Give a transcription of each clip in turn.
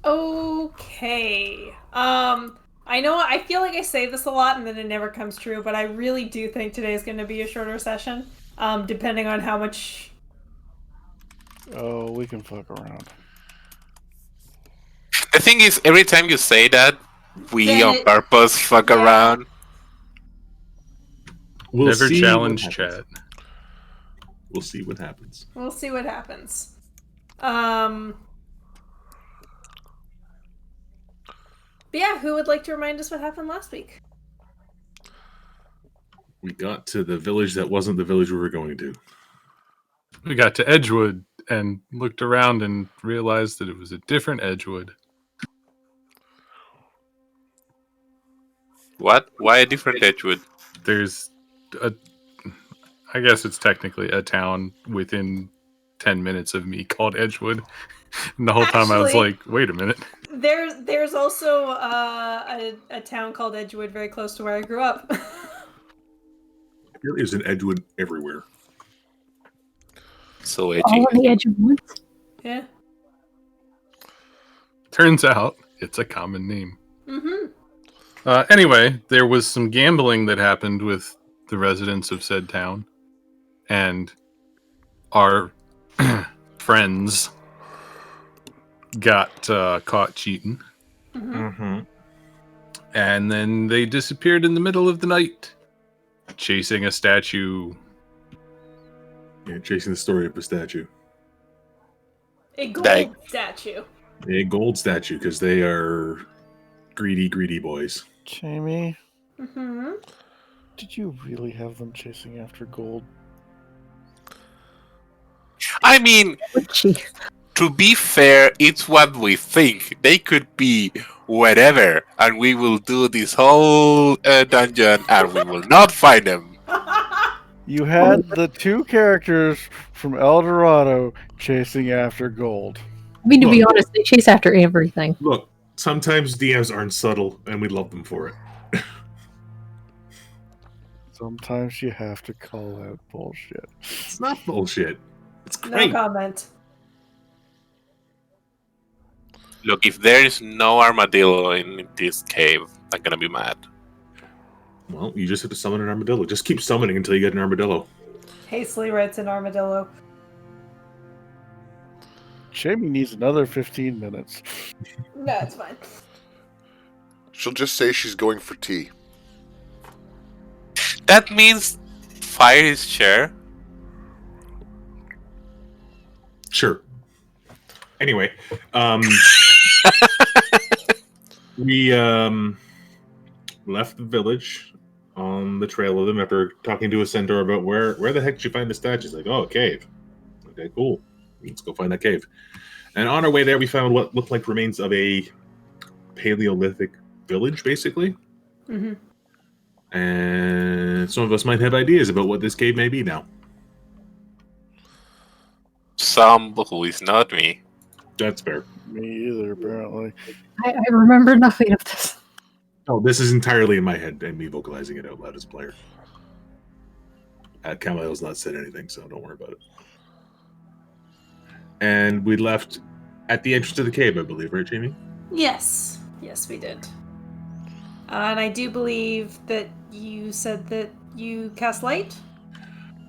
Okay. I know I feel like I say this a lot and then it never comes true, but I really do think today is going to be a shorter session. Depending on how much. Oh, we can fuck around. The thing is, every time you say that, we Then on purpose fuck yeah. around. We'll Never see challenge what chat. happens. We'll see what happens. We'll see what happens. But yeah, who would like to remind us what happened last week? We got to the village that wasn't the village we were going to. We got to Edgewood and looked around and realized that it was a different Edgewood. What? Why a different Edgewood? There's I guess it's technically a town within 10 minutes of me called Edgewood. And the whole time I was like, wait a minute. There's also a town called Edgewood very close to where I grew up. There is an Edgewood everywhere. So edgy. All on the edge of woods. Yeah. Turns out it's a common name. Mm-hmm. Anyway, there was some gambling that happened with the residents of said town. And our friends got caught cheating. Mm-hmm. And then they disappeared in the middle of the night, chasing a statue. Yeah, chasing the story of a statue. A gold statue. A gold statue, because they are greedy, greedy boys. Jamie, Mm-hmm. did you really have them chasing after gold? I mean, Jeez. to be fair, it's what we think. They could be whatever, and we will do this whole dungeon, and we will not find them. You had the two characters from El Dorado chasing after gold. I mean, to be Look. honest, they chase after everything. Look, sometimes DMs aren't subtle, and we love them for it. Sometimes you have to call out bullshit. It's not bullshit. It's No great. comment. Look, if there is no armadillo in this cave, I'm gonna be mad. Well, you just have to summon an armadillo. Just keep summoning until you get an armadillo. Hastily writes an armadillo. Jamie needs another 15 minutes. No, it's fine. She'll just say she's going for tea. That means fire is share. Sure. Anyway, we left the village on the trail of them after talking to a centaur about where the heck did you find the statues? Like, oh, a cave. Okay, cool. Let's go find that cave. And on our way there, we found what looked like remains of a Paleolithic village, basically. Mm-hmm. And some of us might have ideas about what this cave may be now. Some who is not me. That's fair. Me either, apparently. I remember nothing of this. Oh, this is entirely in my head and me vocalizing it out loud as a player. Camilo's not said anything, so don't worry about it. And we left at the entrance to the cave, I believe, right, Jamie? Yes. Yes, we did. And I do believe that you said that you cast light?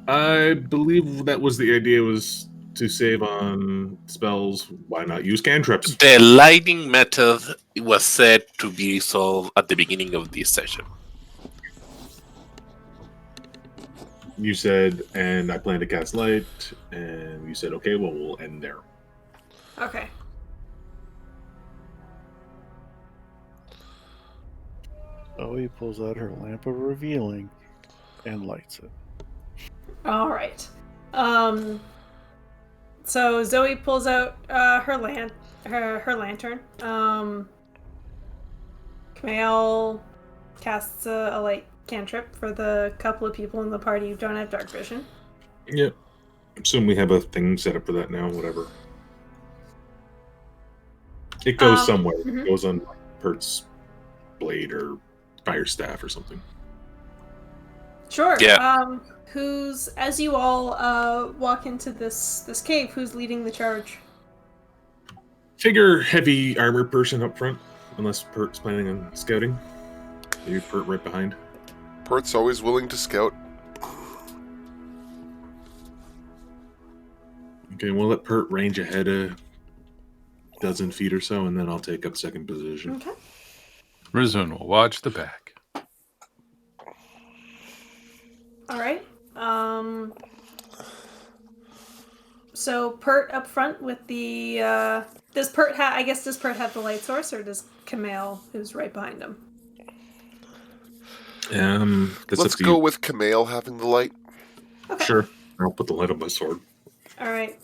I believe that was the idea, was to save on spells. Why not use cantrips? The lightning method was said to be solved at the beginning of this session. You said, and I plan to cast light, and you said, okay, well, we'll end there. Okay. Oh, he pulls out her lamp of revealing and lights it. All right. So Zoe pulls out her lantern. Camille casts a light cantrip for the couple of people in the party who don't have dark vision. Yep. Assume we have a thing set up for that now, whatever. It goes somewhere. Mhm. It goes on Pert's blade or fire staff or something. Sure. Yeah. Who's, as you all walk into this cave, who's leading the charge? Figure heavy armor person up front, unless Pert's planning on scouting. Maybe Pert right behind. Pert's always willing to scout. Okay, we'll let Pert range ahead a dozen feet or so, and then I'll take up second position. Okay. Rizun will watch the back. All right. So Pert up front with the. Does Pert have? I guess does Pert have the light source, or does Kamel, who's right behind him? That's Let's up to go you. with Kamel having the light. Okay. Sure. I'll put the light on my sword. All right.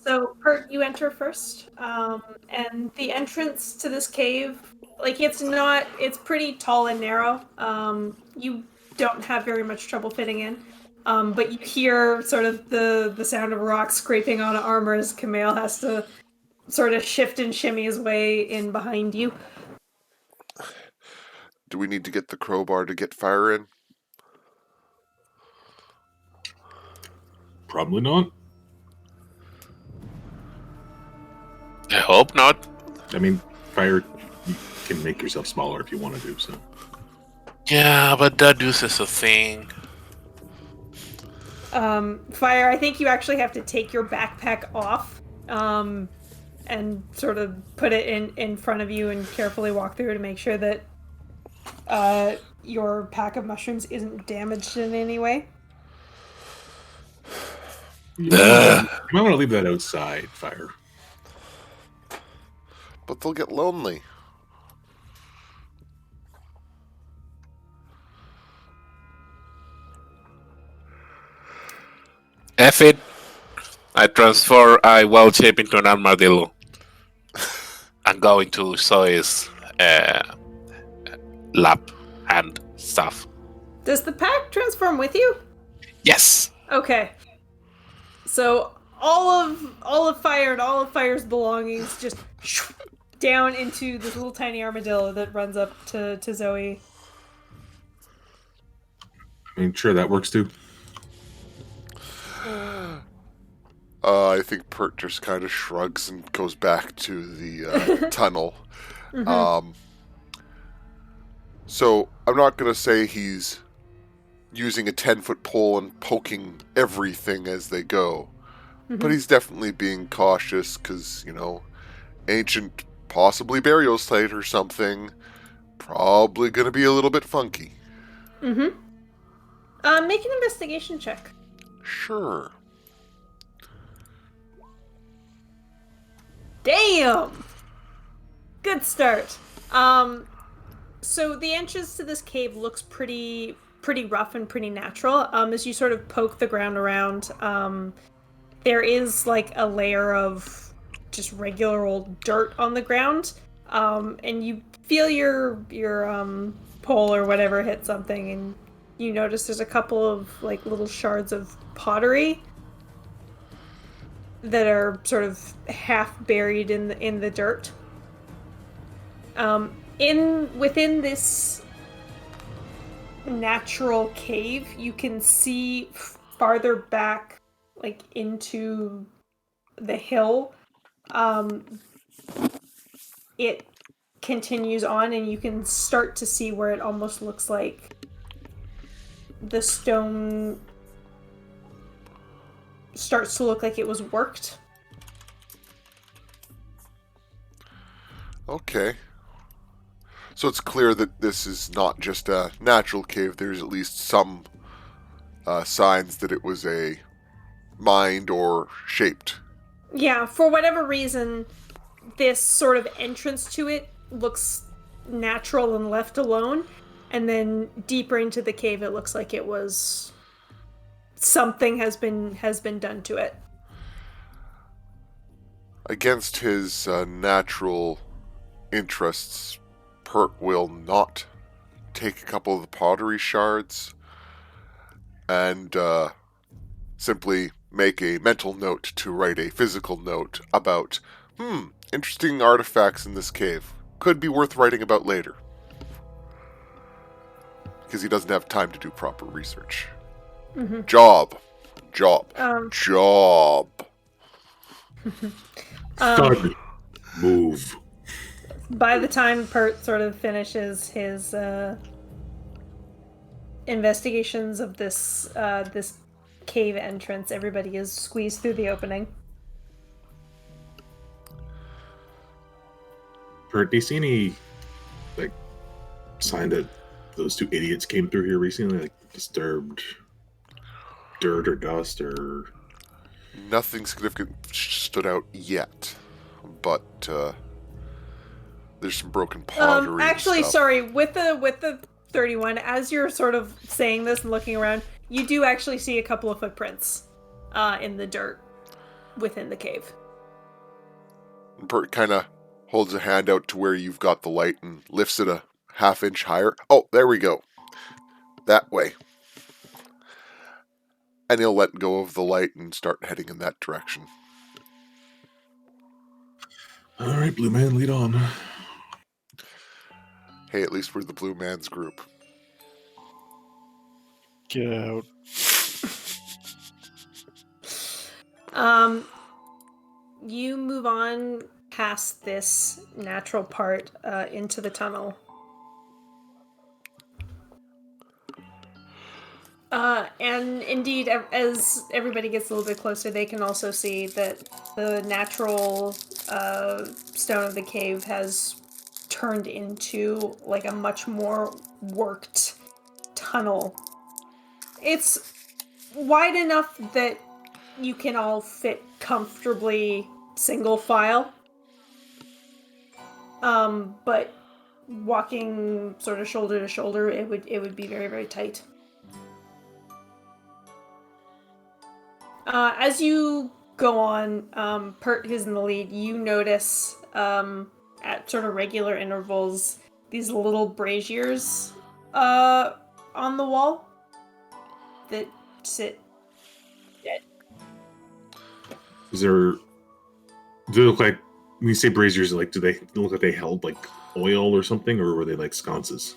So Pert, you enter first, and the entrance to this cave, like it's pretty tall and narrow. You don't have very much trouble fitting in, but you hear sort of the sound of rocks scraping on armor as Kamel has to sort of shift and shimmy his way in behind you. Do we need to get the crowbar to get fire in? Probably not. I hope not. I mean, fire, you can make yourself smaller if you want to do so. Yeah, but that uses a thing. Fire, I think you actually have to take your backpack off, and sort of put it in front of you and carefully walk through to make sure that your pack of mushrooms isn't damaged in any way. You might want to leave that outside, Fire. But they'll get lonely. F it. I transfer I wild shape into an armadillo. And go into Zoe's lap and stuff. Does the pack transform with you? Yes. Okay. So all of Fire and all of Fire's belongings just down into this little tiny armadillo that runs up to Zoe. I mean, sure, that works too. I think Pert just kind of shrugs and goes back to the tunnel. So I'm not going to say he's using a 10-foot pole and poking everything as they go. But he's definitely being cautious because, ancient, possibly burial site or something. Probably going to be a little bit funky. Make an investigation check. Sure. Damn! Good start. So the entrance to this cave looks pretty rough and pretty natural. As you sort of poke the ground around, there is like a layer of just regular old dirt on the ground. And you feel your pole or whatever hit something, and you notice there's a couple of like little shards of pottery that are sort of half buried in the dirt. Within this natural cave, you can see farther back, like into the hill. It continues on, and you can start to see where it almost looks like the stone starts to look like it was worked. Okay. So it's clear that this is not just a natural cave. There's at least some signs that it was a mined or shaped. Yeah, for whatever reason, this sort of entrance to it looks natural and left alone, and then deeper into the cave it looks like it was something has been done to it. Against his natural interests, Pert will not take a couple of the pottery shards and simply make a mental note to write a physical note about, interesting artifacts in this cave. Could be worth writing about later. Because he doesn't have time to do proper research. Job. Um, Job. Thud. Move. By the time Pert sort of finishes his investigations of this cave entrance, everybody is squeezed through the opening. Bert, do you see any like sign that those two idiots came through here recently, like disturbed dirt or dust or? Nothing significant stood out yet, but there's some broken pottery. and Actually, stuff. sorry, with the 31, as you're sort of saying this and looking around, you do actually see a couple of footprints in the dirt within the cave. Bert kind of holds a hand out to where you've got the light and lifts it a half-inch higher. Oh, there we go. That way. And he'll let go of the light and start heading in that direction. All right, Blue Man, lead on. Hey, at least we're the Blue Man's group. Get out. You move on past this natural part into the tunnel. And indeed, as everybody gets a little bit closer, they can also see that the natural stone of the cave has turned into like a much more worked tunnel. It's wide enough that you can all fit comfortably single file. But walking sort of shoulder to shoulder, it would be very, very tight. As you go on, Pert, who's in the lead, you notice at sort of regular intervals these little braziers on the wall that sit dead. Is there? Do they look like? When you say braziers, like do they look like they held like oil or something, or were they like sconces?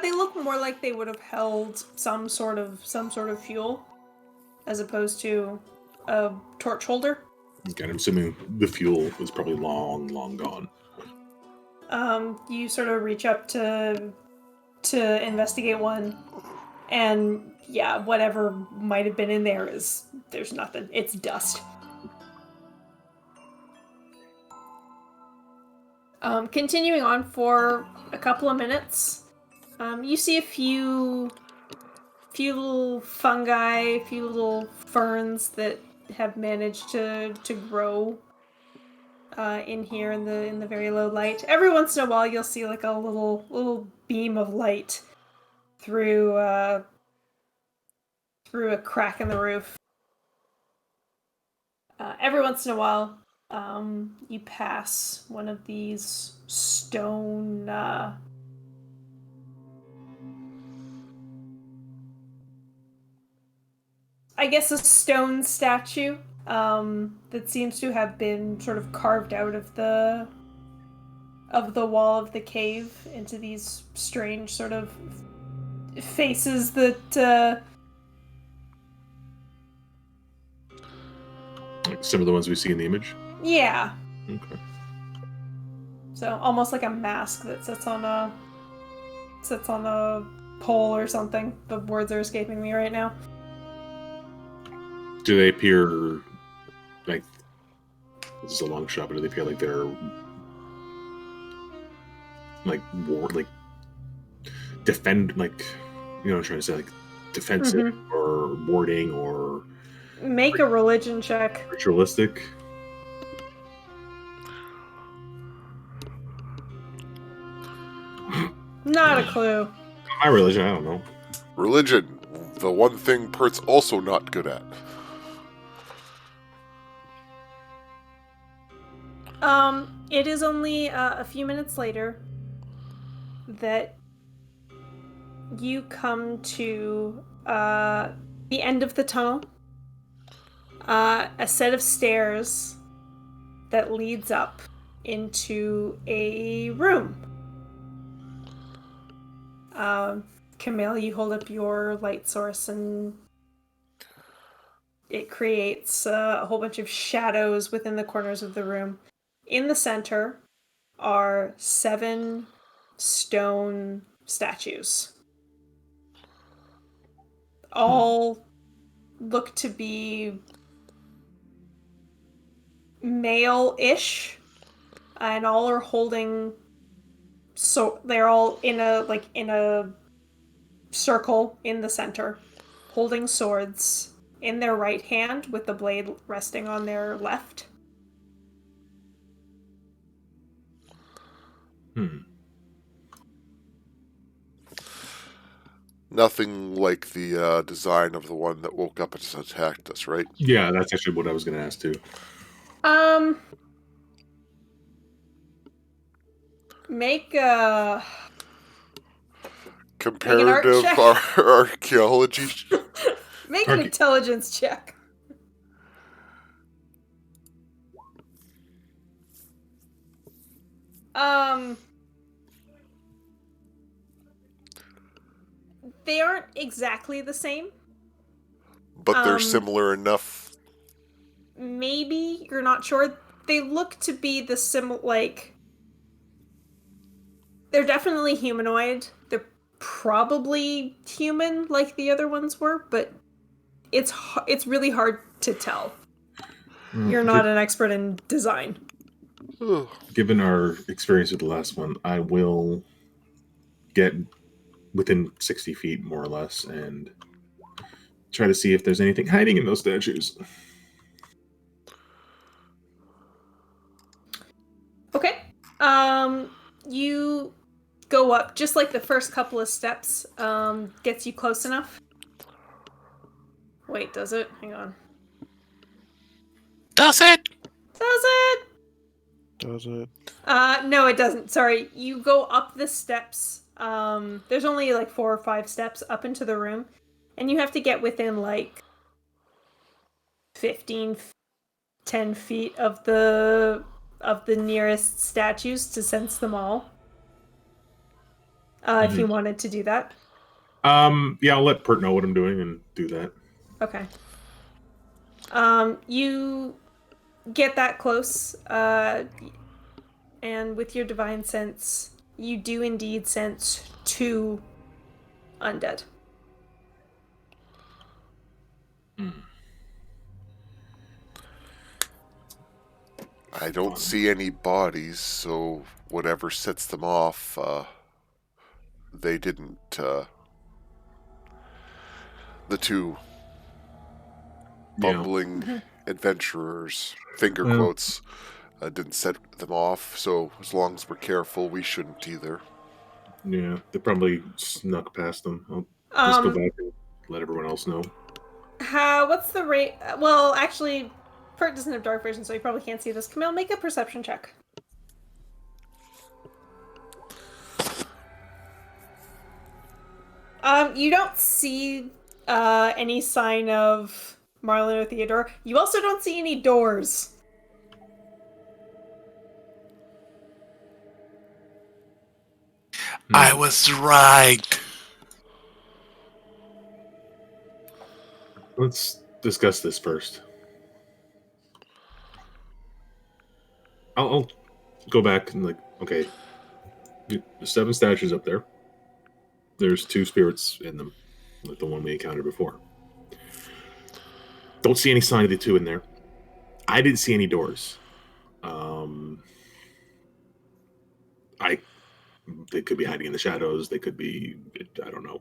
They look more like they would have held some sort of fuel, as opposed to a torch holder. Okay, I'm assuming the fuel was probably long gone. You sort of reach up to investigate one, and yeah, whatever might have been in there's nothing. It's dust. Continuing on for a couple of minutes, you see a few little fungi, a few little ferns that have managed to grow in here in the very low light. Every once in a while, you'll see like a little beam of light through a crack in the roof. Every once in a while, you pass one of these stone I guess a stone statue that seems to have been sort of carved out of the wall of the cave into these strange sort of faces that Like some of the ones we see in the image. yeah. Okay. So almost like a mask that sits on a pole or something. The words are escaping me right now. Do they appear like this is a long shot, but do they appear like they're like defend, like, you know what I'm trying to say, like defensive or warding or Make a religion check. ritualistic? Not a clue. My religion, I don't know. Religion, the one thing Pert's also not good at. It is only a few minutes later that you come to the end of the tunnel. A set of stairs that leads up into a room. Camille, you hold up your light source and it creates a whole bunch of shadows within the corners of the room. In the center are 7 stone statues. All look to be male-ish, and all are holding. So they're all in a circle in the center, holding swords in their right hand with the blade resting on their left. Nothing like the design of the one that woke up and attacked us, right? Yeah, that's actually what I was going to ask too. Make a Comparative check. archaeology. make an intelligence check. They aren't exactly the same. But they're similar enough. Maybe, you're not sure. They look to be the they're definitely humanoid. They're probably human like the other ones were, but it's really hard to tell. You're not an expert in design. Given our experience with the last one, I will get within 60 feet, more or less, and try to see if there's anything hiding in those statues. Okay. You go up, just like the first couple of steps gets you close enough. Wait, does it? Hang on. Does it? Does it? Does it? No, it doesn't. Sorry. You go up the steps. There's only like 4 or 5 steps up into the room, and you have to get within like 10 feet of the nearest statues to sense them all. If you wanted to do that. Yeah, I'll let Pert know what I'm doing and do that. Okay. You get that close, and with your divine sense, you do indeed sense 2 undead. I don't see any bodies, so whatever sets them off, they didn't. The 2 bumbling adventurers, finger quotes, didn't set them off, so as long as we're careful, we shouldn't either. Yeah, they probably snuck past them. I'll just go back and let everyone else know. What's the rate? Well, actually, Pert doesn't have dark vision, so you probably can't see this. Camille, make a perception check. You don't see any sign of Marlon or Theodore. You also don't see any doors. I was right. Let's discuss this first. I'll go back and okay, the 7 statues up there. There's 2 spirits in them, like the one we encountered before. Don't see any sign of the 2 in there. I didn't see any doors. They could be hiding in the shadows. They could be, I don't know.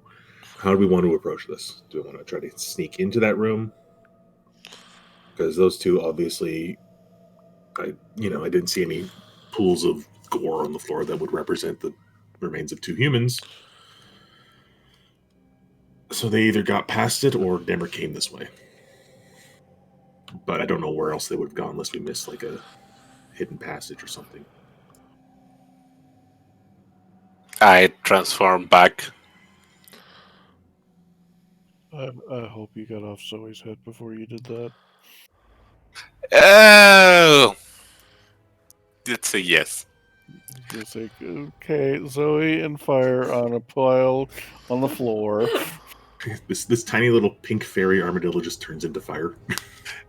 How do we want to approach this? Do we want to try to sneak into that room? Because those 2 obviously, I didn't see any pools of gore on the floor that would represent the remains of 2 humans. So they either got past it or never came this way. But I don't know where else they would have gone unless we missed like a hidden passage or something. I transform back. I hope you got off Zoe's head before you did that. Oh! It's a yes. Just like, okay, Zoe and Fire on a pile on the floor. This tiny little pink fairy armadillo just turns into fire.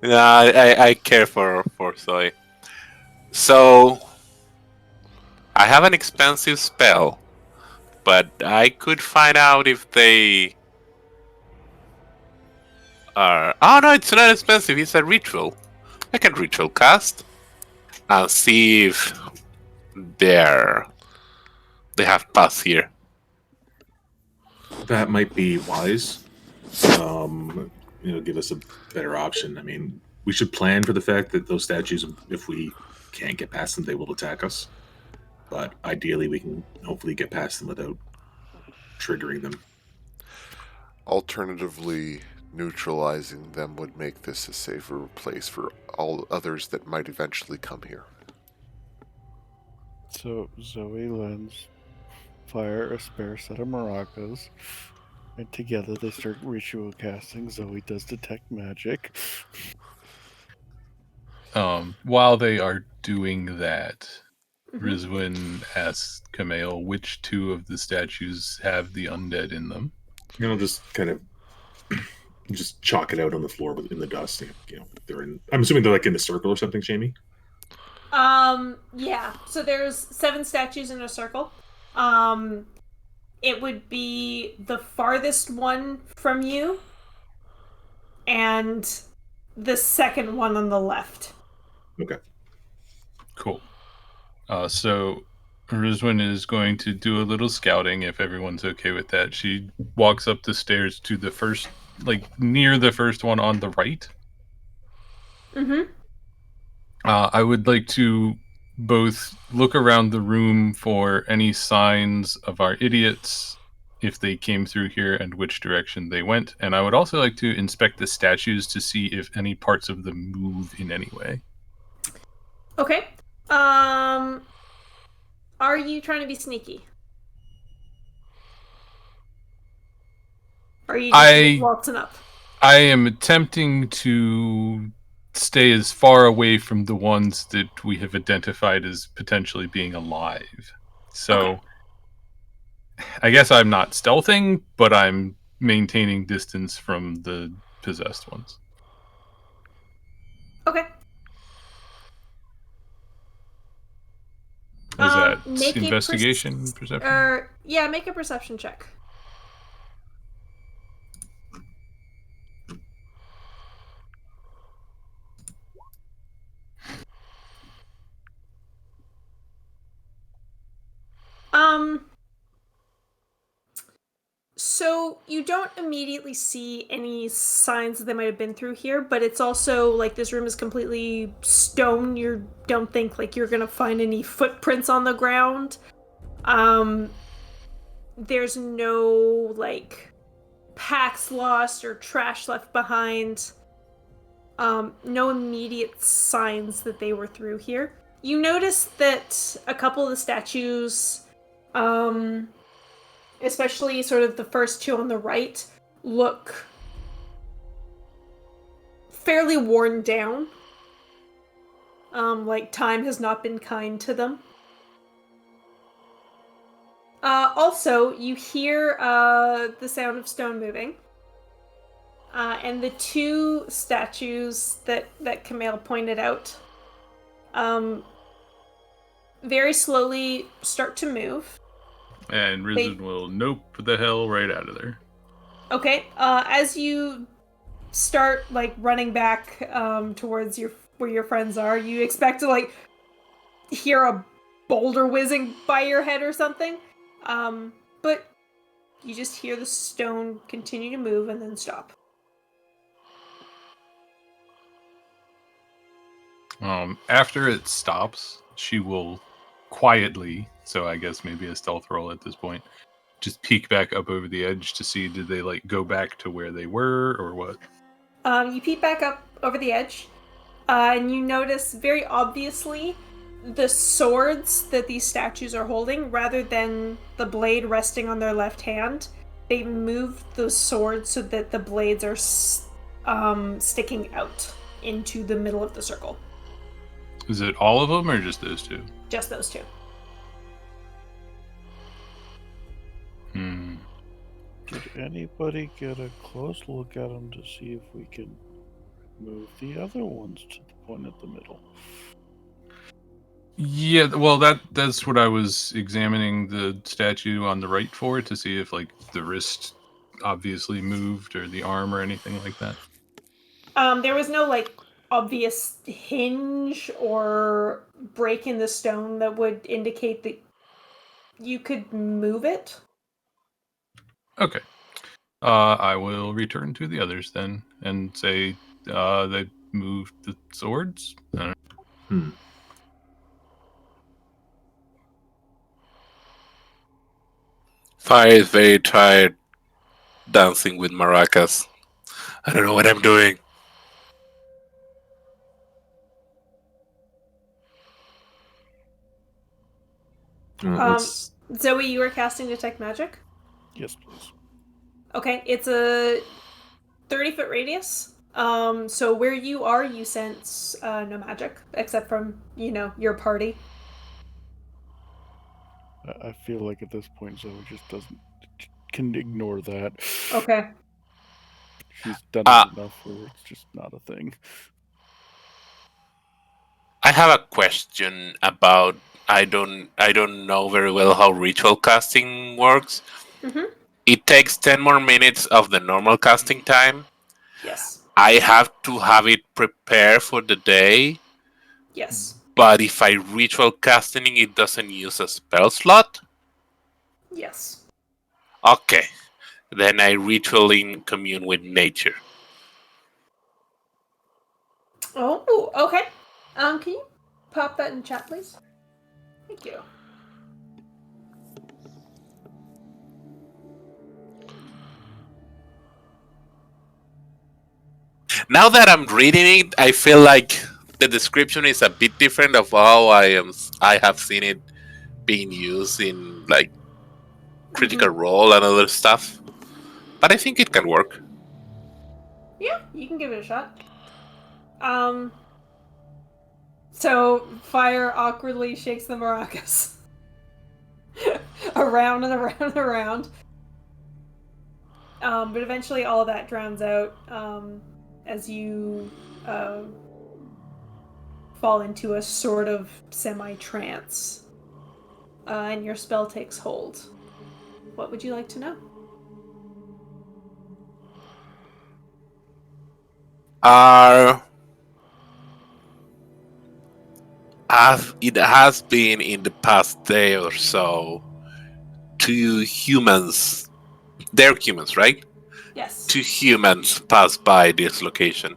No, I care for Zoe. So I have an expensive spell, but I could find out if they are. Oh no, it's not expensive. It's a ritual. I can ritual cast and see if they have pass here. That might be wise. Give us a better option. I mean, we should plan for the fact that those statues, if we can't get past them, they will attack us. But ideally, we can hopefully get past them without triggering them. Alternatively, neutralizing them would make this a safer place for all others that might eventually come here. So Zoe lends Fire a spare set of maracas, and together they start ritual casting. Zoe does detect magic. While they are doing that, Mhm. Rizwin asks Camille which two of the statues have the undead in them. Just kind of just chalk it out on the floor in the dust. They're in. I'm assuming they're like in a circle or something, Jamie. Yeah. So there's 7 statues in a circle. It would be the farthest one from you and the second one on the left. Okay. Cool. So Rizwin is going to do a little scouting if everyone's okay with that. She walks up the stairs to the first, near the first one on the right. Mm-hmm. I would like to both look around the room for any signs of our idiots, if they came through here and which direction they went. And I would also like to inspect the statues to see if any parts of them move in any way. Okay. Are you trying to be sneaky? Or are you just waltzing up? I am attempting to stay as far away from the ones that we have identified as potentially being alive. So Okay. I guess I'm not stealthing, but I'm maintaining distance from the possessed ones. Okay. Is that Make investigation, perception? Yeah, make a perception check. So you don't immediately see any signs that they might have been through here, but it's also like this room is completely stone. You don't think like you're gonna find any footprints on the ground. There's no like packs lost or trash left behind. No immediate signs that they were through here. You notice that a couple of the statues, especially sort of the first 2 on the right, look fairly worn down. Like time has not been kind to them. Also, you hear the sound of stone moving. And the 2 statues that Camille pointed out very slowly start to move. And Rizwin will nope the hell right out of there. Okay, as you start like running back towards where your friends are, you expect to like hear a boulder whizzing by your head or something, but you just hear the stone continue to move and then stop. After it stops, she will quietly, so I guess maybe a stealth roll at this point, just peek back up over the edge to see did they like go back to where they were or what? You peek back up over the edge, and you notice very obviously the swords that these statues are holding, rather than the blade resting on their left hand, they moved the swords so that the blades are sticking out into the middle of the circle. Is it all of them or just those 2? Just those 2. Did anybody get a close look at them to see if we can move the other ones to the point at the middle? Yeah, well, that's what I was examining the statue on the right for, to see if, like, the wrist obviously moved or the arm or anything like that. There was no like obvious hinge or break in the stone that would indicate that you could move it. Okay. I will return to the others then and say they moved the swords. Fire is very tired dancing with maracas. I don't know what I'm doing. Let's Zoe, you are casting Detect Magic. Yes, please. Okay, it's a 30-foot radius. So where you are, you sense no magic, except from, your party. I feel like at this point Zoe just can ignore that. Okay. She's done Uh, it enough where it's just not a thing. I have a question about I don't know very well how ritual casting works. Mm-hmm. It takes 10 more minutes of the normal casting time. Yes. I have to have it prepared for the day, Yes. but if I ritual casting it doesn't use a spell slot? Yes. Okay. Then I ritually commune with nature. Oh, okay. Can you pop that in chat, please? Thank you. Now that I'm reading it, I feel like the description is a bit different of how I have seen it being used in like Critical Role and other stuff. But I think it can work. Yeah, you can give it a shot. So Fire awkwardly shakes the maracas around and around and around. But eventually all that drowns out as you fall into a sort of semi-trance. And your spell takes hold. What would you like to know? It has been in the past day or so, two humans, they're humans, right? Yes. Two humans pass by this location.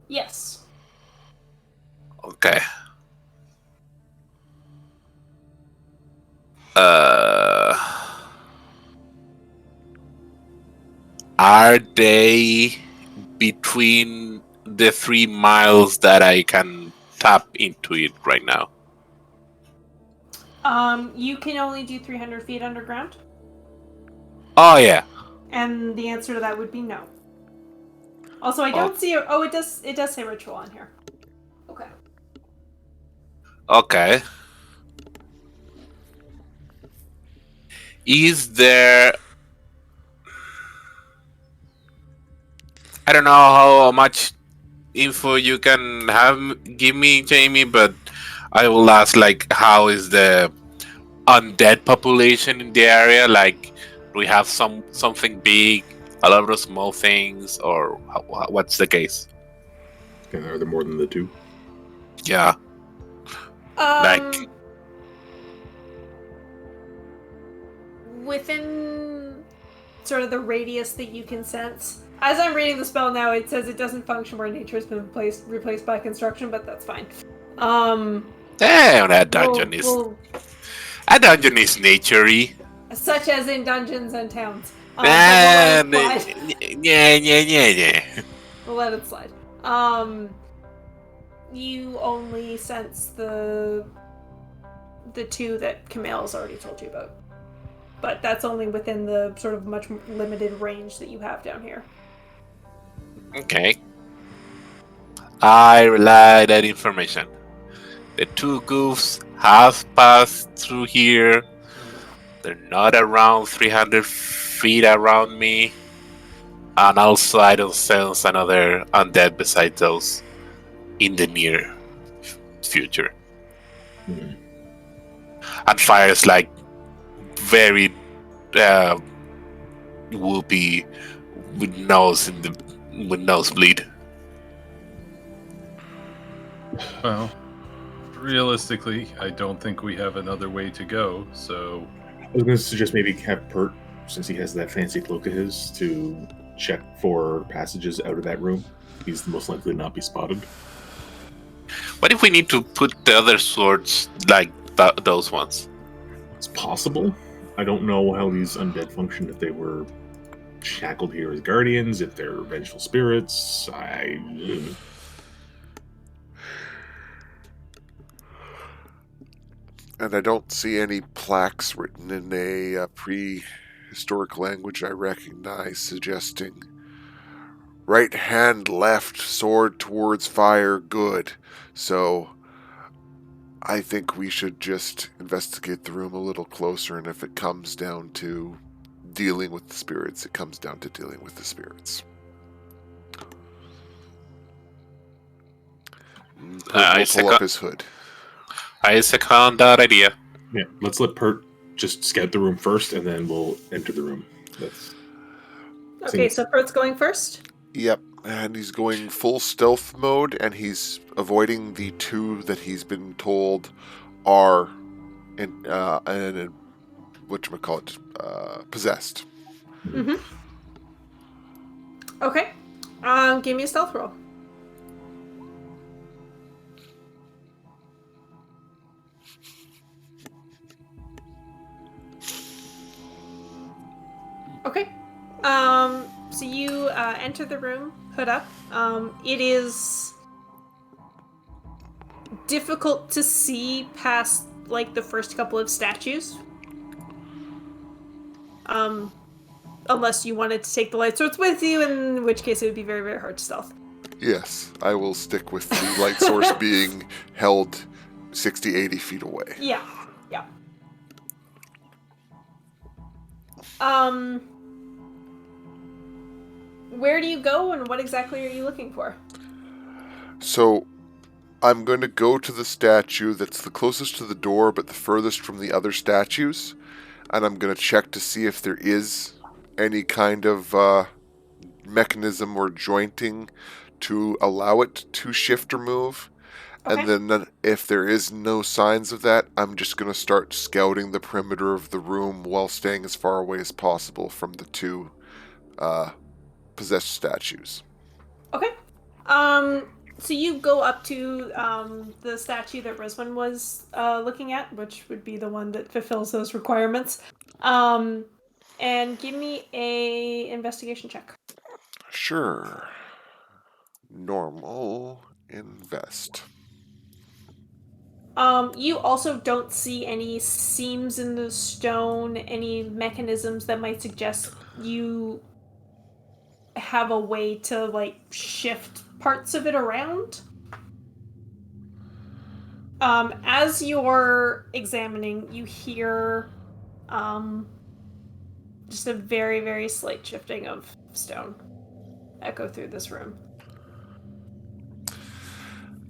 Yes. Okay. Are they between the 3 miles that I can tap into it right now? You can only do 300 feet underground. Oh yeah. And the answer to that would be no. Also, I don't see. Oh, it does. It does say ritual on here. Okay. Okay. Is there? I don't know how much info you can give me, Jamie, but I will ask, like, how is the undead population in the area? Like, do we have something big, a lot of small things, or what's the case? Are there more than the two? Yeah. Like, within sort of the radius that you can sense. As I'm reading the spell now, it says it doesn't function where nature has been replaced by construction, but that's fine. damn, that dungeon a dungeon is nature-y. Such as in dungeons and towns. Yeah. We'll let it slide. You only sense the two that Camille's already told you about. But that's only within the sort of much limited range that you have down here. Okay. I relay that information. The two goofs have passed through here. They're not around 300 feet around me. And also, I don't sense another undead besides those in the near future. Hmm. And fire is like very whoopy with nosebleed. Well, realistically, I don't think we have another way to go. So I was going to suggest maybe have Pert, since he has that fancy cloak of his, to check for passages out of that room. He's most likely to not be spotted. What if we need to put the other swords like those ones? It's possible. I don't know how these undead function, if they were shackled here as guardians, if they're vengeful spirits. And I don't see any plaques written in a prehistoric language I recognize suggesting right hand, left, sword towards fire, good. So I think we should just investigate the room a little closer, and if it comes down to dealing with the spirits, it comes down to dealing with the spirits. We'll pull up his hood. I second that idea. Yeah, let's let Pert just scout the room first, and then we'll enter the room. Okay, so Pert's going first? Yep, and he's going full stealth mode, and he's avoiding the two that he's been told are possessed. Mm-hmm. Okay. Give me a stealth roll. Okay. So you enter the room, hood up. It is difficult to see past like the first couple of statues. Unless you wanted to take the light source with you, in which case it would be very, very hard to stealth. Yes, I will stick with the light source being held 60, 80 feet away. Yeah. Where do you go, and what exactly are you looking for? So, I'm going to go to the statue that's the closest to the door, but the furthest from the other statues, and I'm going to check to see if there is any kind of mechanism or jointing to allow it to shift or move. Okay. And then if there is no signs of that, I'm just going to start scouting the perimeter of the room while staying as far away as possible from the two possessed statues. Okay. So you go up to the statue that Rizwan was looking at, which would be the one that fulfills those requirements. And give me a investigation check. Sure. Normal. Invest. You also don't see any seams in the stone, any mechanisms that might suggest you have a way to like shift parts of it around. As you're examining, you hear just a very, very slight shifting of stone echo through this room.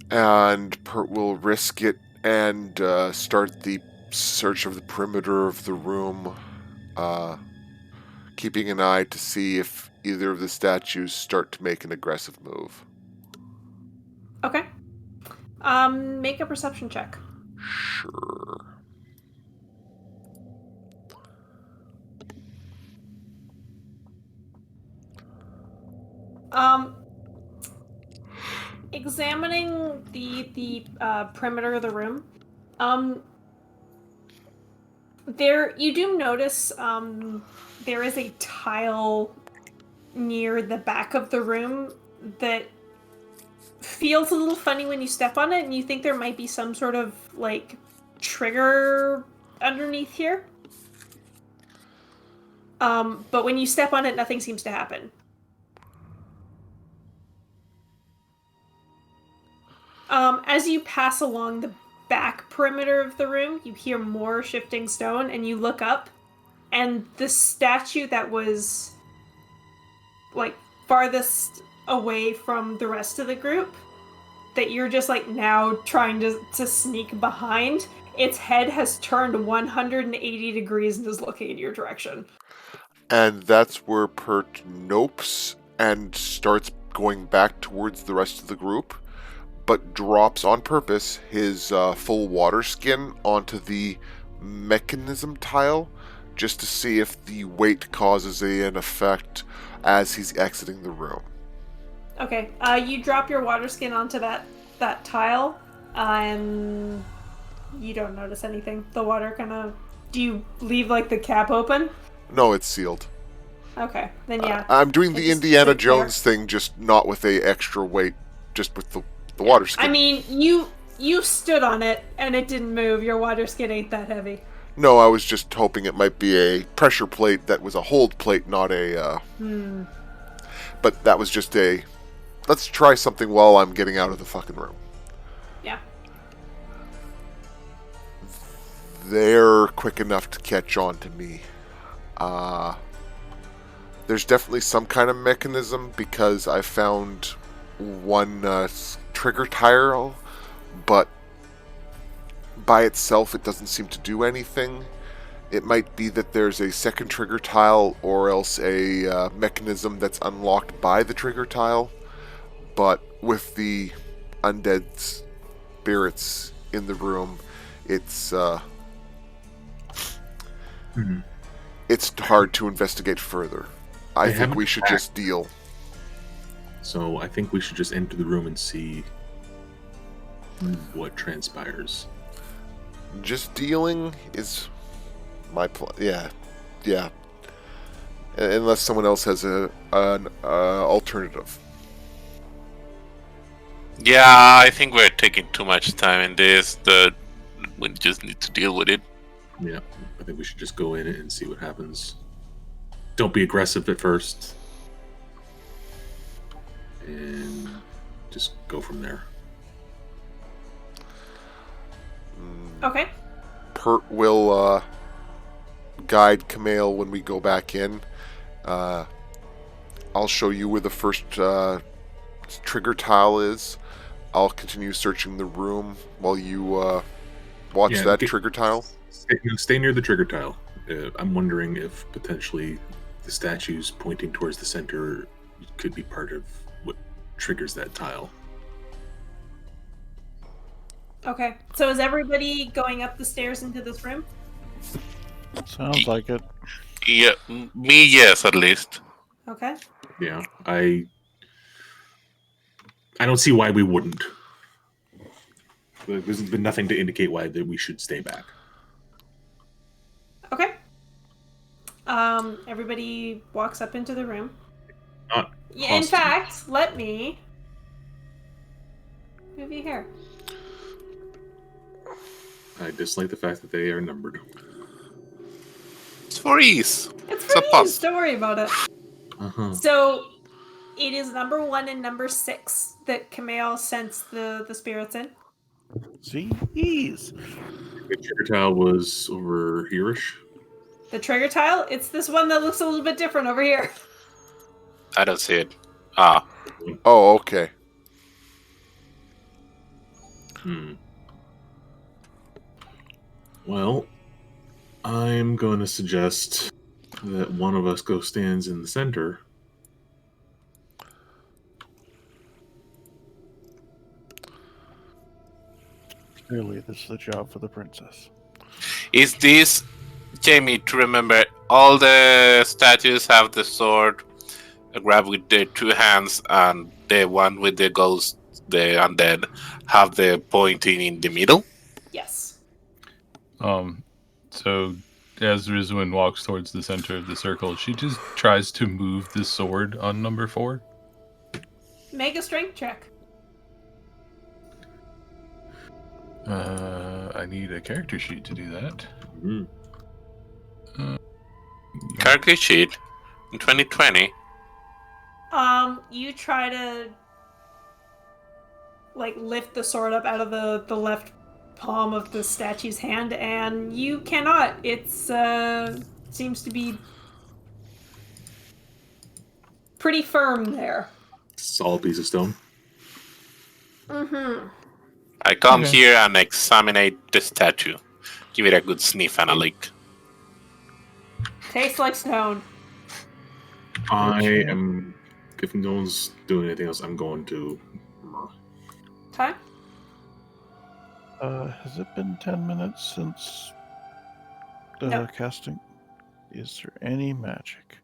And Pert will risk it and start the search of the perimeter of the room, keeping an eye to see if either of the statues start to make an aggressive move. Okay. Make a perception check. Sure. Examining the perimeter of the room, there you do notice there is a tile near the back of the room that feels a little funny when you step on it, and you think there might be some sort of like trigger underneath here. But when you step on it, nothing seems to happen. As you pass along the back perimeter of the room, you hear more shifting stone, and you look up, and the statue that was like farthest away from the rest of the group, that you're just like now trying to sneak behind, its head has turned 180 degrees and is looking in your direction. And that's where Pert nopes and starts going back towards the rest of the group, but drops on purpose his full water skin onto the mechanism tile just to see if the weight causes an effect as he's exiting the room. Okay, you drop your water skin onto that tile, and you don't notice anything. The water kind of... Do you leave, like, the cap open? No, it's sealed. Okay, then yeah. I'm doing It the just Indiana sits Jones thing, just not with a extra weight, just with the water skin. I mean, you stood on it, and it didn't move. Your water skin ain't that heavy. No, I was just hoping it might be a pressure plate that was a hold plate, not a... But that was just a... Let's try something while I'm getting out of the fucking room. Yeah. They're quick enough to catch on to me. There's definitely some kind of mechanism because I found one trigger tile, but by itself it doesn't seem to do anything. It might be that there's a second trigger tile or else a mechanism that's unlocked by the trigger tile. But with the undead spirits in the room, it's it's hard to investigate further. I think we should just deal. So I think we should just enter the room and see what transpires. Just dealing is my plan. Yeah. Unless someone else has an alternative. Yeah, I think we're taking too much time in this. We just need to deal with it. Yeah, I think we should just go in and see what happens. Don't be aggressive at first. And just go from there. Okay. Pert will guide Camille when we go back in. I'll show you where the first trigger tile is. I'll continue searching the room while you watch that trigger tile. Stay near the trigger tile. I'm wondering if potentially the statues pointing towards the center could be part of what triggers that tile. Okay. So is everybody going up the stairs into this room? Sounds like it. Yeah, me, yes, at least. Okay. Yeah, I don't see why we wouldn't. There's been nothing to indicate why that we should stay back. Okay. Everybody walks up into the room. Yeah, in fact, let me move you here. I dislike the fact that they are numbered. It's for ease. It's a for plus. ease. Don't worry about it. Uh-huh. So, it is number 1 and number 6 that Camille sensed the spirits in. See? Ease. The trigger tile was over here-ish. The trigger tile, it's this one that looks a little bit different over here. I don't see it. Ah. Oh, okay. Well, I'm going to suggest that one of us go stands in the center. Clearly, this is a job for the princess. Is this, Jamie, to remember, all the statues have the sword grabbed with their 2 hands, and the one with the ghost, the undead, have the pointing in the middle? Yes. So as Rizwin walks towards the center of the circle, she just tries to move the sword on number 4. Make a strength check. I need a character sheet to do that. Character sheet in 2020. You try to like lift the sword up out of the left palm of the statue's hand, and you cannot. It's seems to be pretty firm there. Solid piece of stone. Mm-hmm. I come Okay. here and examine the statue. Give it a good sniff and a lick. Tastes like stone. I am. If no one's doing anything else, I'm going to. Okay. Has it been 10 minutes since No. casting? Is there any magic?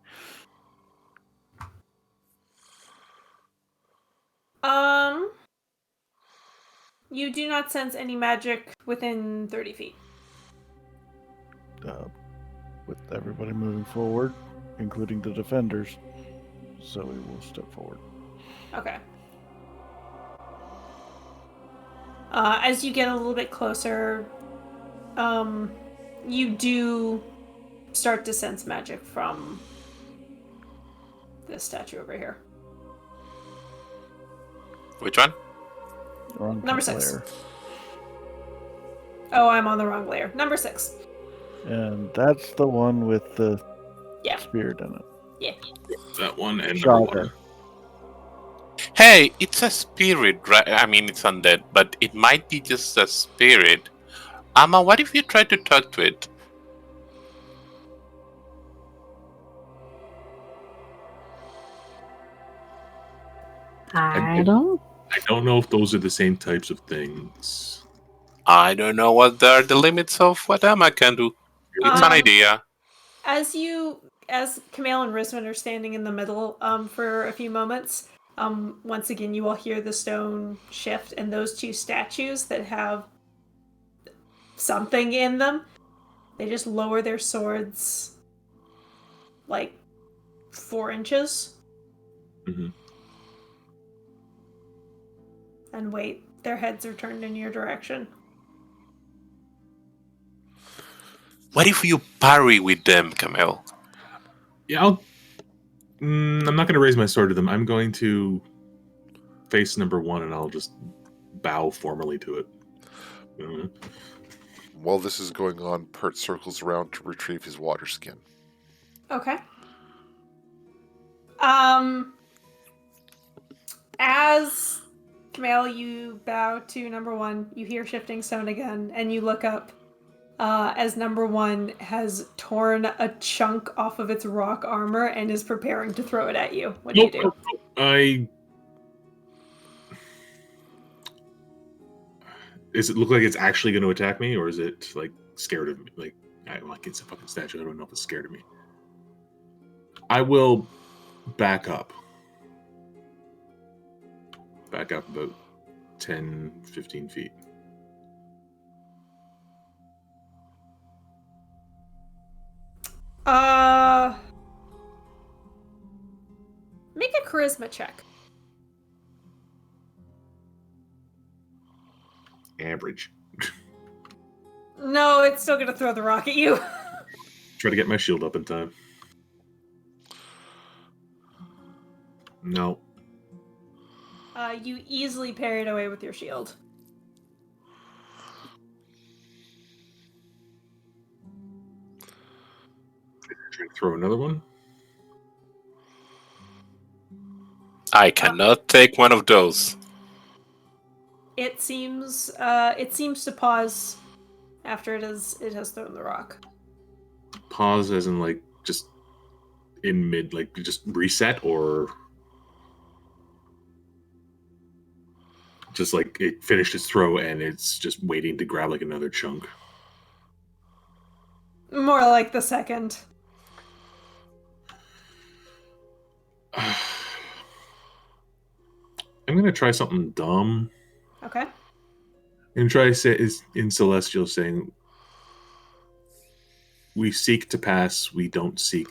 You do not sense any magic within 30 feet. With everybody moving forward, including the defenders, Zoe will step forward. Okay. As you get a little bit closer, you do start to sense magic from this statue over here. Which one? Wrong Number 6. layer. Oh, I'm on the wrong layer. Number 6. And that's the one with the Yeah. spirit in it. Yeah. That one and Shot number her. one. Hey, it's a spirit, right? I mean, it's undead, but it might be just a spirit. Amma, what if you try to talk to it? I don't. I don't know if those are the same types of things. I don't know what are the limits of what Amma can do. It's an idea. As Camille and Rizwan are standing in the middle for a few moments, once again you will hear the stone shift, and those two statues that have something in them, they just lower their swords like 4 inches. Mhm. And wait. Their heads are turned in your direction. What if you parry with them, Camille? Yeah, I'm not going to raise my sword to them. I'm going to face number one, and I'll just bow formally to it. Mhm. While this is going on, Pert circles around to retrieve his water skin. Okay. As Camille, you bow to number 1, you hear shifting stone again, and you look up as number 1 has torn a chunk off of its rock armor and is preparing to throw it at you. What do you do? Does it look like it's actually going to attack me, or is it like scared of me? Like it's a fucking statue. I don't know if it's scared of me. I will back up. Back up about 10, 15 feet. Make a charisma check. Average. No, it's still gonna throw the rock at you. Try to get my shield up in time. No. You easily parry it away with your shield. Try to throw another one. I cannot take one of those. It seems to pause after it has thrown the rock. Pause as in like just in mid, like just reset, or just like it finished its throw and it's just waiting to grab like another chunk. More like the second. I'm gonna try something dumb. Okay. I'm gonna try to say is in Celestial saying, "We seek to pass. We don't seek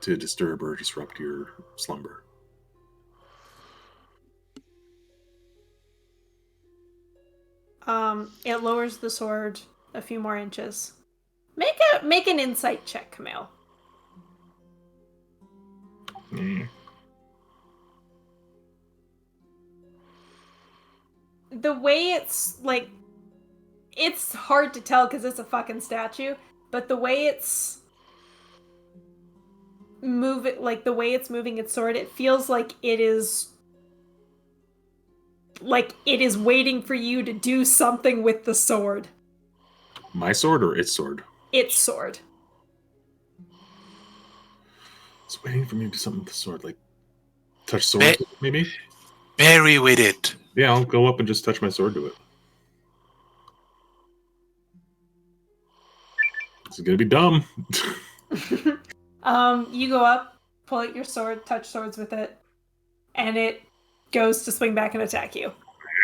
to disturb or disrupt your slumber." It lowers the sword a few more inches. Make an insight check, Camille. the way it's like, it's hard to tell because it's a fucking statue, but the way it's the way it's moving its sword, it feels like it is waiting for you to do something with the sword. My sword or its sword? Its sword. It's waiting for me to do something with the sword, like touch sword, maybe? Bury with it. Yeah, I'll go up and just touch my sword to it. This is gonna be dumb. You go up, pull out your sword, touch swords with it, and it goes to swing back and attack you.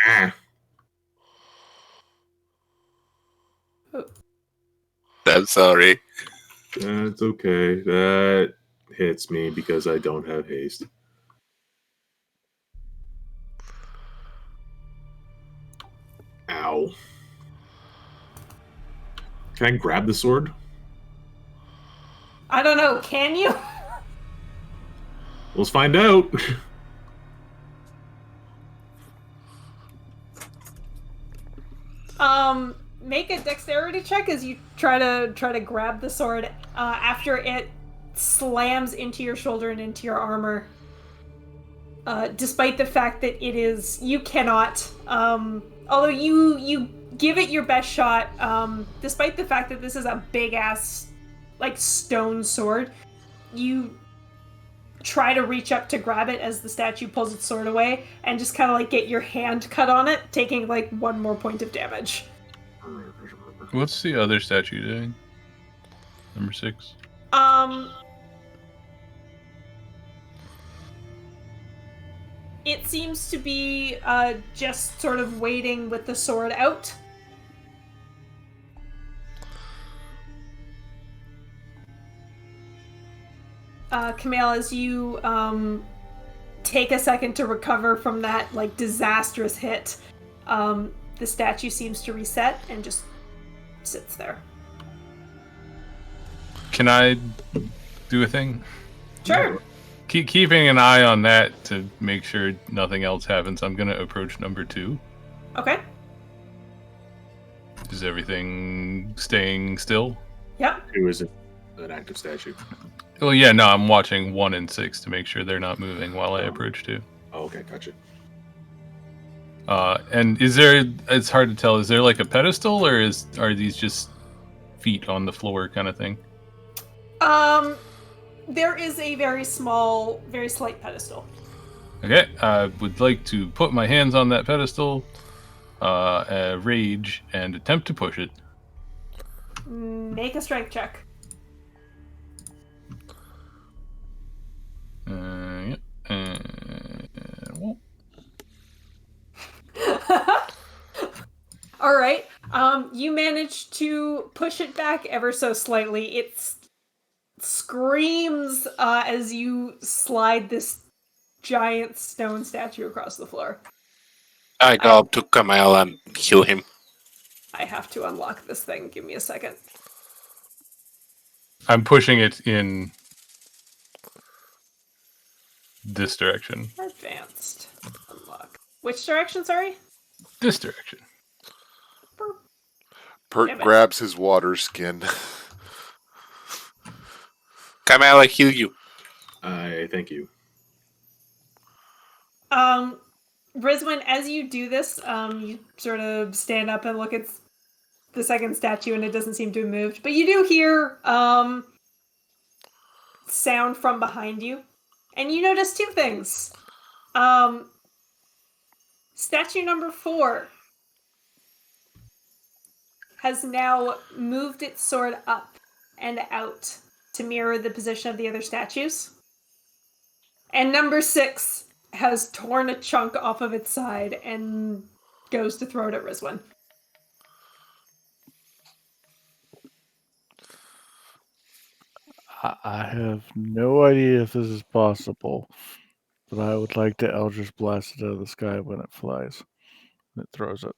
Ah. I'm sorry. That's okay. That hits me because I don't have haste. Ow. Can I grab the sword? I don't know, can you? Let's find out. Make a dexterity check as you try to grab the sword after it slams into your shoulder and into your armor. Despite the fact that you cannot, although you give it your best shot, despite the fact that this is a big ass, like, stone sword, you try to reach up to grab it as the statue pulls its sword away, and just kind of like get your hand cut on it, taking like 1 more point of damage. What's the other statue doing? Number 6. It seems to be just sort of waiting with the sword out. Camille, as you take a second to recover from that like disastrous hit, the statue seems to reset and just sits there. Can I do a thing? Sure. Keeping an eye on that to make sure nothing else happens, I'm going to approach number 2. Okay. Is everything staying still? Yep. Who is an active statue? Well, yeah, no, I'm watching 1 and 6 to make sure they're not moving while I approach 2. Oh, okay, gotcha. And it's hard to tell, is there like a pedestal, or are these just feet on the floor kind of thing? There is a very small, very slight pedestal. Okay, I would like to put my hands on that pedestal, rage, and attempt to push it. Make a strength check. Yep. Well, All right. You manage to push it back ever so slightly. It screams as you slide this giant stone statue across the floor. I go up to Kamal and heal him. I have to unlock this thing. Give me a second. I'm pushing it in this direction. Advanced. Unlock. Which direction, sorry? This direction. Pert Damn it. grabs his water skin. Kamal, I heal you. I thank you. Rizwin, as you do this, you sort of stand up and look at the second statue, and it doesn't seem to have moved. But you do hear sound from behind you, and you notice 2 things. Statue number 4 has now moved its sword up and out to mirror the position of the other statues. And number 6 has torn a chunk off of its side and goes to throw it at Rizwin. I have no idea if this is possible, but I would like to Eldritch Blast it out of the sky when it flies. It throws it.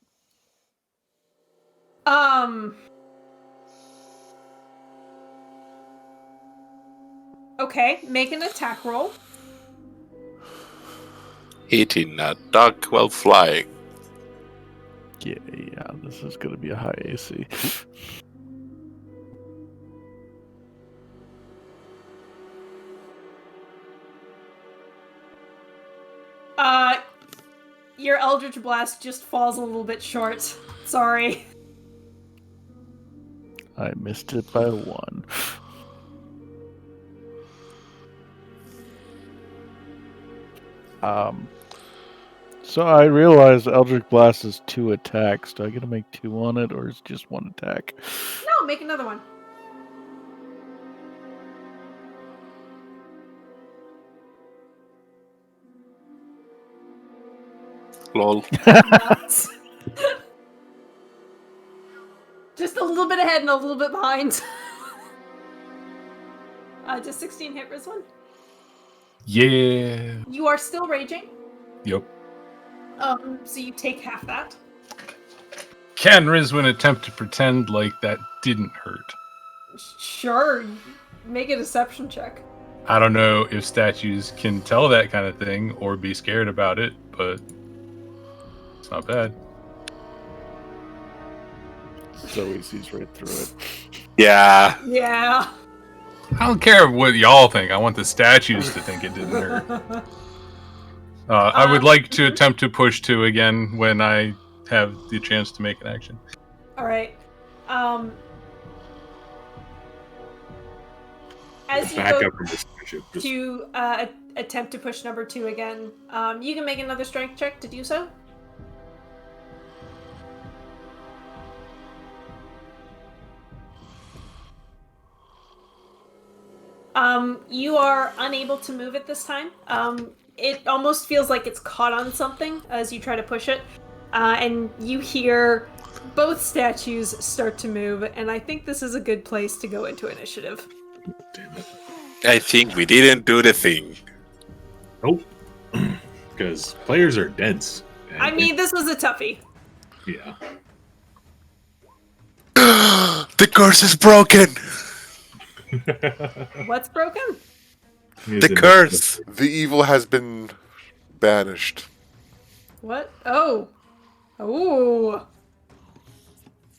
Okay, make an attack roll. Hitting a dog while flying. Yeah, this is going to be a high AC. Your Eldritch Blast just falls a little bit short. Sorry. I missed it by 1. So I realize Eldritch Blast is 2 attacks. Do I get to make 2 on it, or is it just 1 attack? No, make another one. Lol. Nuts. Just a little bit ahead and a little bit behind. Does 16 hit Rizwan? Yeah. You are still raging. Yep. So you take half that. Can Rizwin attempt to pretend like that didn't hurt? Sure. Make a deception check. I don't know if statues can tell that kind of thing or be scared about it, but it's not bad. Zoe sees right through it. Yeah. Yeah. I don't care what y'all think. I want the statues to think it didn't hurt. I would like to attempt to push 2 again when I have the chance to make an action. All right. As you Back go up from this statue. Just to attempt to push number 2 again, you can make another strength check to do so. You are unable to move it this time. It almost feels like it's caught on something as you try to push it. And you hear both statues start to move, and I think this is a good place to go into initiative. damn it. I think we didn't do the thing. Nope. Because players are dense. and I mean, this was a toughie. yeah. The curse is broken. What's broken? The curse. The evil has been banished. What? Oh. Oh.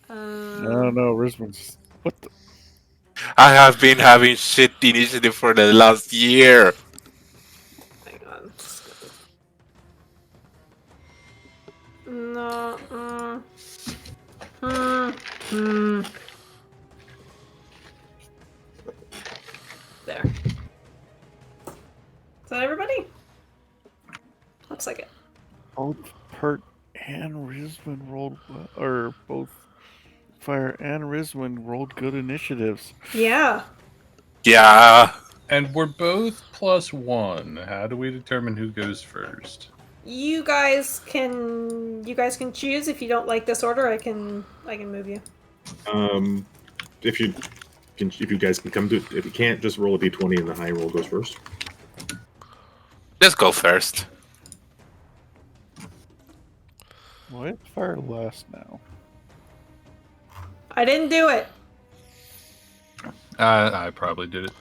No, Risman's... What the... I have been having shit initiative for the last year. Hang on. No. There. Is that everybody? Looks like it. Both Pert and Risman rolled... Or both Fire and Risman rolled good initiatives. Yeah. Yeah. And we're both +1. How do we determine who goes first? You guys can choose. If you don't like this order, I can move you. If you guys can come to, if you can't, just roll a d20 and the high roll goes first. Let's go first. Why is Fire last now? I didn't do it. I probably did it.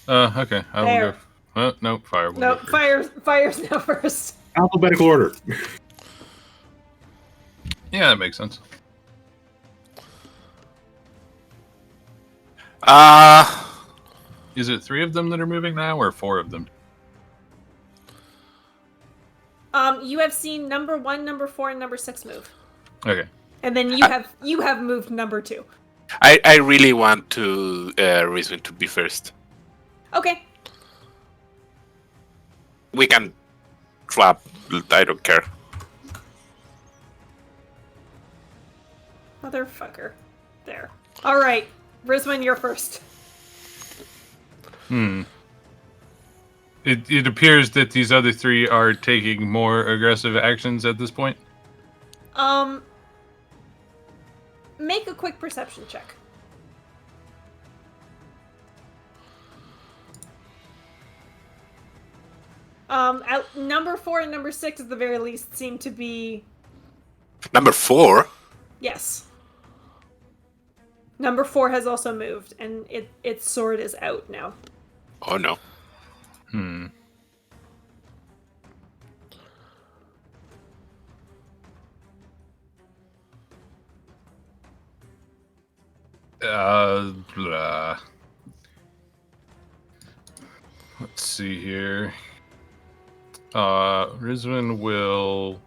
Okay. I will There. go. No, Fire will No, go first. fire's now first. Alphabetical order. Yeah, that makes sense. Is it 3 of them that are moving now, or 4 of them? You have seen number 1, number 4, and number 6 move, Okay. and then you have moved number 2. I really want to Rizwin to be first. Okay. We can swap. I don't care. Motherfucker. There. All right, Rizwan, you're first. It appears that these other 3 are taking more aggressive actions at this point. Make a quick perception check. Number 4 and number 6 at the very least seem to be... Number 4? Yes. Number 4 has also moved, and its sword is out now. Oh no. Blah. Let's see here. Rizwan will,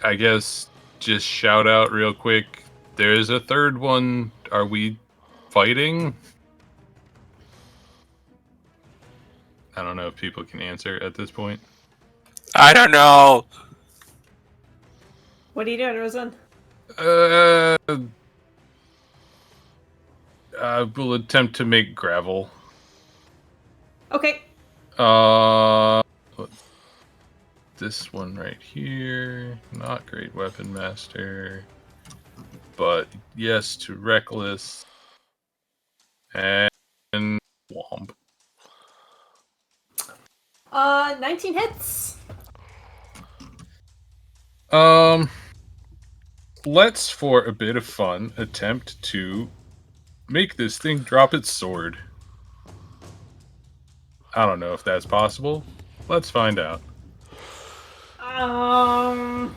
I guess, just shout out real quick. There is a third one. Are we fighting? I don't know if people can answer at this point. I don't know. What are you doing, Rosen? I will attempt to make gravel. Okay. This one right here. Not Great Weapon Master. But yes to Reckless. And Womp. 19 hits. Let's, for a bit of fun, attempt to make this thing drop its sword. I don't know if that's possible. Let's find out. I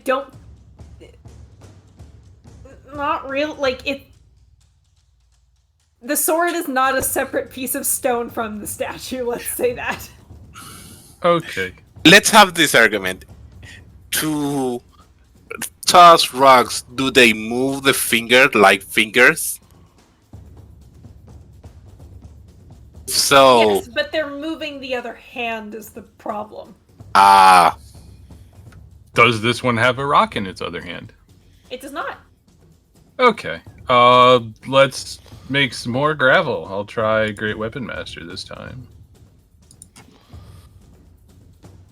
don't. Not real. Like, it. The sword is not a separate piece of stone from the statue, let's say that. Okay. Let's have this argument. To toss rocks, do they move the finger like fingers? So, Yes, but they're moving the other hand is the problem. Does this one have a rock in its other hand? It does not. Okay. Let's make some more gravel. I'll try Great Weapon Master this time.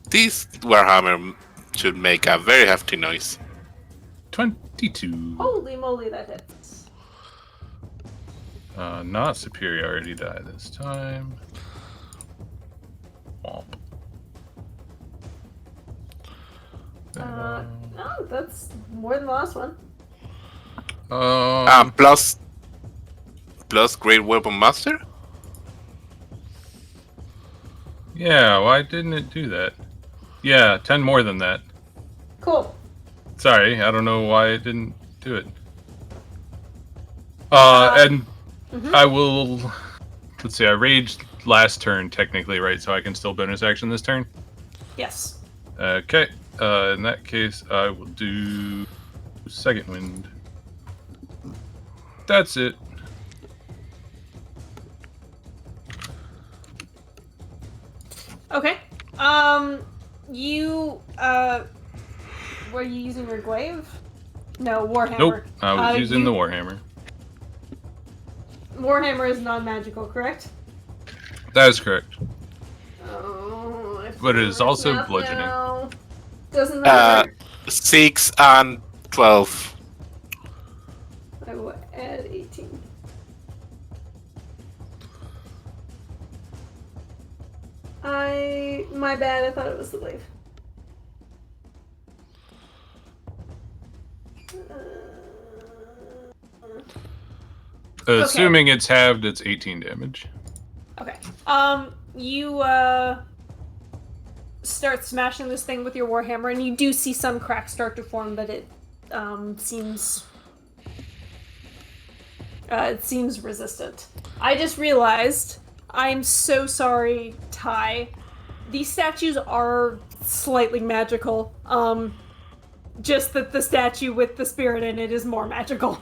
this Warhammer should make a very hefty noise. 22. Holy moly, that hits. Not superiority die this time. Womp. No, that's more than the last one. Plus Great Weapon Master? Yeah, why didn't it do that? Yeah, 10 more than that. Cool. Sorry, I don't know why it didn't do it. And I will... Let's see, I raged last turn, technically, right? So I can still bonus action this turn? Yes. Okay. In that case, I will do Second Wind. That's it. Okay. Were you using your glaive? No, Warhammer. Nope, I was using the Warhammer. Warhammer is non-magical, correct? That is correct. Oh, But it is also math bludgeoning. now. Doesn't matter. 6 and 12. I will add 18. My bad, I thought it was the glaive. Assuming it's halved, it's 18 damage. Okay. You start smashing this thing with your warhammer, and you do see some cracks start to form, but it seems resistant. I just realized, I'm so sorry, Ty. These statues are slightly magical. Just that the statue with the spirit in it is more magical.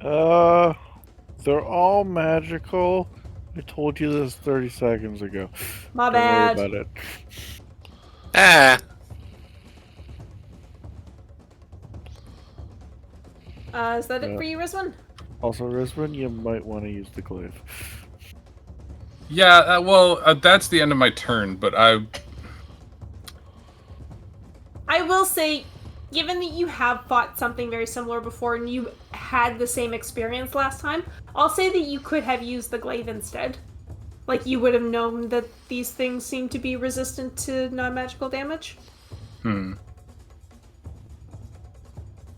They're all magical. I told you this 30 seconds ago. My Don't bad. worry about it. Is that it for you, Rizwan? Also, Rizwan, you might want to use the glaive. Yeah, that's the end of my turn, but I will say, given that you have fought something very similar before and you had the same experience last time, I'll say that you could have used the glaive instead. Like, you would have known that these things seem to be resistant to non-magical damage.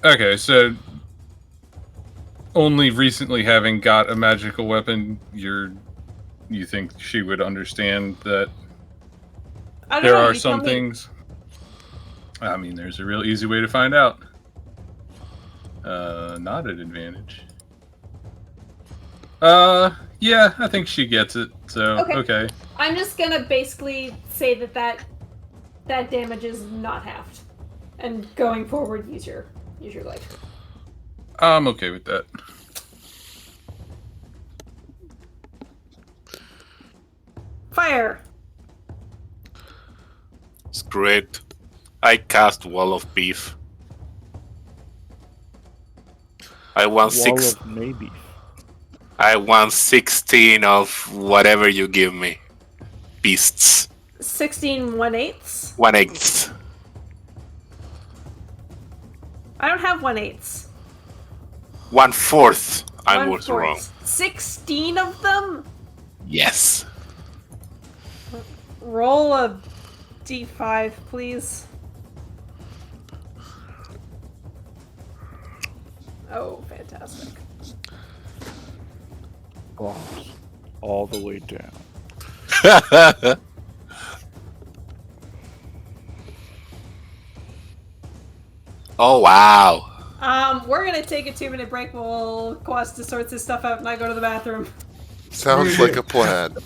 Okay, so only recently having got a magical weapon, you think she would understand that I don't there know, are you tell some me. things? I mean, there's a real easy way to find out. Not an advantage. Yeah, I think she gets it. So okay. I'm just gonna basically say that damage is not halved, and going forward, use your life. I'm okay with that. Fire. Screw it. I cast Wall of Beef. I want Wall of maybe. I want 16 of whatever you give me. Beasts. 16 1/8. 1/8. I don't have 1/8. 1/4. I was 1/4. wrong. 16 of them? Yes. Roll a d5, please. Oh, fantastic. Bombs. All the way down. Oh, wow. We're gonna take a 2-minute break while Quasta sorts his stuff out and I go to the bathroom. Sounds like a plan.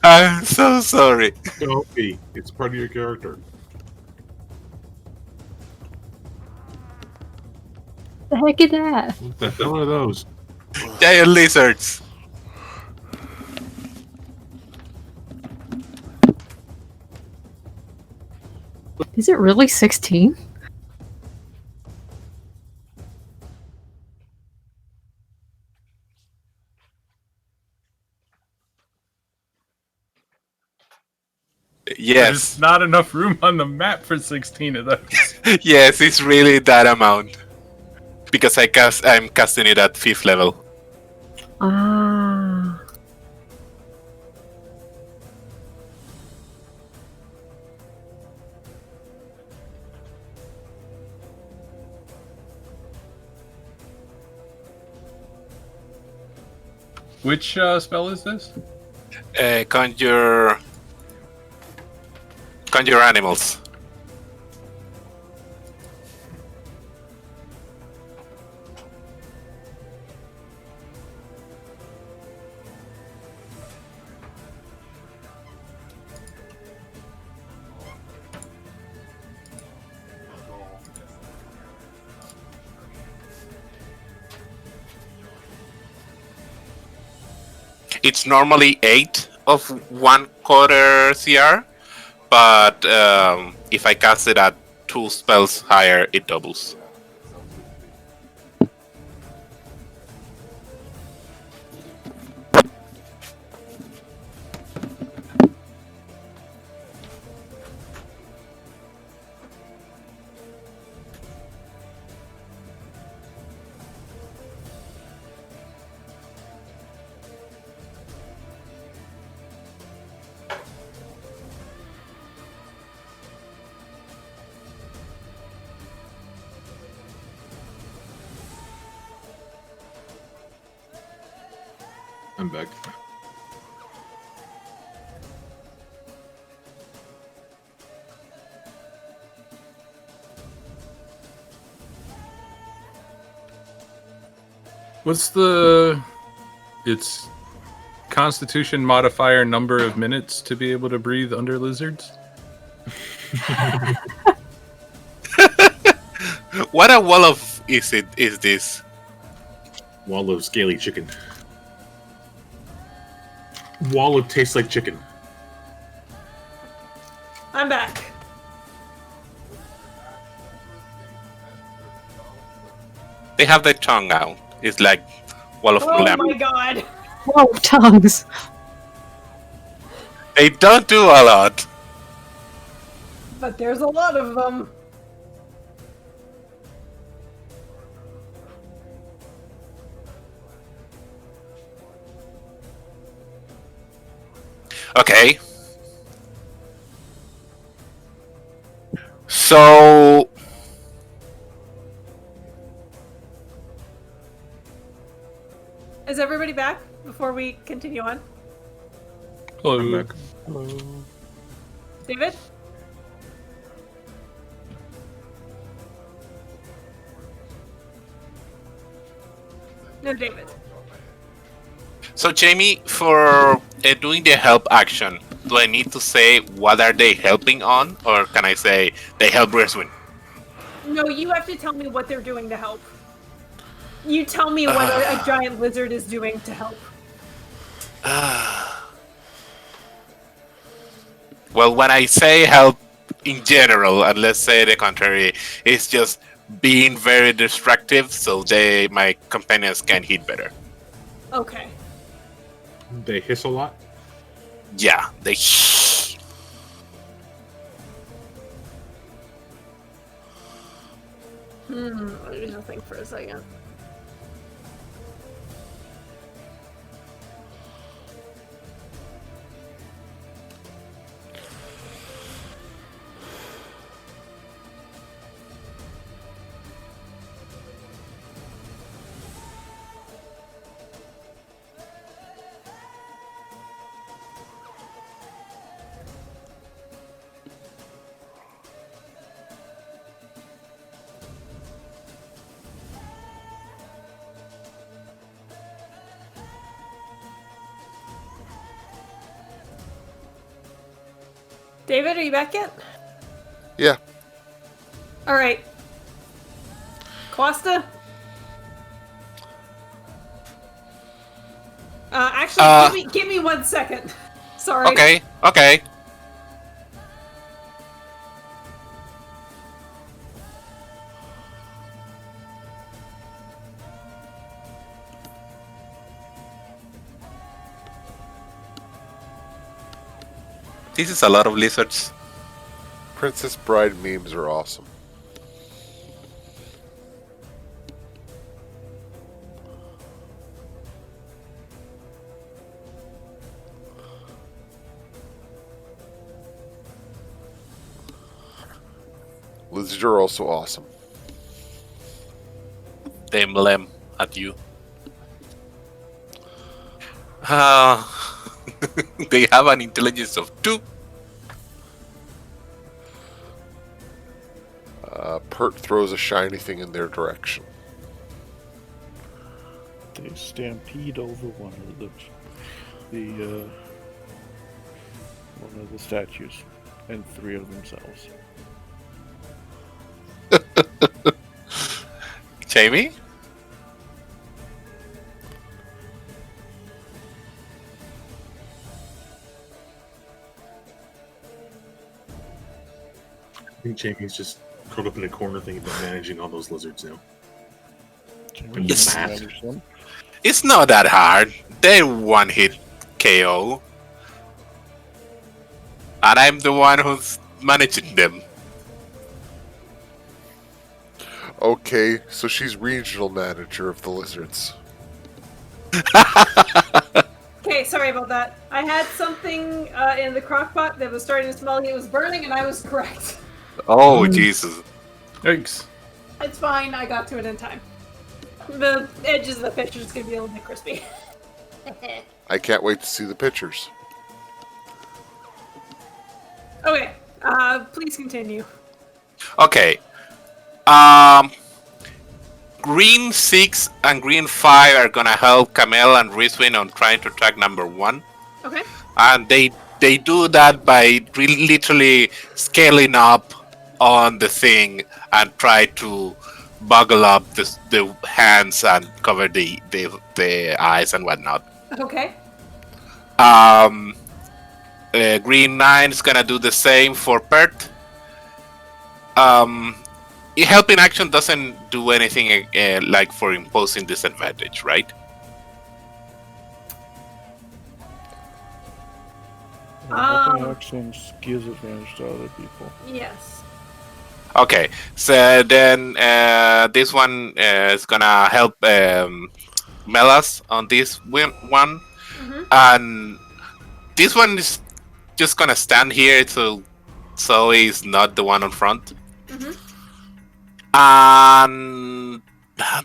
I'm so sorry. Don't be. It's part of your character. The heck is that? What the hell are those? Giant lizards. Is it really 16? Yes. There's not enough room on the map for 16 of those. Yes, it's really that amount. Because I'm casting it at 5th level. Ah. Which spell is this? Conjure animals. It's normally 8 of 1/4 CR, but if I cast it at 2 spells higher, it doubles. I'm back. What's its constitution modifier number of minutes to be able to breathe under lizards? What a wall of is this? Wall of scaly chicken. Wall of tastes like chicken. I'm back. They have their tongue out. It's like wall of Oh lamp. my god. Whoa, tongues. They don't do a lot. But there's a lot of them. Okay. So Is everybody back before we continue on? Hello. Hello. David? No, David. So, Jamie, for doing the help action, do I need to say what are they helping on, or can I say they help Briswin? No, you have to tell me what they're doing to help. You tell me what a giant lizard is doing to help. Well, when I say help in general, and let's say the contrary, it's just being very destructive, so my companions can hit better. Okay. They hiss a lot. Yeah, they. Let me just think for a second. David, are you back yet? Yeah. All right. Costa? Actually, give me 1 second. Sorry. Okay. This is a lot of lizards. Princess Bride memes are awesome. Lizards are also awesome. They blame at you. They have an intelligence of 2. Pert throws a shiny thing in their direction. They stampede over one of the statues, and 3 of themselves. Jamie? I think Jamie's just curled up in a corner thinking about managing all those lizards now. Just Yes. manage them. It's not that hard. They're one hit KO. And I'm the one who's managing them. Okay, so she's regional manager of the lizards. Okay, sorry about that. I had something in the crock pot that was starting to smell like it was burning, and I was correct. Oh, Jesus. Yikes. It's fine, I got to it in time. The edges of the fish are just gonna be a little bit crispy. I can't wait to see the pictures. Okay, please continue. Okay. Green 6 and green 5 are gonna help Camille and Rizwin on trying to track number 1. Okay. And they do that by literally scaling up on the thing and try to boggle up the hands and cover the eyes and whatnot. Okay. Green 9 is gonna do the same for Pert. Helping action doesn't do anything like for imposing disadvantage, right? Helping actions gives advantage to other people. Yes. Okay, so then this one is gonna help Melas on this one, and this one is just gonna stand here so he's not the one on front. And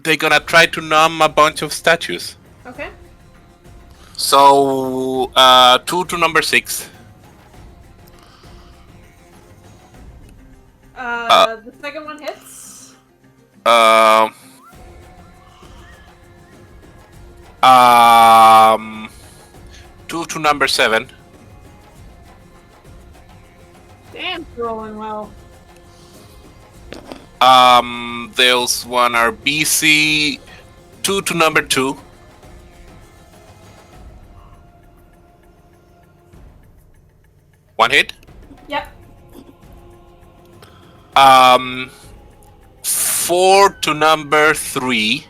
they're gonna try to numb a bunch of statues. Okay. So 2 to number 6. The second one hits. Um, 2 to number 7. Damn, you're rolling well. Those one are BC. 2 to number 2. One hit. Yep. 4 to number 3.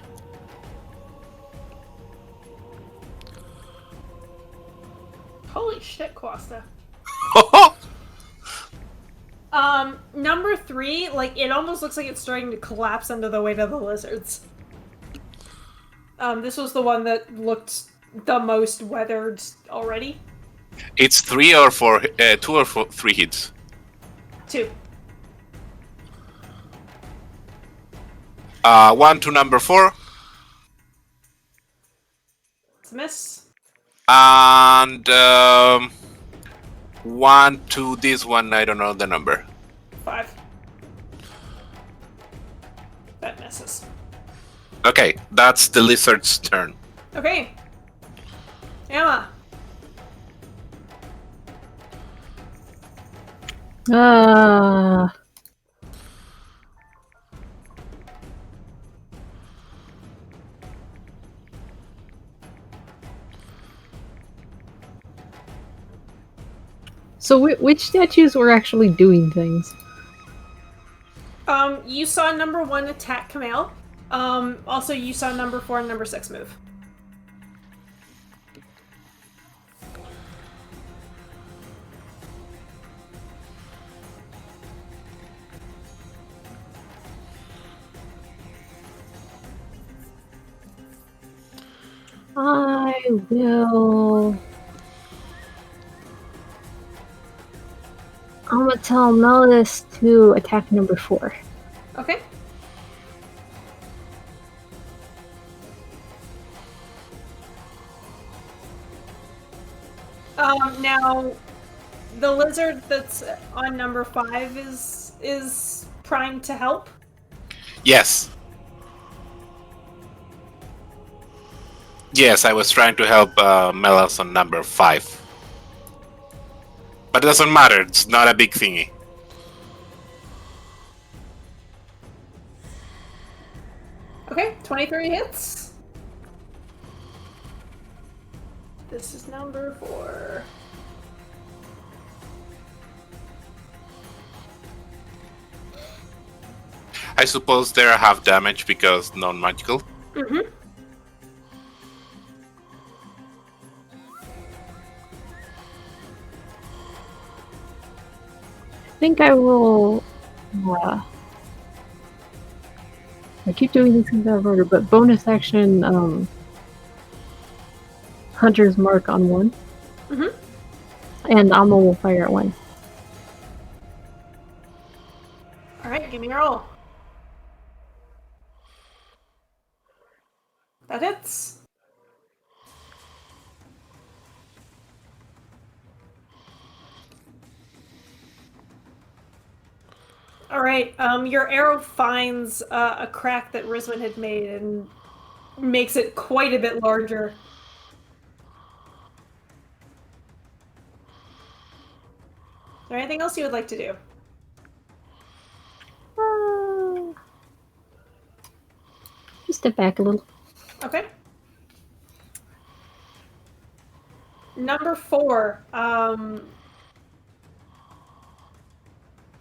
Holy shit, Quasta. Number 3, like, it almost looks like it's starting to collapse under the weight of the lizards. This was the one that looked the most weathered already. It's 3 or 4, 2 or 3 hits. 2. 1 to number 4. It's a miss. And 1 to this one, I don't know the number. 5. That misses. Okay, that's the lizard's turn. Okay. Emma. So which statues were actually doing things? You saw number 1 attack Kamal. Also you saw number 4 and number 6 move. I will. I'm gonna tell Melis to attack number 4. Okay. Now the lizard that's on number 5 is primed to help. Yes. Yes, I was trying to help Melas on number 5. But it doesn't matter, it's not a big thingy. Okay, 23 hits. This is number 4. I suppose they're half damage because non-magical. Mm-hmm. I think I will. I keep doing these things out of order, but bonus action, Hunter's Mark on 1. Mm-hmm. And Alma will fire at 1. Alright, give me a roll. That hits. Alright, your arrow finds a crack that Rizwin had made and makes it quite a bit larger. Is there anything else you would like to do? Just step back a little. Okay. Number 4,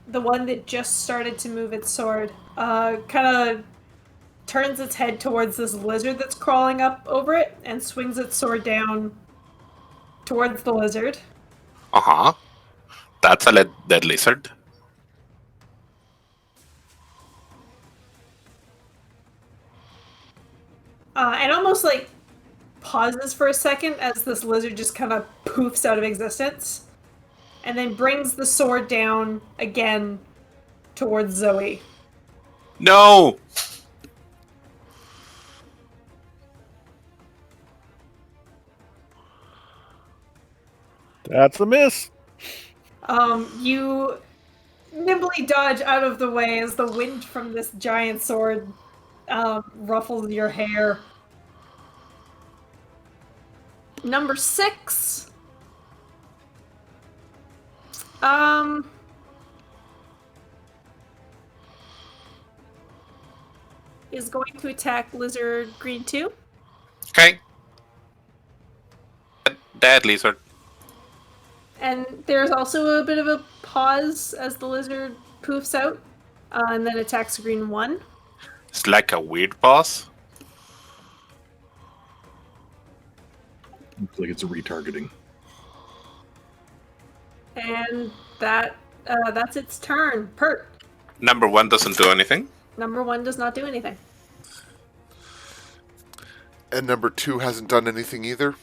the one that just started to move its sword, kind of turns its head towards this lizard that's crawling up over it and swings its sword down towards the lizard. Uh-huh. That's a dead lizard. And almost like pauses for a second as this lizard just kind of poofs out of existence. And then brings the sword down again towards Zoe. No! That's a miss. You nimbly dodge out of the way as the wind from this giant sword ruffles your hair. Number 6. Is going to attack Lizard Green 2. Okay. Dead lizard. And there's also a bit of a pause as the lizard poofs out, and then attacks Green 1. It's like a weird boss. Looks like it's a retargeting. And that's its turn. Pert. Number 1 doesn't do anything. Number 1 does not do anything. And number 2 hasn't done anything either.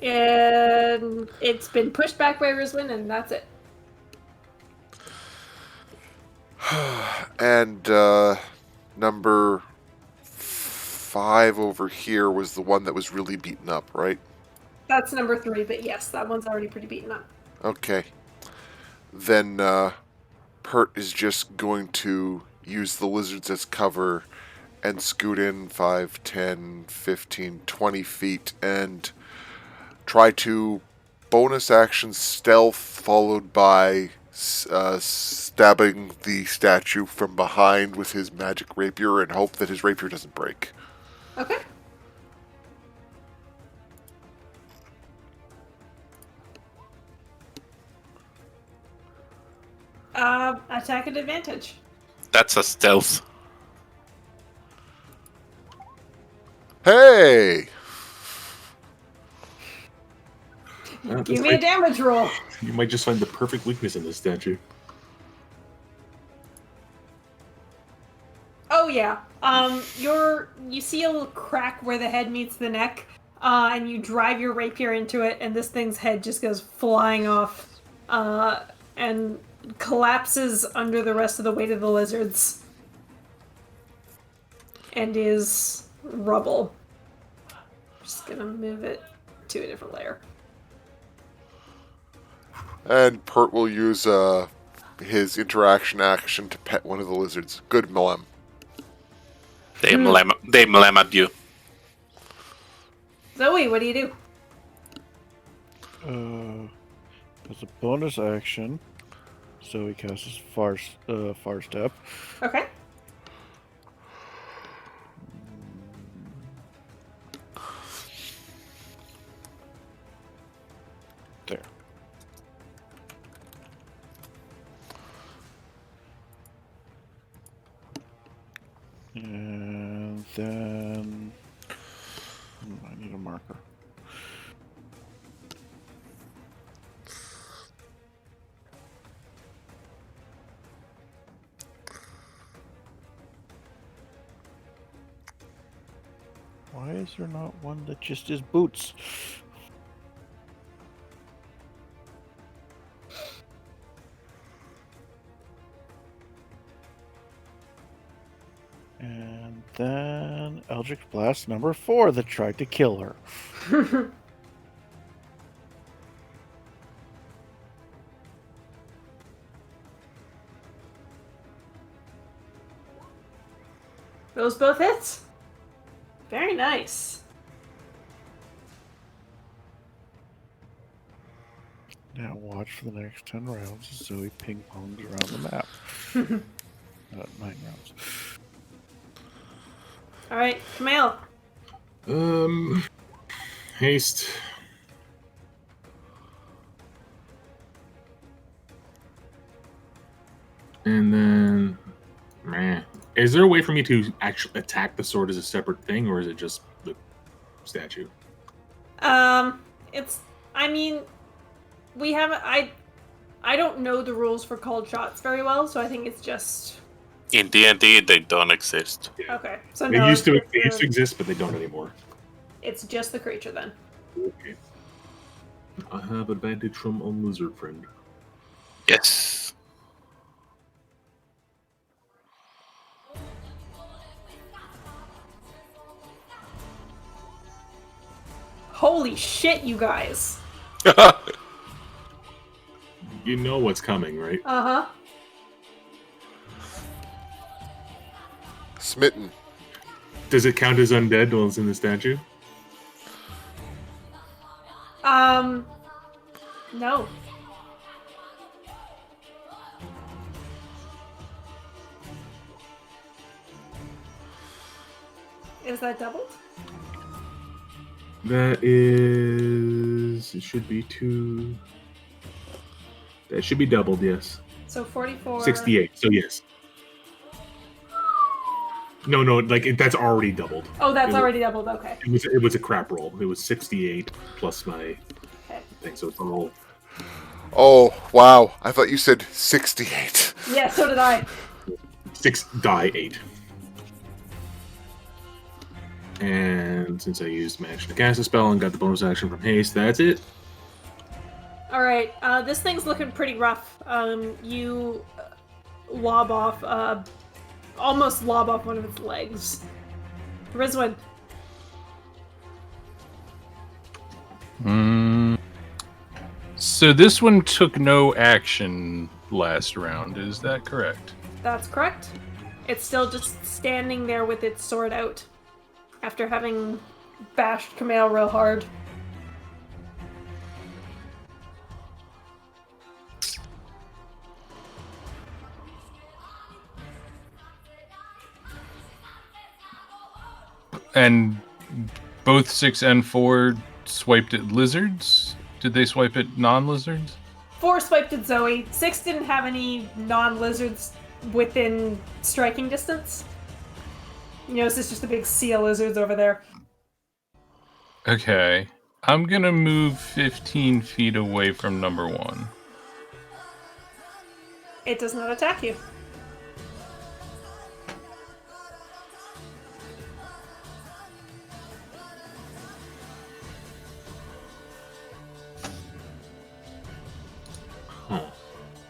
And it's been pushed back by Rizwin, and that's it. And number 5 over here was the one that was really beaten up, right? That's number 3, but yes, that one's already pretty beaten up. Okay. Then Pert is just going to use the lizards as cover and scoot in 5, 10, 15, 20 feet and try to bonus action stealth followed by stabbing the statue from behind with his magic rapier and hope that his rapier doesn't break. Okay. Attack at advantage. That's a stealth. Hey! Give me a damage roll. You might just find the perfect weakness in this statue. Oh yeah. You see a little crack where the head meets the neck, and you drive your rapier into it, and this thing's head just goes flying off, and collapses under the rest of the weight of the lizards, and is rubble. Just gonna move it to a different layer. And Pert will use his interaction action to pet one of the lizards. Good, Milem. They mlem at you. Zoe, what do you do? As a bonus action, Zoe casts Far Step. Okay. There. And then I need a marker. Why is there not one that just is boots? And then Eldritch Blast number 4 that tried to kill her. Those both hits. Very nice. Now watch for the next 10 rounds as Zoe ping-pongs around the map. 9 rounds. Alright, Camille. Haste. And then, is there a way for me to actually attack the sword as a separate thing, or is it just the statue? We haven't. I don't know the rules for called shots very well, so I think it's just. In D&D, they don't exist. Okay, so They no, used to it's exist, but they don't anymore. It's just the creature then. Okay. I have advantage from on lizard friend. Yes. Holy shit, you guys! You know what's coming, right? Uh huh. Smitten. Does it count as undead while it's in the statue? No. Is that doubled? That is. It should be 2. That should be doubled, yes. So 44. 68, so yes. No, like that's already doubled. Oh, that's It was- already doubled. Okay. It was a crap roll. It was 68 plus my Okay. thing, so it's all. Oh, wow. I thought you said 68. Yeah, so did I. 6 die 8. And since I used my action to cast a spell and got the bonus action from haste, that's it. All right. This thing's looking pretty rough. You lob off, almost lob off one of its legs. Rizwin. So this one took no action last round, is that correct? That's correct. It's still just standing there with its sword out after having bashed Kamal real hard. And both 6 and 4 swiped at lizards? Did they swipe at non-lizards? 4 swiped at Zoe. 6 didn't have any non-lizards within striking distance. You notice it's just a big sea of lizards over there. Okay. I'm gonna move 15 feet away from number 1. It does not attack you.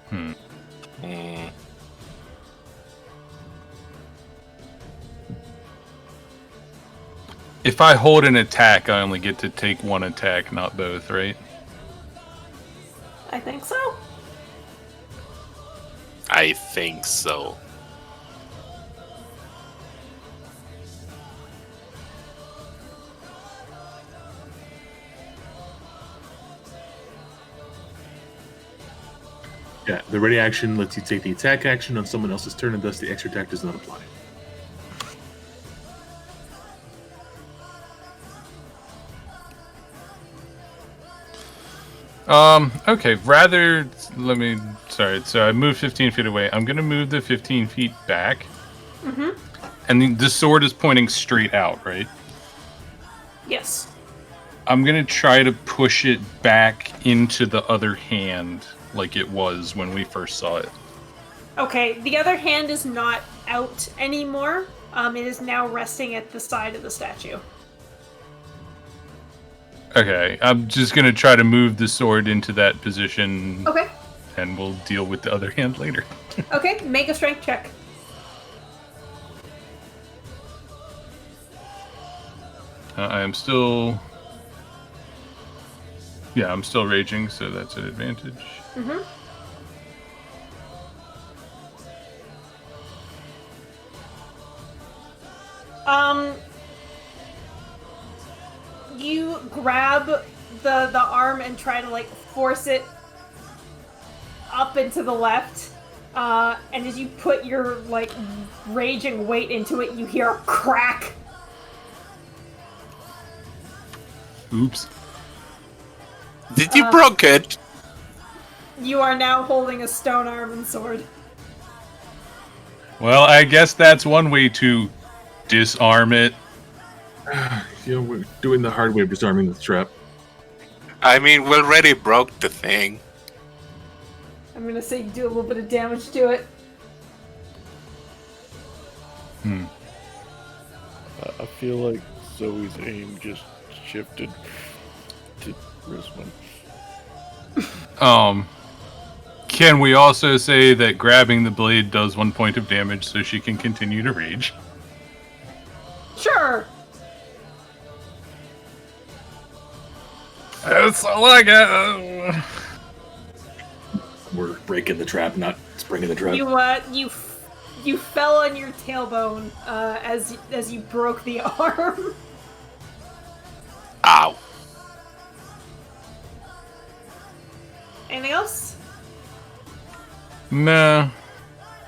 Hmm. If I hold an attack, I only get to take 1 attack, not both, right? I think so. I think so. Yeah, the ready action lets you take the attack action on someone else's turn, and thus the extra attack does not apply. Okay, sorry, so I moved 15 feet away. I'm gonna move the 15 feet back. Mm-hmm. And the sword is pointing straight out, right? Yes. I'm gonna try to push it back into the other hand like it was when we first saw it. Okay, the other hand is not out anymore. It is now resting at the side of the statue. Okay, I'm just gonna try to move the sword into that position. Okay. And we'll deal with the other hand later. Okay, make a strength check. I am still... Yeah, I'm still raging, so that's an advantage. Mm-hmm. You grab the arm and try to like force it up and to the left. And as you put your like raging weight into it, you hear a crack. Oops. Did you broke it? You are now holding a stone arm and sword. Well, I guess that's one way to disarm it. We're doing the hard way of disarming the trap. I mean, we already broke the thing. I'm gonna say you do a little bit of damage to it. I feel like Zoe's aim just shifted to Rizwin. Can we also say that grabbing the blade does 1 point of damage so she can continue to rage? Sure. That's all I got. We're breaking the trap, not springing the trap. You fell on your tailbone as you broke the arm. Ow. anything else? Nah,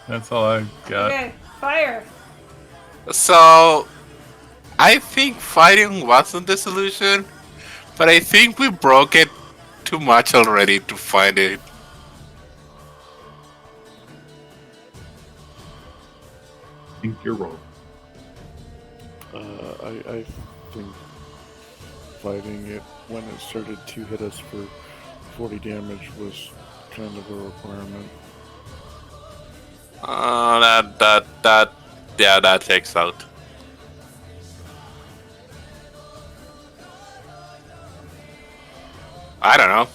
that's all I got. Okay, fire. So, I think fighting wasn't the solution, but I think we broke it too much already to find it. I think you're wrong. I think fighting it when it started to hit us for 40 damage was kind of a requirement. Yeah, that checks out. I don't know.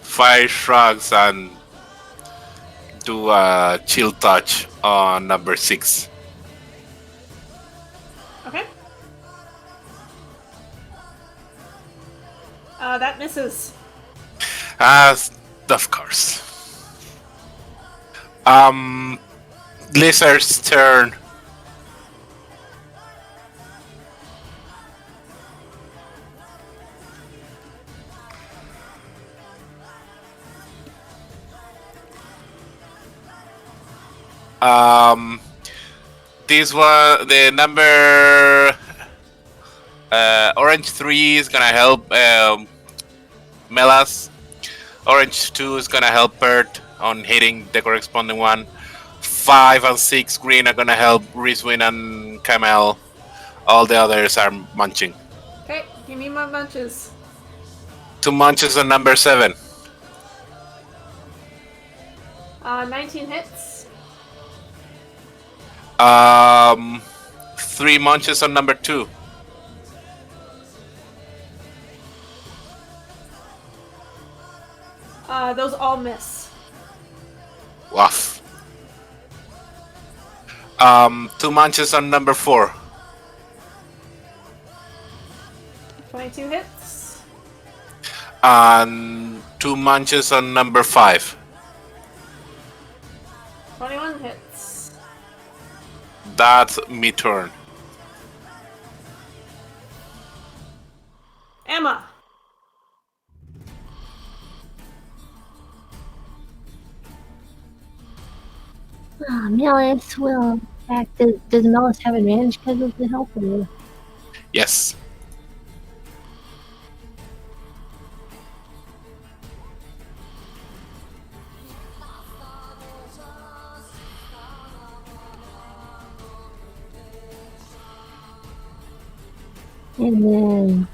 Fire shrugs and do a chill touch on number 6. Okay. That misses. Of course. Lizard's turn. This one, the number orange 3 is gonna help Melas. Orange 2 is gonna help Bert on hitting the corresponding one. 5 and 6 green are gonna help Rizwin and Kamel. All the others are munching. Okay, give me my munches. 2 munches on number 7. 19 hits. 3 munches on number 2. Those all miss. Woof. 2 munches on number 4. 22 hits. And 2 munches on number 5. 21 hits. That's me turn. Emma. Melis will act. Does Melis have advantage because of the help? Or? Yes. And then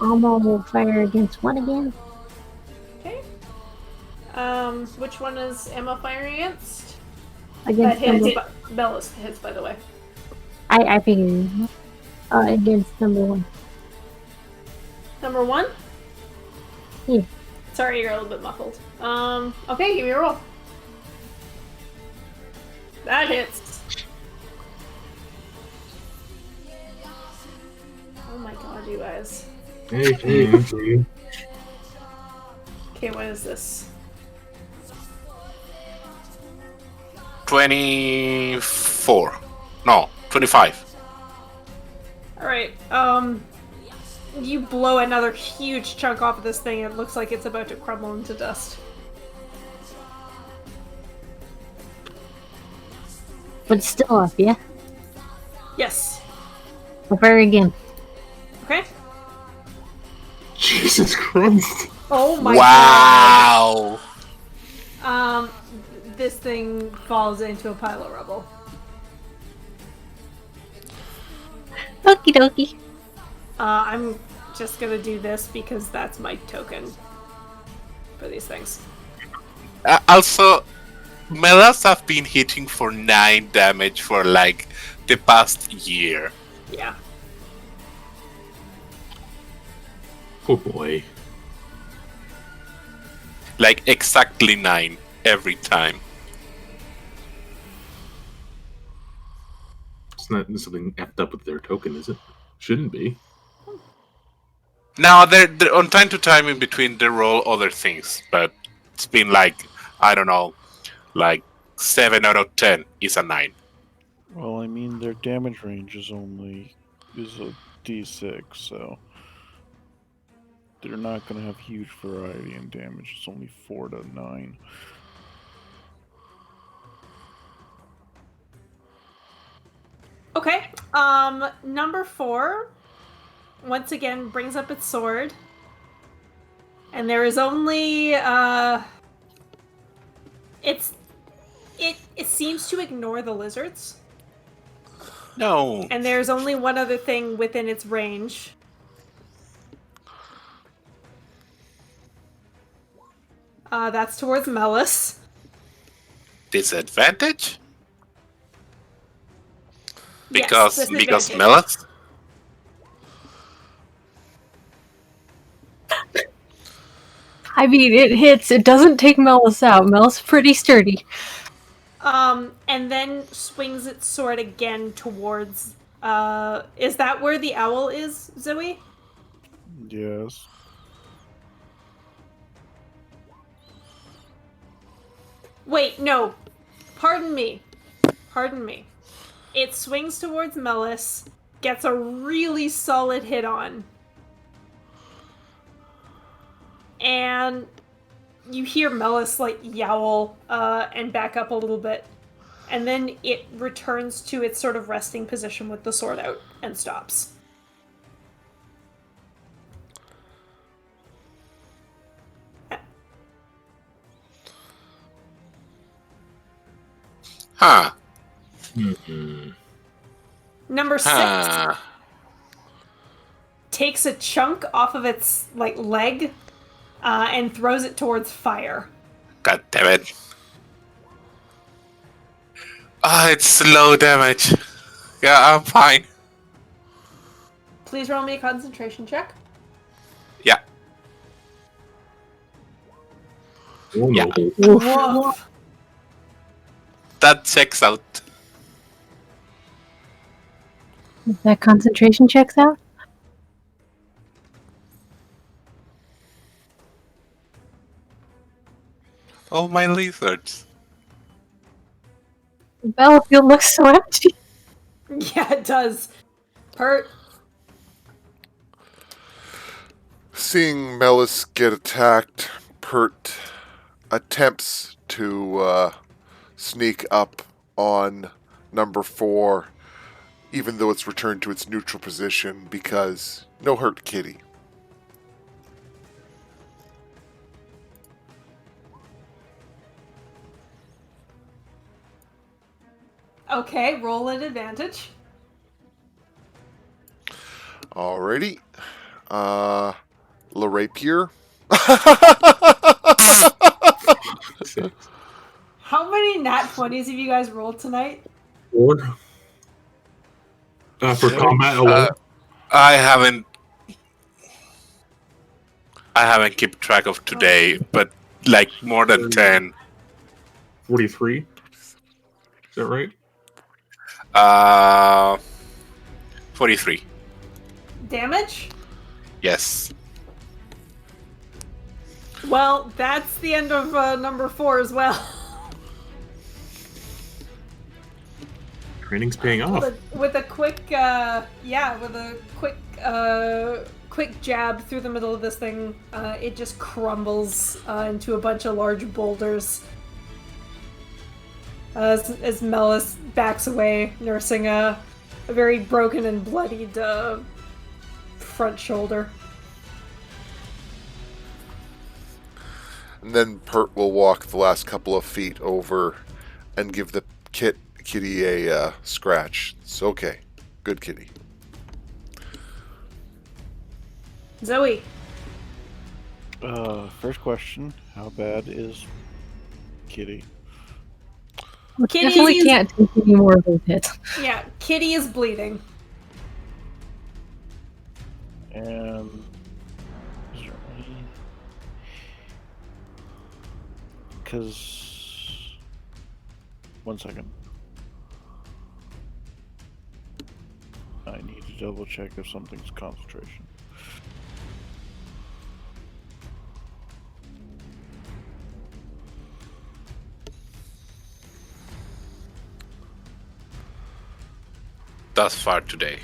Alma will fire against one again. Okay. Which one is Emma firing against? That Against hits. number, Bella's hits, by the way. I figured. Against number 1. Number 1? Yeah. Sorry, you're a little bit muffled. Okay, give me a roll. That hits. Oh my god, you guys. Hey, Okay, what is this? 24. No, 25. Alright, you blow another huge chunk off of this thing. It looks like it's about to crumble into dust. But it's still up, yeah? Yes. I'll fire again. Okay. Jesus Christ. Oh my Wow. god. This thing falls into a pile of rubble. Okie dokie. I'm just gonna do this because that's my token for these things. Also, Melas have been hitting for 9 damage for like the past year. Yeah. Oh boy. Like exactly 9 every time. It's not something effed up with their token, is it? Shouldn't be. Now, they're on time to time in between they roll other things, but it's been like, I don't know, like 7 out of 10 is a 9. Well, I mean, their damage range is a D6, so they're not going to have huge variety in damage. It's only 4 to 9. Okay. Number 4 once again brings up its sword. And there is only it seems to ignore the lizards. No. And there's only one other thing within its range. That's towards Melis. Disadvantage? Yes, Because disadvantage. Melis? I mean, it hits. It doesn't take Melis out. Melis pretty sturdy. And then swings its sword again towards. Is that where the owl is, Zoe? Yes. Wait, no. Pardon me. It swings towards Melis, gets a really solid hit on. And you hear Melis like yowl and back up a little bit. And then it returns to its sort of resting position with the sword out and stops. Huh. Number 6 Huh. takes a chunk off of its leg and throws it towards fire. God damn it. It's low damage. Yeah, I'm fine. Please roll me a concentration check. Yeah. Oh, no. Yeah. Woof. That checks out. That concentration checks out. Oh, my lizards. The battlefield looks so empty. Yeah, it does. Pert. Seeing Melis get attacked, Pert attempts to sneak up on number 4, even though it's returned to its neutral position, because no hurt kitty. Okay, roll at advantage. Alrighty. LaRapier. How many nat 20s have you guys rolled tonight? 4. For combat alone. I haven't kept track of today, but like more than 10. 43. Is that right? 43. Damage? Yes. Well, that's the end of number 4 as well. Training's paying off. with a quick, quick jab through the middle of this thing, it just crumbles into a bunch of large boulders. As Melis backs away, nursing a very broken and bloodied front shoulder. And then Pert will walk the last couple of feet over and give the kitty a scratch. It's okay. Good kitty. Zoe. First question: how bad is Kitty? Kitty Definitely is- can't take any more of those hits. Yeah, Kitty is bleeding. And is there any? Because 1 second, I need to double check if something's concentration. Thus far today.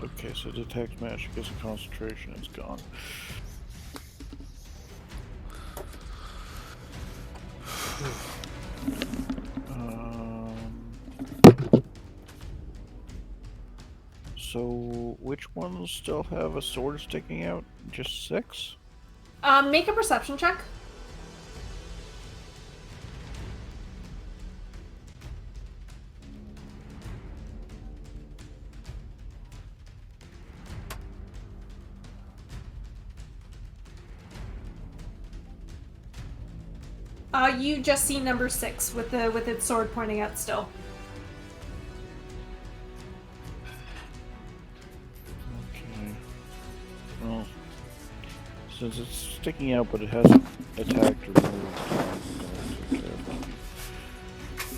Okay. Okay, so detect magic as a concentration is gone. So which ones still have a sword sticking out? Just 6? Make a perception check. You just see number 6 with its sword pointing out still. Okay. Well, since it's sticking out but it hasn't attacked or moved,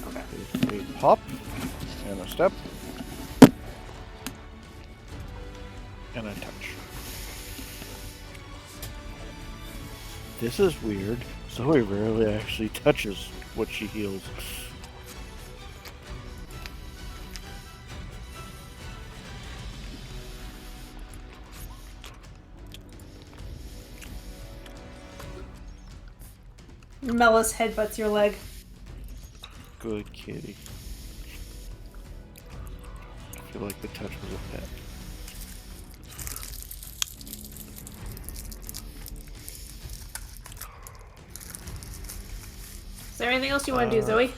I'm going to take a pop and a step and a touch. This is weird. Zoe rarely actually touches what she heals. Mellis headbutts your leg. Good kitty. I feel like the touch was a pet. Is there anything else you want to do, Zoe?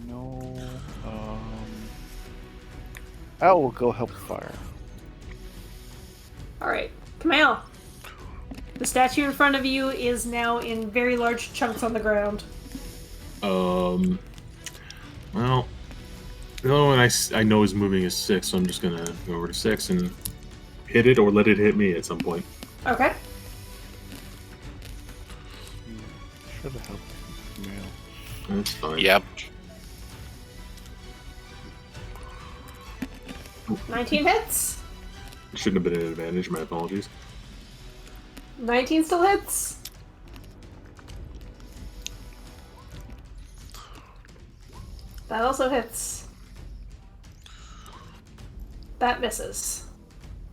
No. I will go help fire. Alright. Kamal. The statue in front of you is now in very large chunks on the ground. Well, the only one I know is moving is 6, so I'm just gonna go over to 6 and hit it or let it hit me at some point. Okay. Should have helped Camille. That's fine. Yep. 19 hits. Shouldn't have been an advantage, my apologies. 19 still hits. That also hits. That misses.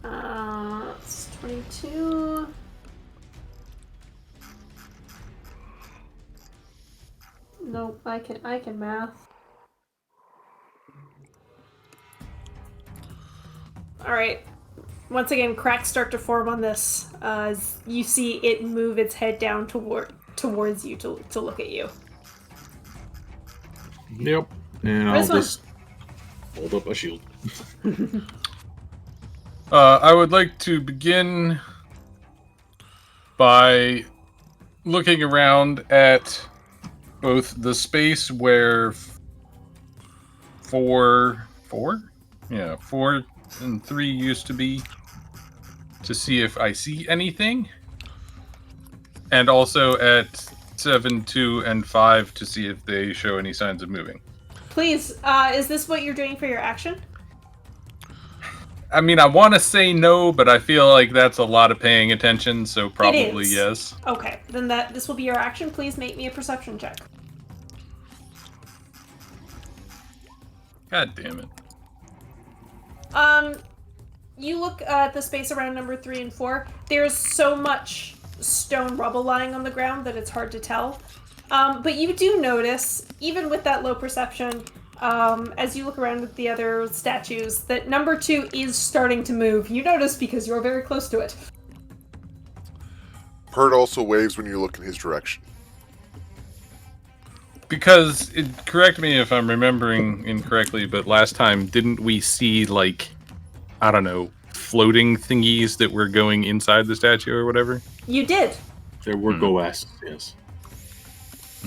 It's 22. Nope, I can math. Alright. Once again, cracks start to form on this. You see it move its head down towards you to look at you. Yep. And I'll This one. just hold up a shield. I would like to begin by looking around at both the space where 4 and 3 used to be, to see if I see anything, and also at 7, 2, and 5 to see if they show any signs of moving. Please, is this what you're doing for your action? I mean, I want to say no, but I feel like that's a lot of paying attention, so probably is. yes. Okay, then this will be your action. Please make me a perception check. God damn it. You look at the space around number 3 and 4. There's so much stone rubble lying on the ground that it's hard to tell. But you do notice, even with that low perception, as you look around at the other statues, that number 2 is starting to move. You notice because you're very close to it. Pert also waves when you look in his direction. Because, correct me if I'm remembering incorrectly, but last time, didn't we see, like, I don't know, floating thingies that were going inside the statue or whatever? You did. There were Goasts, yes.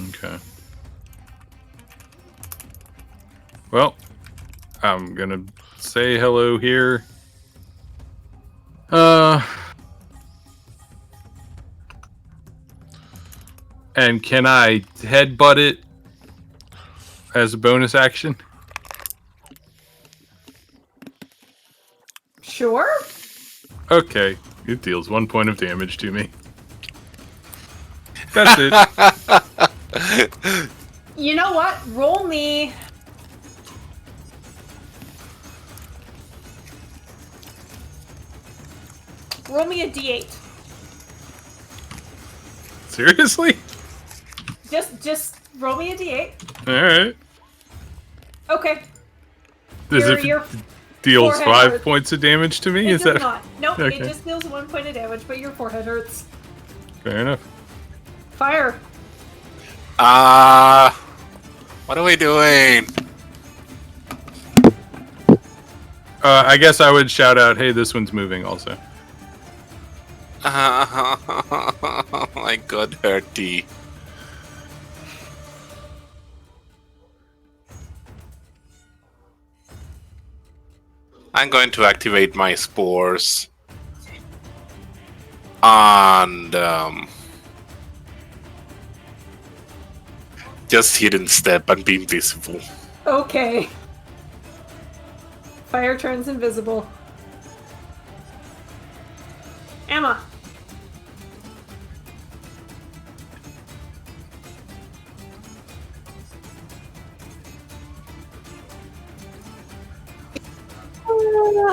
Okay. Well, I'm gonna say hello here. And can I headbutt it as a bonus action? Sure. Okay, it deals 1 point of damage to me. That's it. You know what? Roll me Roll me a d8. Seriously? Just roll me a d8. Alright. Okay. Does Your- it your deals forehead 5 hurts. points of damage to me? It Is does that not. Nope, Okay. it just deals 1 point of damage, but your forehead hurts. fair enough? Fire. What are we doing? I guess I would shout out, hey, this one's moving also. My god, hurty. I'm going to activate my spores. And just hidden step and be invisible. Okay. Fire turns invisible. Emma.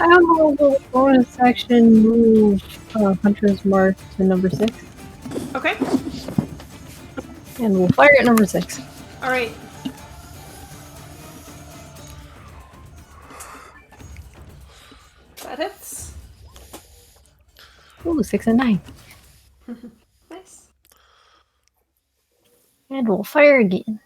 I will go bonus action move Hunter's Mark to number 6. Okay. And we'll fire at number 6. All right. That hits. Ooh, 6 and 9. Nice. And we'll fire again.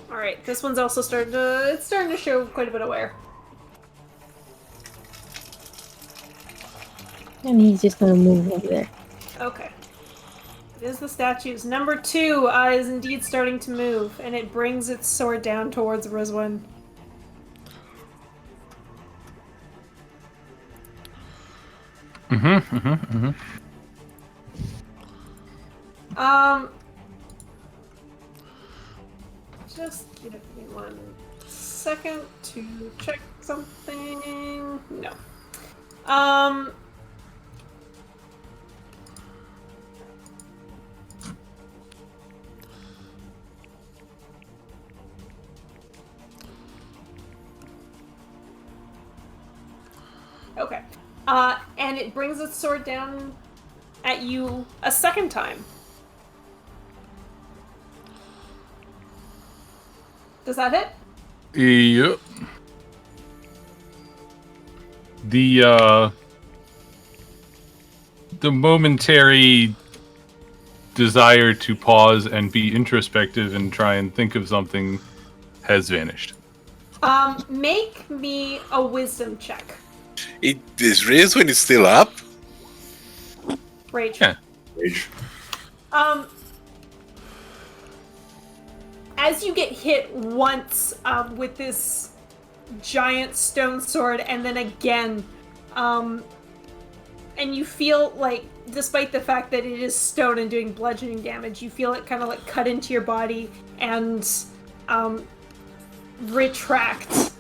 All right. This one's also starting to show quite a bit of wear. And he's just gonna move over there. Okay. It is the statues. Number 2 is indeed starting to move, and it brings its sword down towards Rizwan. Just give me 1 second to check something. No. Okay. And it brings its sword down at you a second time. Does that hit? Yep. The momentary desire to pause and be introspective and try and think of something has vanished. Make me a wisdom check. Is Rizwan is still up? Rage. Yeah. Rage. As you get hit once with this giant stone sword, and then again, and you feel like, despite the fact that it is stone and doing bludgeoning damage, you feel it kind of like cut into your body and retract,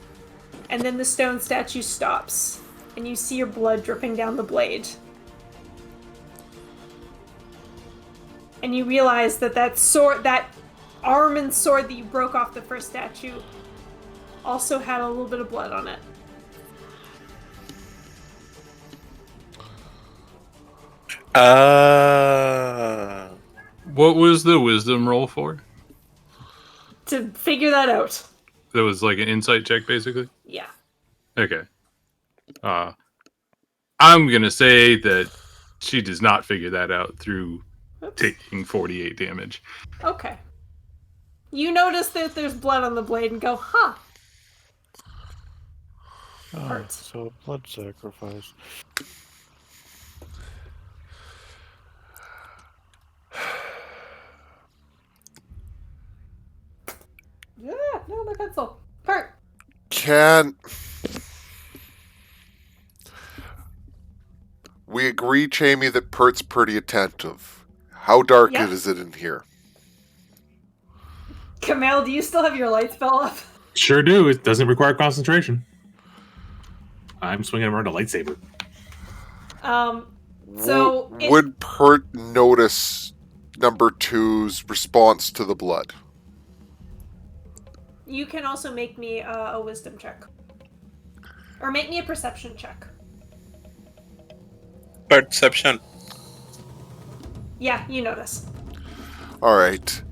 and then the stone statue stops, and you see your blood dripping down the blade. And you realize that sword, that arm and sword that you broke off the first statue, also had a little bit of blood on it. What was the wisdom roll for? To figure that out. That was like an insight check, basically? Yeah. Okay. I'm gonna say that she does not figure that out through Oops. taking 48 damage. Okay. You notice that there's blood on the blade and go, huh. Hurt. So blood sacrifice. Yeah, no, my pencil. Hurt. We agree, Jamie, that Pert's pretty attentive. How dark Yeah. is it in here? Kamal, do you still have your light spell up? Sure do. It doesn't require concentration. I'm swinging around a lightsaber. So Would Pert notice number 2's response to the blood? You can also make me a wisdom check. Or make me a perception check. Perception. Yeah, you notice. All right.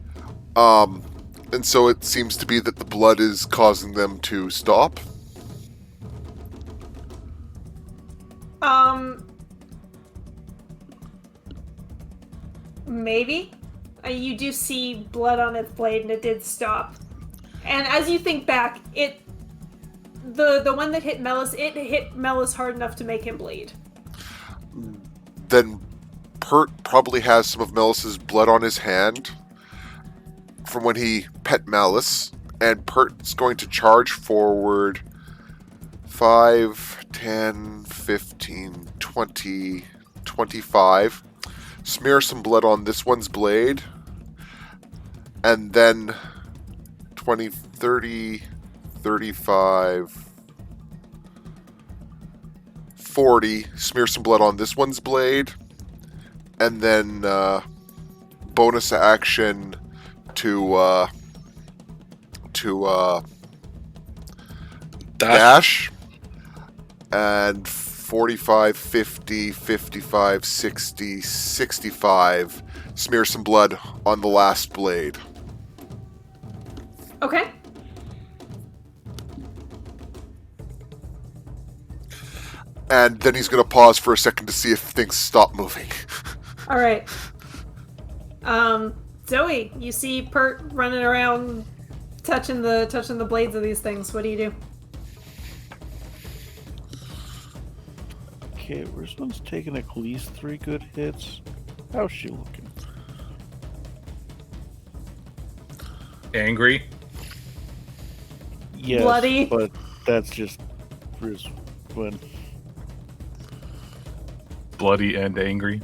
And so it seems to be that the blood is causing them to stop. Maybe. You do see blood on its blade, and it did stop. And as you think back, the one that hit Melis, it hit Melis hard enough to make him bleed. Then Pert probably has some of Melis's blood on his hand from when he pet Malice, and Pert's going to charge forward 5, 10, 15, 20, 25. Smear some blood on this one's blade, and then 20, 30, 35, 40. Smear some blood on this one's blade, and then bonus action to dash, and 45, 50, 55, 60, 65. Smear some blood on the last blade. Okay. And then he's going to pause for a second to see if things stop moving. All right. Zoe, you see Pert running around, touching the blades of these things. What do you do? Okay, this one's taken at least 3 good hits. How's she looking? Angry. Yes, Bloody. but that's just Rizwan. Bloody and angry.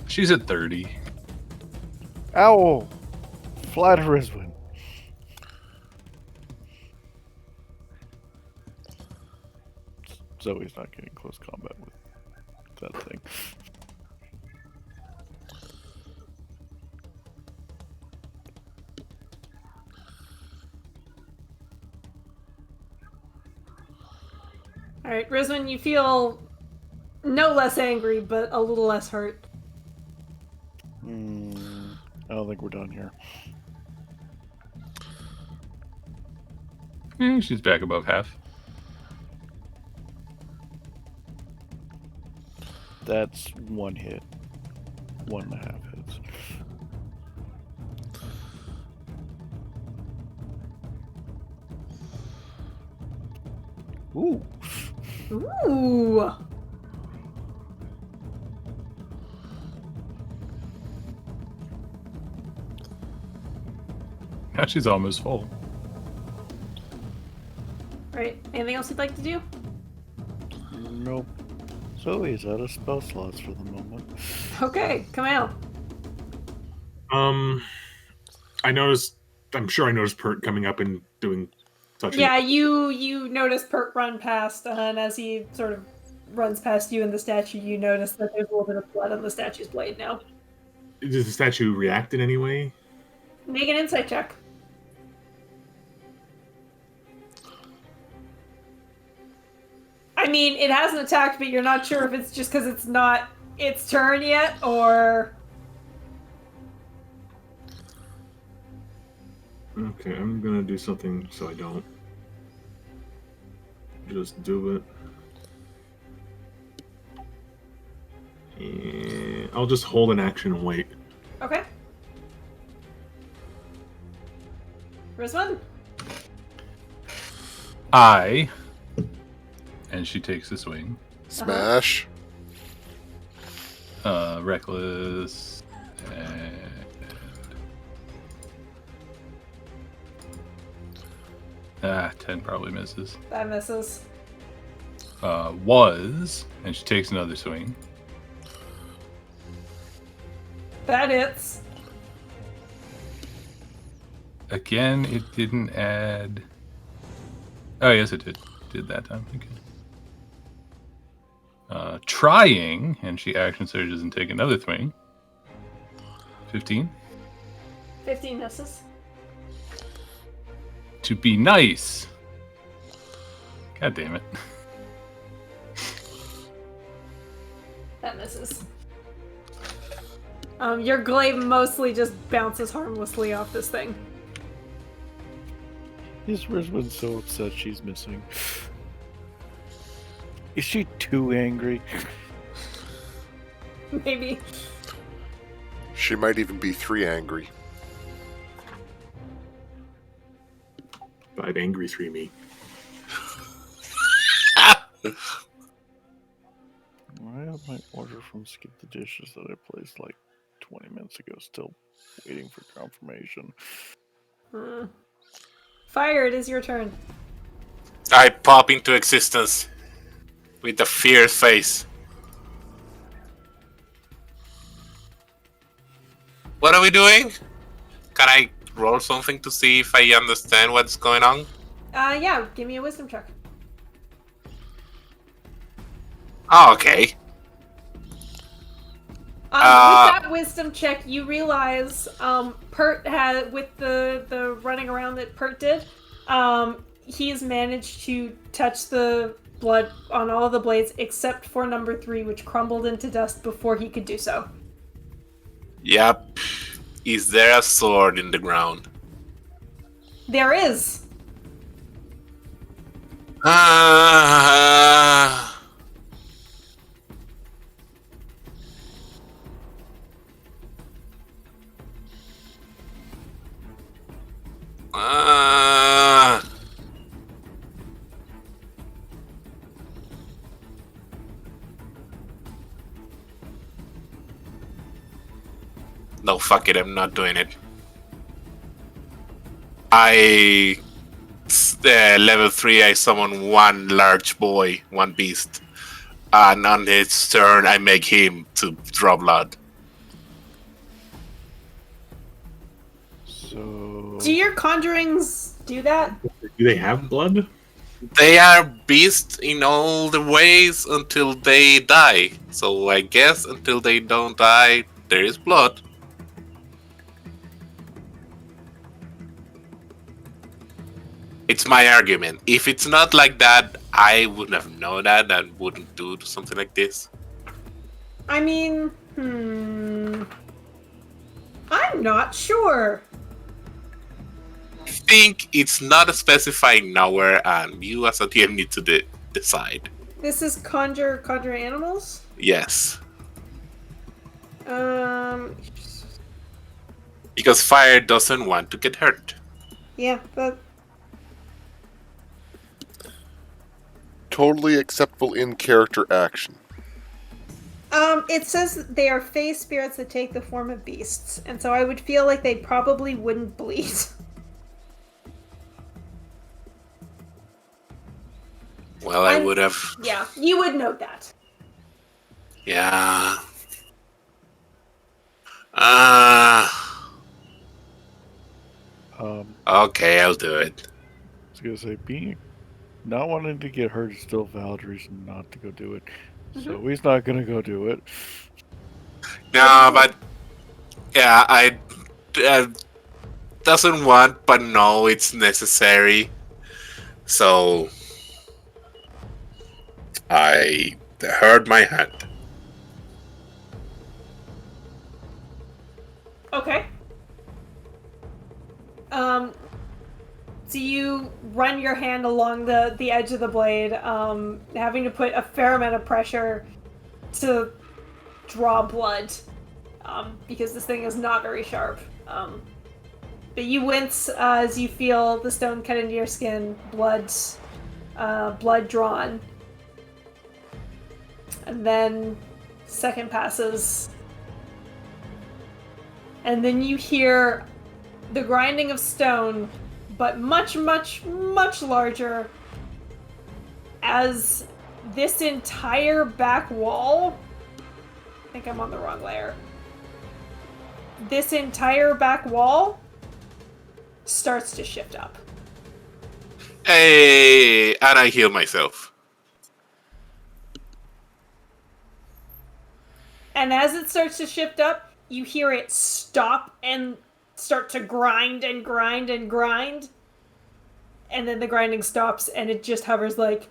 She's at 30. Ow! Flat Rizwan. Zoe's not getting close combat with that thing. All right, Rizwan, you feel no less angry, but a little less hurt. I don't think we're done here. She's back above half. That's 1 hit. 1.5 hits. Ooh. Ooh. Now she's almost full. Right. Anything else you'd like to do? Nope. Zoe's out of spell slots for the moment. Okay, come out. I noticed. I'm sure I noticed Pert coming up and doing touching. Yeah, you notice Pert run past, and as he sort of runs past you and the statue, you notice that there's a little bit of blood on the statue's blade now. Does the statue react in any way? Make an insight check. I mean, it hasn't attacked, but you're not sure if it's just because it's not its turn yet, or... Okay, I'm gonna do something so I don't just do it. And I'll just hold an action and wait. Okay. Rizwan? And she takes a swing. Smash. Reckless. And 10 probably misses. That misses. And she takes another swing. That hits. Again, it didn't add. Oh, yes, it did. Did that time. Okay. Trying, and she action surges and take another swing. 15. 15 misses. to be nice. God damn it. That misses. Your glaive mostly just bounces harmlessly off this thing. Isra's so upset she's missing. Is she too angry? Maybe. She might even be 3 angry. 5 angry 3 me. I have my order from Skip the Dishes that I placed like 20 minutes ago, still waiting for confirmation. Fire, it is your turn. I pop into existence with a fierce face. What are we doing? Can I roll something to see if I understand what's going on? Yeah, give me a wisdom check. Oh, okay. With that wisdom check, you realize Pert had, with the running around that Pert did, he's managed to touch the blood on all the blades except for number 3, which crumbled into dust before he could do so. Yep. Is there a sword in the ground? There is. No, fuck it, I'm not doing it. Level 3, I summon one large boy, one beast. And on his turn, I make him to draw blood. So. Do your conjurings do that? Do they have blood? They are beasts in all the ways until they die. So I guess until they don't die, there is blood. It's my argument. If it's not like that, I wouldn't have known that and wouldn't do something like this. I mean, I'm not sure. I think it's not specified nowhere, and you as a DM need to decide. This is conjure animals? Yes. Because fire doesn't want to get hurt. Yeah, but Totally acceptable in character action. it says they are fey spirits that take the form of beasts, and so I would feel like they probably wouldn't bleed. Well, I would have. Yeah, you would note that. Yeah. Okay, I'll do it. I was gonna say, not wanting to get hurt is still a valid reason not to go do it. So he's not gonna go do it. No, but yeah, I doesn't want, but no, it's necessary. So I hurt my hand. Okay. So you run your hand along the edge of the blade, having to put a fair amount of pressure to draw blood, because this thing is not very sharp. But you wince as you feel the stone cut into your skin, blood drawn. And then second passes. And then you hear the grinding of stone, but much, much, much larger, as this entire back wall... I think I'm on the wrong layer. This entire back wall starts to shift up. Hey, and I heal myself. And as it starts to shift up, you hear it stop and start to grind and grind and grind. and then the grinding stops, and it just hovers like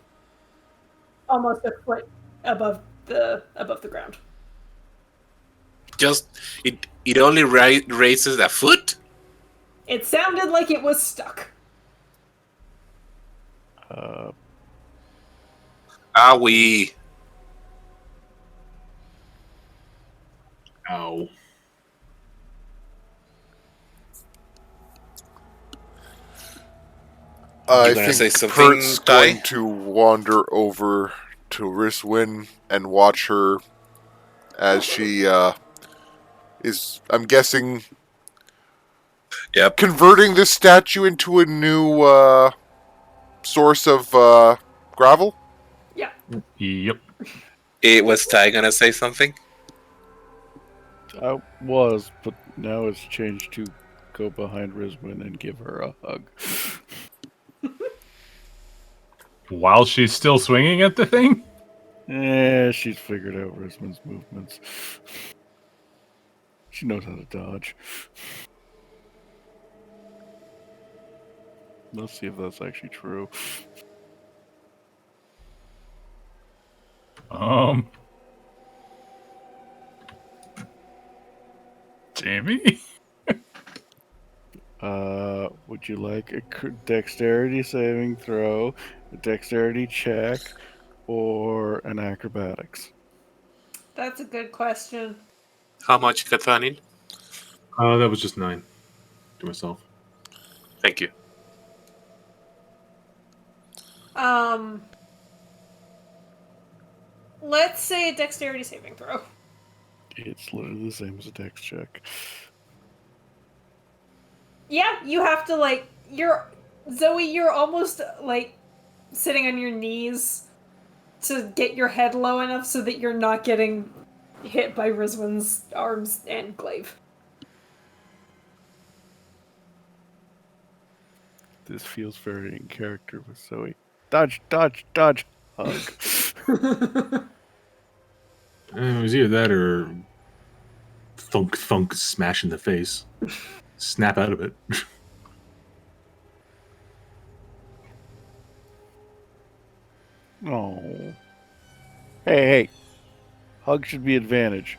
almost a foot above the ground. Just it only raises a foot. It sounded like it was stuck. Are we? Ow. I gonna say think something, Pert's Ty? going to wander over to Riswin and watch her as she is, I'm guessing, Yep. converting this statue into a new source of gravel. Yeah. Yep. It was Ty gonna say something? I was, but now it's changed to go behind Riswin and give her a hug. While she's still swinging at the thing? She's figured out Riswin's movements. She knows how to dodge. Let's see if that's actually true. Jamie? Would you like a dexterity saving throw, a dexterity check, or an acrobatics? That's a good question. How much Kathanin? That was just 9 to myself. Thank you. Let's say a dexterity saving throw. It's literally the same as a dex check. Yeah, you have to you're almost like sitting on your knees to get your head low enough so that you're not getting hit by Rizwin's arms and glaive. This feels very in character with Zoe. Dodge, dodge, dodge, hug. It was either that or thunk, thunk, smash in the face. Snap out of it. Oh. Hey. Hug should be advantage.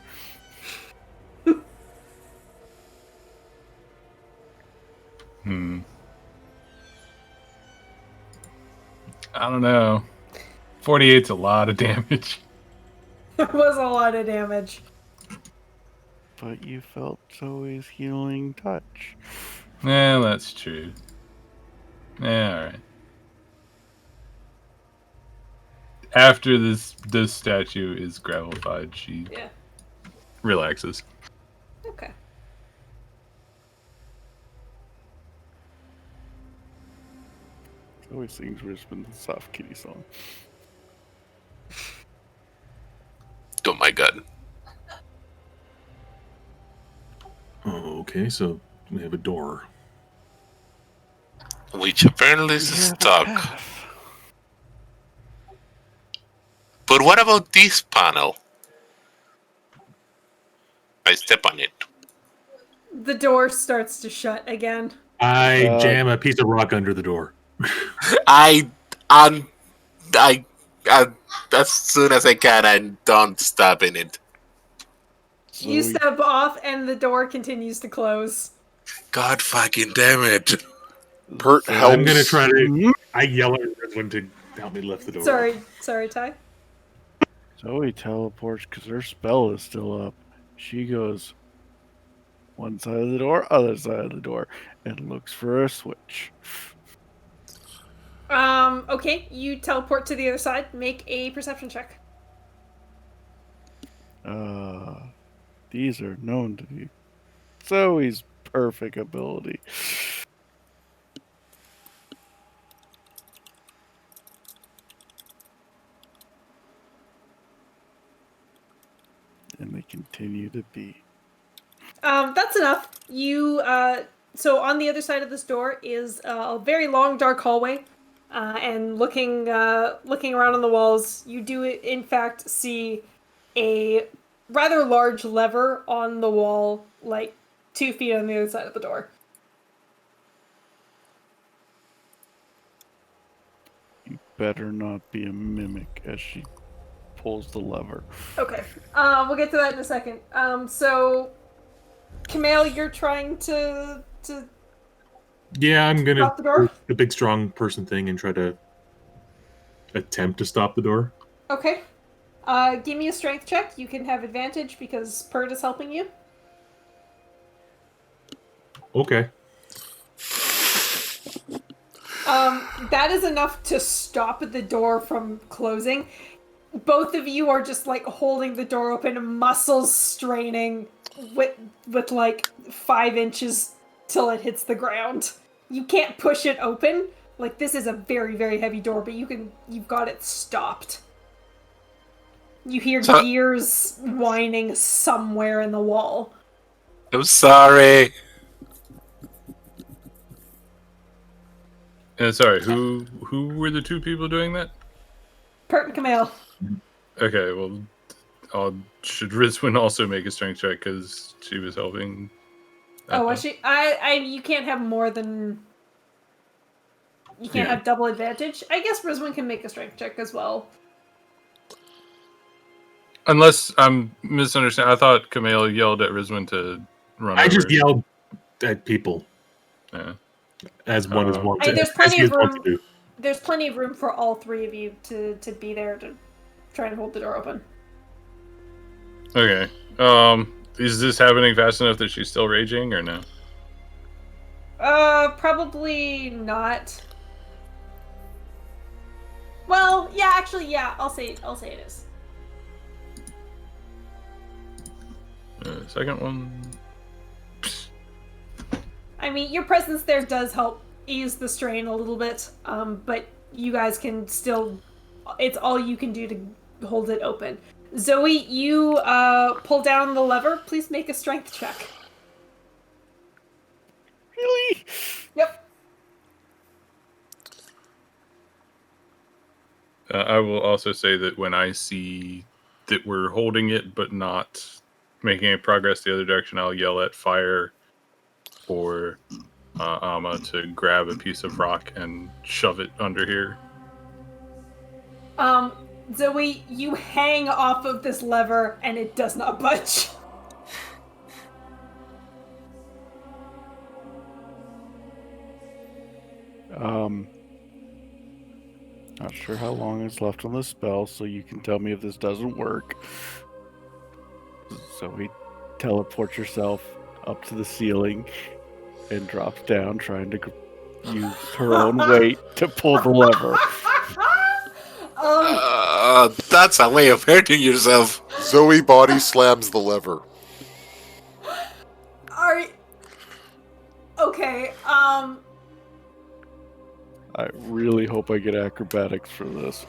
I don't know. 48's a lot of damage. It was a lot of damage. But you felt Zoe's healing touch. Yeah, that's true. Yeah, alright. After this statue is gravelified, she relaxes. Okay. Zoe sings Risbon's soft kitty song. Oh my god. Okay, so we have a door. Which apparently is stuck. But what about this panel? I step on it. The door starts to shut again. I jam a piece of rock under the door. I as soon as I can, I don't stop in it. You step off and the door continues to close. God fucking damn it. Pert helps. I'm gonna try to. I yell at Rizwin to help me lift the door. Sorry, Ty. Zoe teleports because her spell is still up. She goes one side of the door, other side of the door, and looks for a switch. Okay, you teleport to the other side. Make a perception check. These are known to be Zoe's perfect ability. And they continue to be. That's enough. You, so on the other side of this door is a very long, dark hallway. And looking around on the walls, you do, in fact, see a rather large lever on the wall, like 2 feet on the other side of the door. better not be a mimic as she pulls the lever. Okay. We'll get to that in a second. So, Camille, you're trying to Yeah, I'm gonna stop the door? do the big strong person thing and try to attempt to stop the door. Okay. Give me a strength check. You can have advantage because Pert is helping you. Okay. That is enough to stop the door from closing. Both of you are just like holding the door open, muscles straining with like 5 inches till it hits the ground. You can't push it open. Like this is a very, very heavy door, but you've got it stopped. You hear So- gears whining somewhere in the wall. I'm sorry. Sorry, who were the 2 people doing that? Pert and Camille. Okay, well, should Rizwin also make a strength check because she was helping? Oh, was she? You can't have more than. You can't Yeah. have double advantage. I guess Rizwin can make a strength check as well. Unless I'm misunderstanding. I thought Camille yelled at Rizwin to run I over. just yelled at people Yeah. as one is one. There's as plenty he of is wont room. to do. There's plenty of room for all 3 of you to be there to try and hold the door open. Okay. Is this happening fast enough that she's still raging or no? Probably not. Well, yeah, actually, yeah. I'll say it is. Second one. I mean, your presence there does help ease the strain a little bit. But you guys can still. It's all you can do to hold it open. Zoe, you pull down the lever. Please make a strength check. Really? Yep. I will also say that when I see that we're holding it but not making any progress the other direction, I'll yell at Fire or Amma to grab a piece of rock and shove it under here. Zoe, you hang off of this lever and it does not budge. Not sure how long is left on the spell, so you can tell me if this doesn't work. Zoe teleports herself up to the ceiling and drops down, trying to use her own weight to pull the lever. That's a way of hurting yourself. Zoe body slams the lever. Okay, I really hope I get acrobatics for this.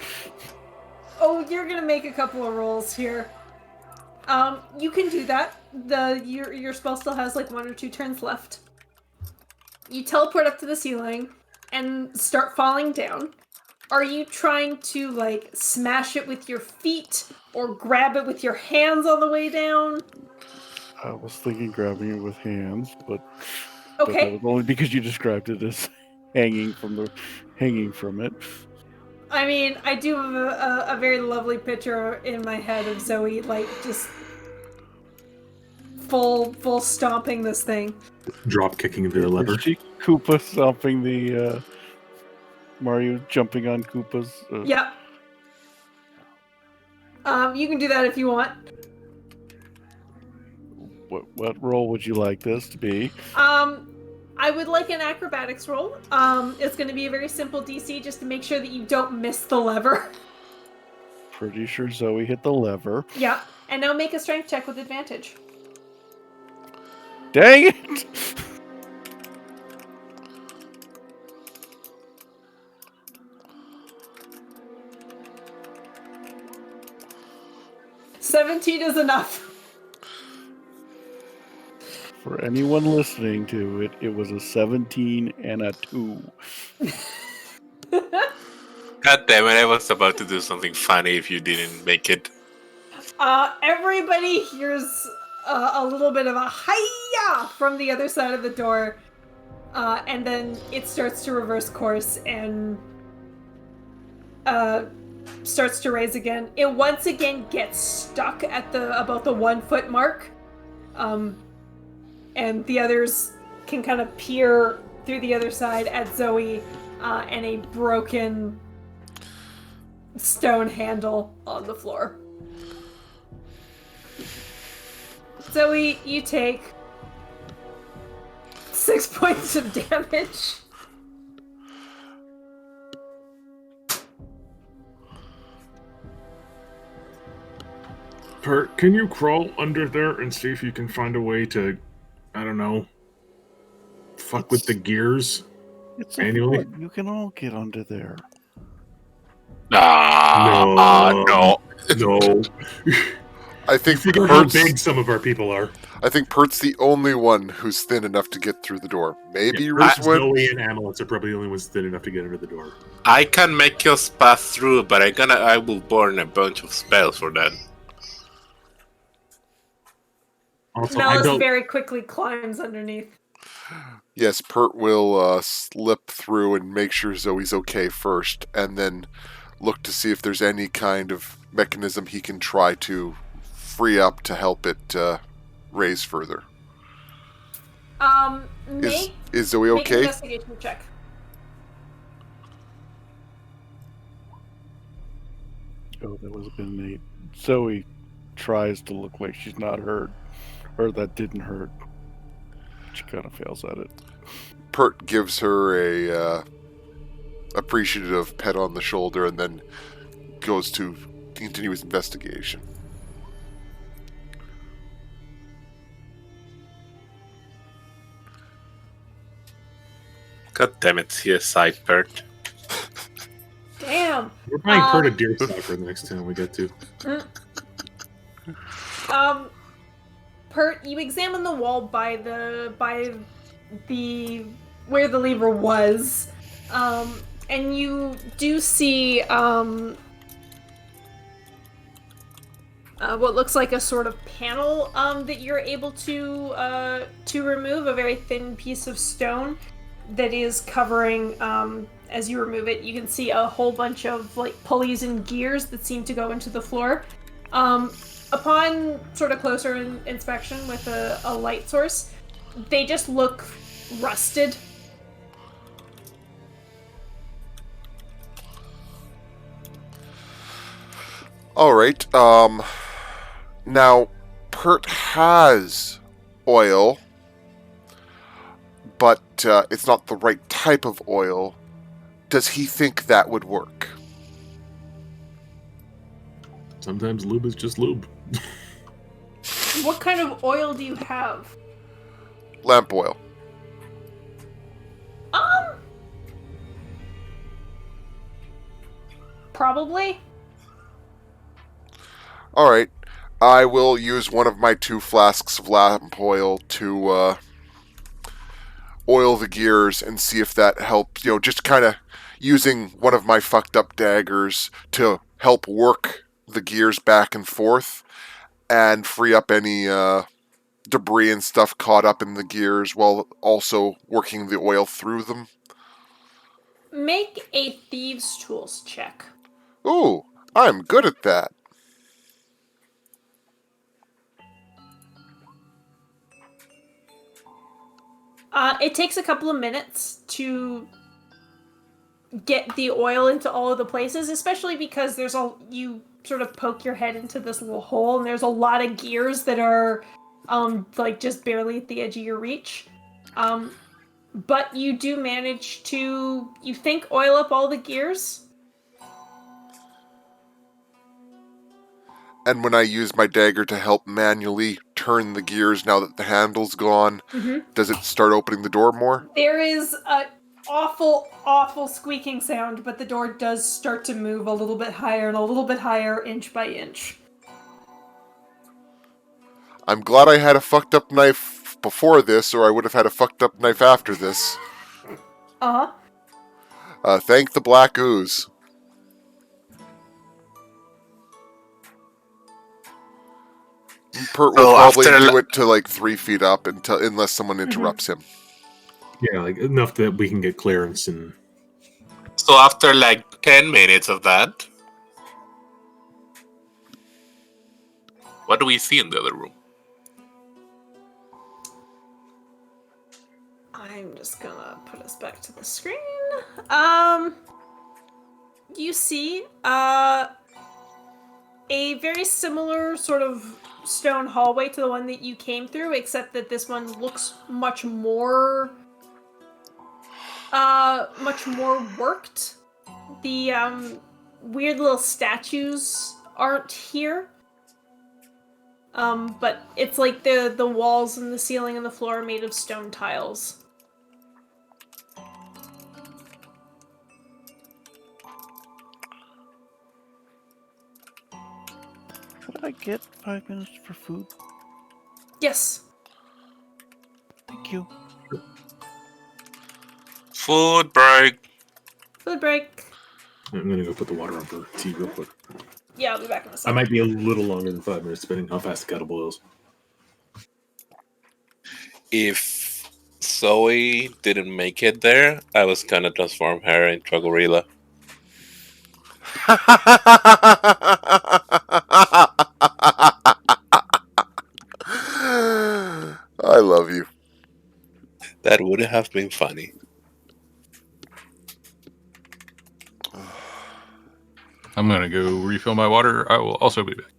oh, you're gonna make a couple of rolls here. You can do that. Your spell still has like 1 or 2 turns left. You teleport up to the ceiling and start falling down. Are you trying to like smash it with your feet or grab it with your hands on the way down? I was thinking grabbing it with hands, but Okay. that was only because you described it as hanging from it. I mean, I do have a very lovely picture in my head of Zoe, like, just full stomping this thing. Drop kicking the lever. Is she Koopa stomping the Mario jumping on Koopas? Yep. You can do that if you want. What role would you like this to be? I would like an acrobatics roll. It's going to be a very simple DC just to make sure that you don't miss the lever. Pretty sure Zoe hit the lever. Yeah. And now make a strength check with advantage. Dang it! $17 is enough. For anyone listening to it, it was a 17 and a 2. God damn it, I was about to do something funny if you didn't make it. Everybody hears a little bit of a hi-ya from the other side of the door. And then it starts to reverse course and starts to raise again. It once again gets stuck at about the 1 foot mark. And the others can kind of peer through the other side at Zoe and a broken stone handle on the floor. Zoe, you take 6 points of damage. Pert, can you crawl under there and see if you can find a way to, I don't know, fuck with the gears? It's Manually? a flood. You can all get under there. No. No. I think Figure out how Pert's, big some of our people are. I think Pert's the only one who's thin enough to get through the door. Maybe Yeah, Rizwood. Zoe and Amulets are probably the only ones thin enough to get under the door. I can make us pass through, but I will burn a bunch of spells for that. Also, I Malice don't. very quickly climbs underneath. Yes, Pert will slip through and make sure Zoe's okay first, and then look to see if there's any kind of mechanism he can try to free up to help it raise further. Is Zoe Make an okay? investigation check. Oh, that was been neat. Zoe tries to look like she's not hurt, or that didn't hurt. She kind of fails at it. Pert gives her a appreciative pet on the shoulder and then goes to continue his investigation. God damn it, CSI Pert. Damn. We're buying Pert a deer stalker the next time we get to. Pert, you examine the wall by the where the lever was, and you do see what looks like a sort of panel that you're able to remove, a very thin piece of stone that is covering. As you remove it, you can see a whole bunch of like pulleys and gears that seem to go into the floor. Upon sort of closer inspection with a light source, they just look rusted. Alright, now, Pert has oil, but it's not the right type of oil. Does he think that would work? Sometimes lube is just lube. What kind of oil do you have? Lamp oil. Probably. Alright, I will use one of my 2 flasks of lamp oil to oil the gears and see if that helps. You know, just kind of using one of my fucked up daggers to help work the gears back and forth and free up any debris and stuff caught up in the gears while also working the oil through them. Make a thieves' tools check. Ooh, I'm good at that. It takes a couple of minutes to get the oil into all of the places, especially because you sort of poke your head into this little hole, and there's a lot of gears that are like just barely at the edge of your reach. But you do manage to, you think, oil up all the gears. And when I use my dagger to help manually turn the gears now that the handle's gone, does it start opening the door more? There is a awful squeaking sound, but the door does start to move a little bit higher and a little bit higher, inch by inch. I'm glad I had a fucked up knife before this, or I would have had a fucked up knife after this. Thank the black ooze. Pert will So probably after- do it to like 3 feet up unless someone interrupts him. Yeah, like enough that we can get clearance and. So after like 10 minutes of that, what do we see in the other room? I'm just gonna put us back to the screen. You see, a very similar sort of stone hallway to the one that you came through, except that this one looks much more worked. The weird little statues aren't here. But it's like the walls and the ceiling and the floor are made of stone tiles. Could I get 5 minutes for food? Yes. Thank you. Food break. Food break. I'm gonna go put the water on for tea real quick. Yeah, I'll be back in a I second. might be a little longer than 5 minutes, depending how fast the kettle boils. If Zoe didn't make it there, I was gonna transform her into a gorilla. I love you. That would have been funny. I'm gonna go refill my water. I will also be back.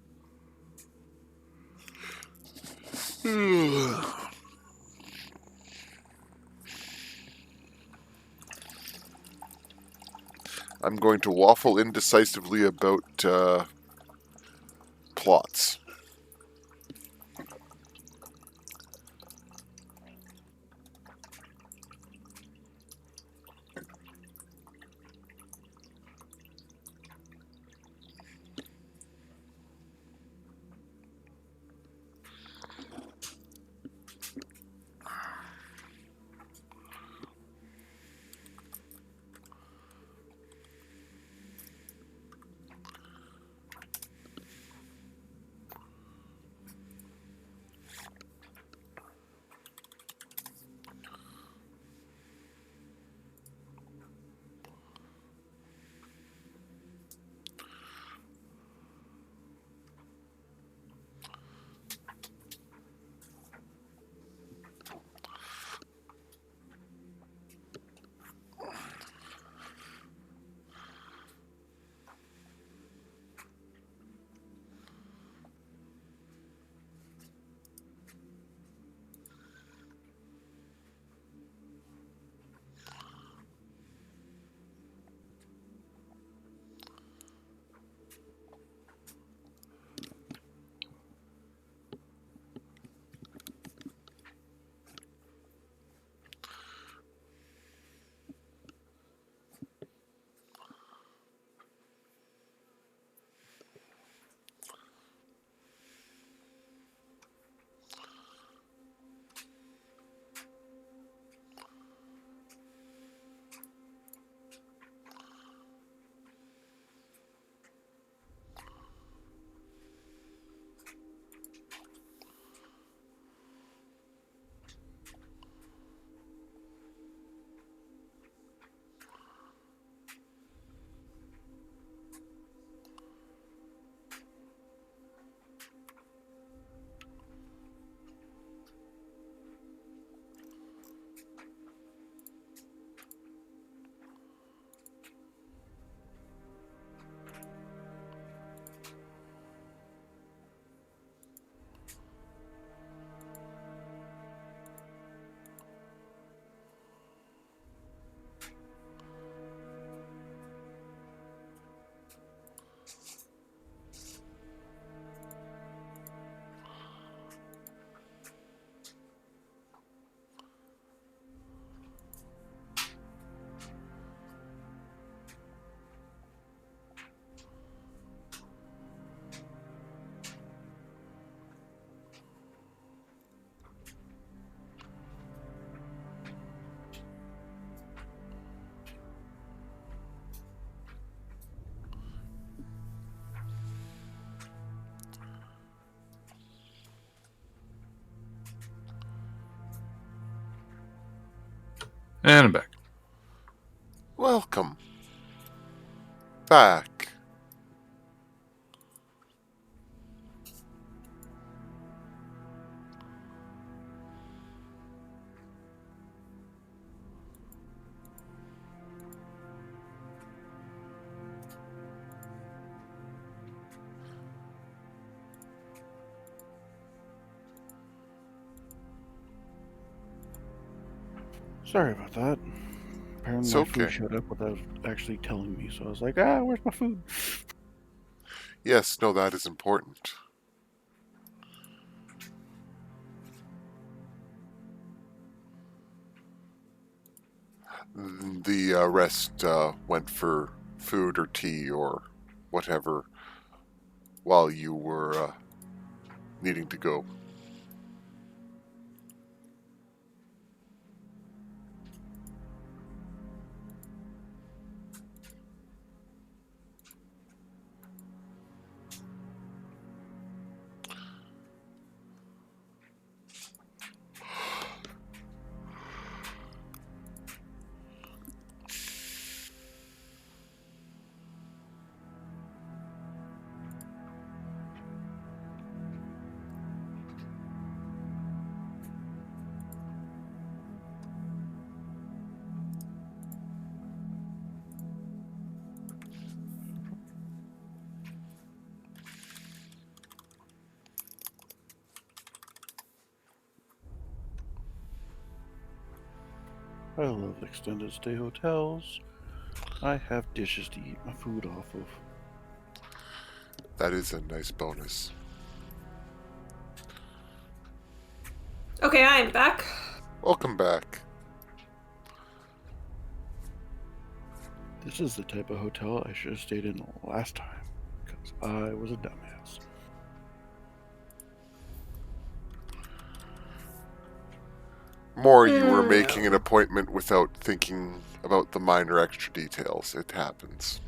I'm going to waffle indecisively about plots. And I'm back. Welcome. back. Sorry about that. Apparently It's my okay. food showed up without actually telling me, so I was like, where's my food? Yes, no, that is important. The rest went for food or tea or whatever while you were needing to go. I love extended stay hotels. I have dishes to eat my food off of. That is a nice bonus. Okay, I am back. Welcome back. This is the type of hotel I should have stayed in last time, because I was a dumbass. More you were making an appointment without thinking about the minor extra details. It happens.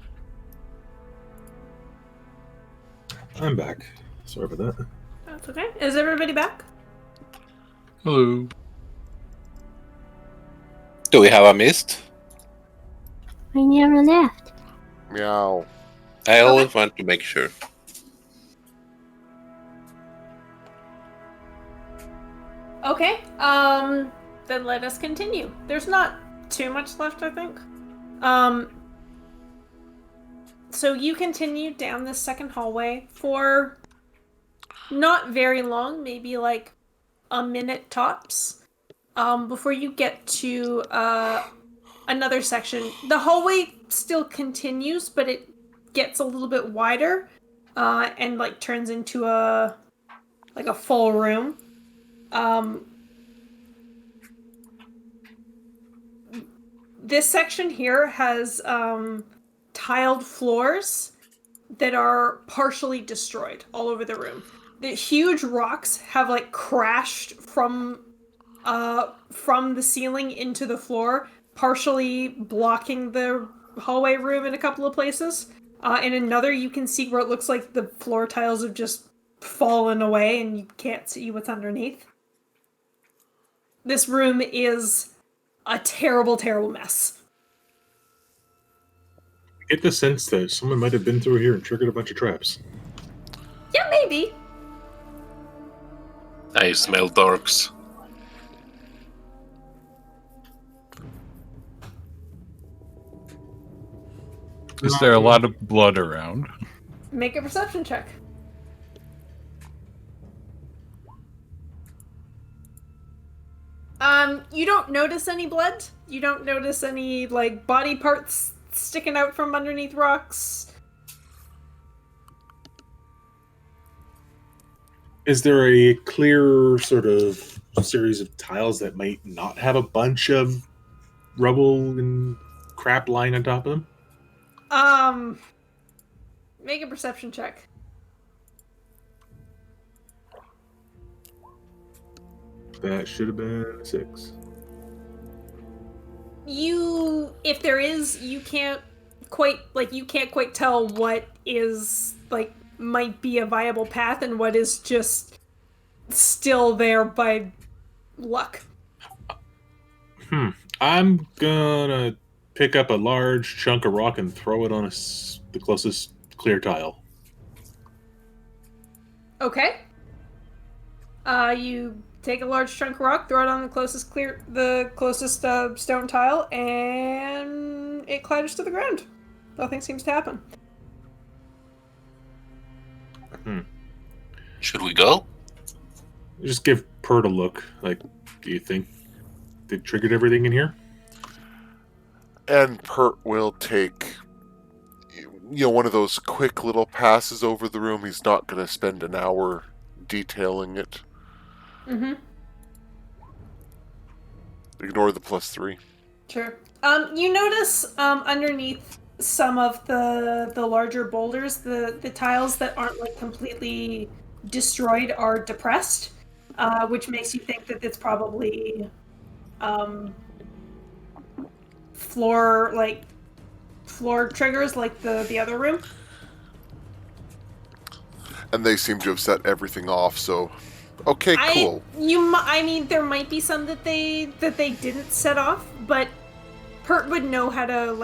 I'm back. Sorry about that. That's okay. Is everybody back? Hello. Do we have a mist? I never left. Meow. I always want to make sure. Okay. Then let us continue. There's not too much left, I think. So you continue down this second hallway for not very long, maybe like a minute tops, before you get to another section. The hallway still continues, but it gets a little bit wider, and like turns into a full room. This section here has tiled floors that are partially destroyed all over the room. The huge rocks have like crashed from the ceiling into the floor, partially blocking the hallway room in a couple of places. In another, you can see where it looks like the floor tiles have just fallen away and you can't see what's underneath. This room is a terrible, terrible mess. I get the sense that someone might have been through here and triggered a bunch of traps. Yeah, maybe. I smell dorks. Is there a lot of blood around? Make a perception check. You don't notice any blood. You don't notice any, like, body parts sticking out from underneath rocks. Is there a clear sort of series of tiles that might not have a bunch of rubble and crap lying on top of them? Make a perception check. That should have been 6. If there is, you can't quite tell what is, like, might be a viable path and what is just still there by luck. I'm gonna pick up a large chunk of rock and throw it on the closest clear tile. Okay. You take a large chunk of rock, throw it on the closest stone tile, and it clatters to the ground. Nothing seems to happen. Should we go? Just give Pert a look. Like, do you think they triggered everything in here? And Pert will take, one of those quick little passes over the room. He's not going to spend an hour detailing it. Mm-hmm. Ignore the +3. Sure. You notice underneath some of the larger boulders, the tiles that aren't like completely destroyed are depressed, which makes you think that it's probably floor triggers like the other room. And they seem to have set everything off, so okay, cool. I mean, there might be some that they didn't set off, but Pert would know how to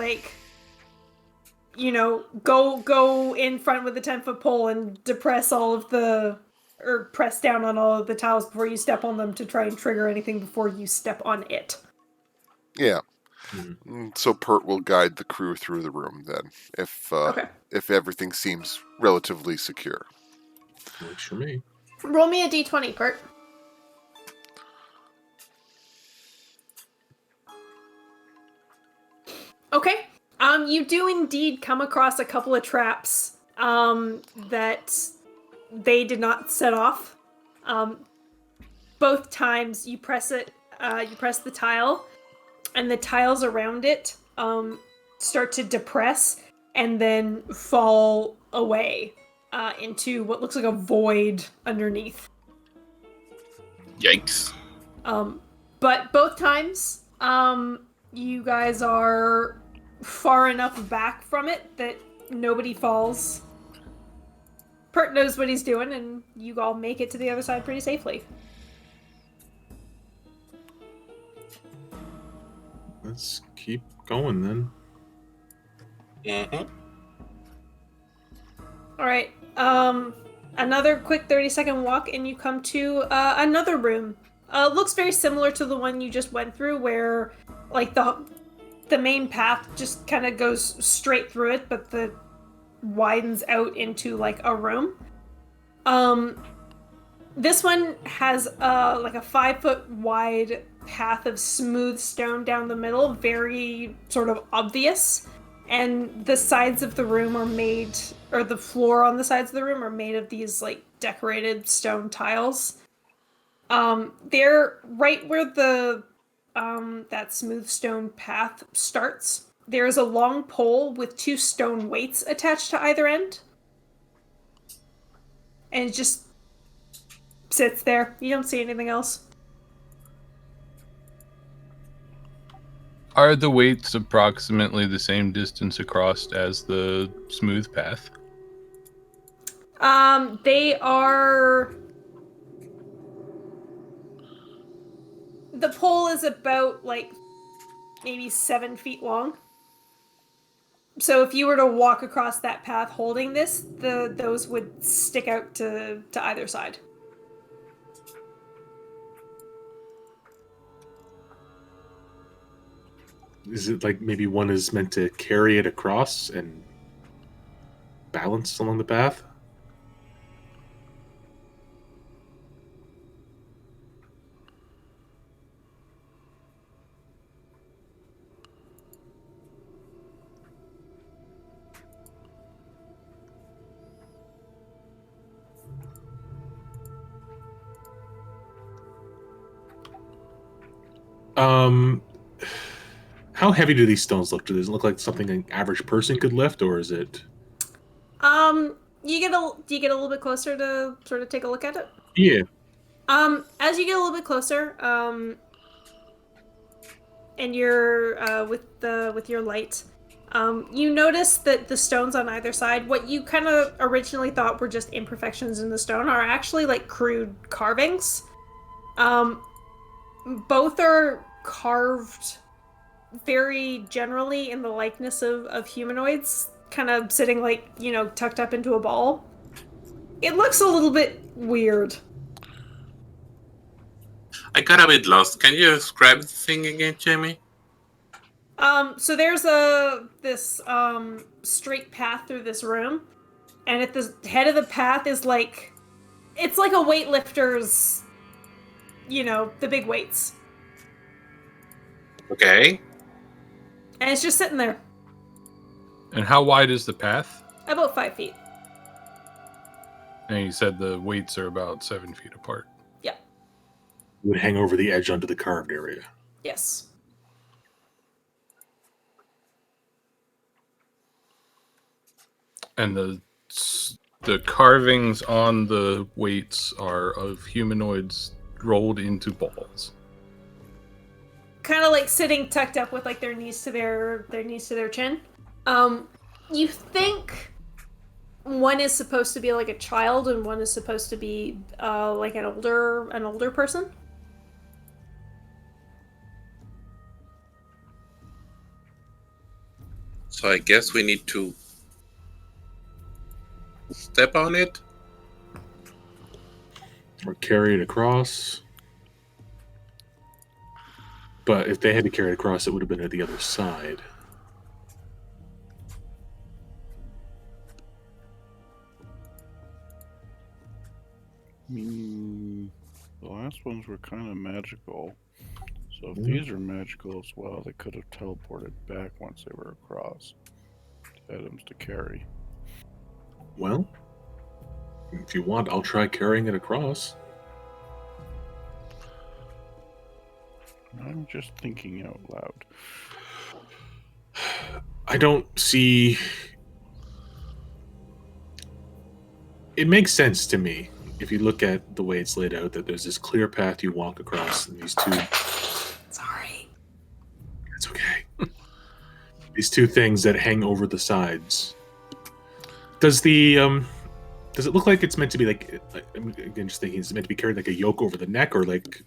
go in front with a 10-foot pole and depress or press down on all of the tiles before you step on them to try and trigger anything before you step on it. Yeah. So Pert will guide the crew through the room then, if everything seems relatively secure. Works for me. Roll me a d20, Pert. Okay. You do indeed come across a couple of traps that they did not set off. Both times you press the tile, and the tiles around it start to depress and then fall away into what looks like a void underneath. Yikes. But both times, you guys are far enough back from it that nobody falls. Pert knows what he's doing, and you all make it to the other side pretty safely. Let's keep going then. Mm-hmm. Alright, another quick 30-second walk, and you come to another room. Looks very similar to the one you just went through, where, like, the main path just kind of goes straight through it, but widens out into, like, a room. This one has, like, a 5-foot wide path of smooth stone down the middle, very sort of obvious. And the sides of the room are made, or the floor on the sides of the room are made of these, like, decorated stone tiles. They're right where that smooth stone path starts. There's a long pole with 2 stone weights attached to either end. And it just sits there. You don't see anything else. Are the weights approximately the same distance across as the smooth path? They are... The pole is about, like, maybe 7 feet long. So if you were to walk across that path holding this, those would stick out to either side. Is it like maybe one is meant to carry it across and balance along the path? How heavy do these stones look? Does it look like something an average person could lift, or is it? Do you get a little bit closer to sort of take a look at it? Yeah. As you get a little bit closer, and you're with your light, you notice that the stones on either side, what you kind of originally thought were just imperfections in the stone, are actually like crude carvings. Both are carved very generally in the likeness of humanoids, kind of sitting like, tucked up into a ball. It looks a little bit weird. I got a bit lost. Can you describe the thing again, Jamie? So there's this straight path through this room, and at the head of the path is like, it's like a weightlifter's, the big weights. Okay. And it's just sitting there. And how wide is the path? About 5 feet. And you said the weights are about 7 feet apart. Yeah. Would hang over the edge onto the carved area. Yes. And the carvings on the weights are of humanoids rolled into balls. Kind of like sitting tucked up with like their knees to their chin. You think one is supposed to be like a child and one is supposed to be like an older person. So I guess we need to step on it. Or carry it across. But if they had to carry it across, it would have been at the other side. The last ones were kind of magical. So if these are magical as well, they could have teleported back once they were across. Items to carry. Well, if you want, I'll try carrying it across. I'm just thinking out loud. I don't see... It makes sense to me, if you look at the way it's laid out, that there's this clear path you walk across, and these two... Sorry. It's okay. These two things that hang over the sides. Does it look like it's meant to be like I'm again just thinking, is it meant to be carried like a yoke over the neck, or like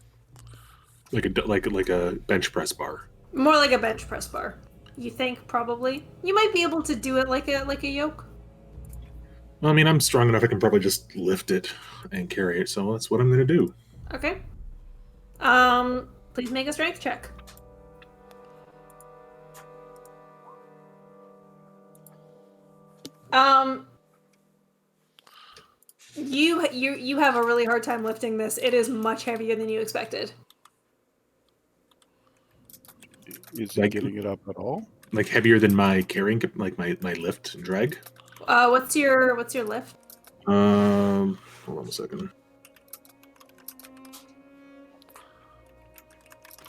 a bench press bar? More like a bench press bar. You think probably. You might be able to do it like a yoke. Well, I mean, I'm strong enough, I can probably just lift it and carry it, so that's what I'm gonna do. Okay. Please make a strength check. You have a really hard time lifting this. It is much heavier than you expected. Is Like- it getting it up at all? Like heavier than my carrying, like my lift and drag. What's your lift? Hold on a second.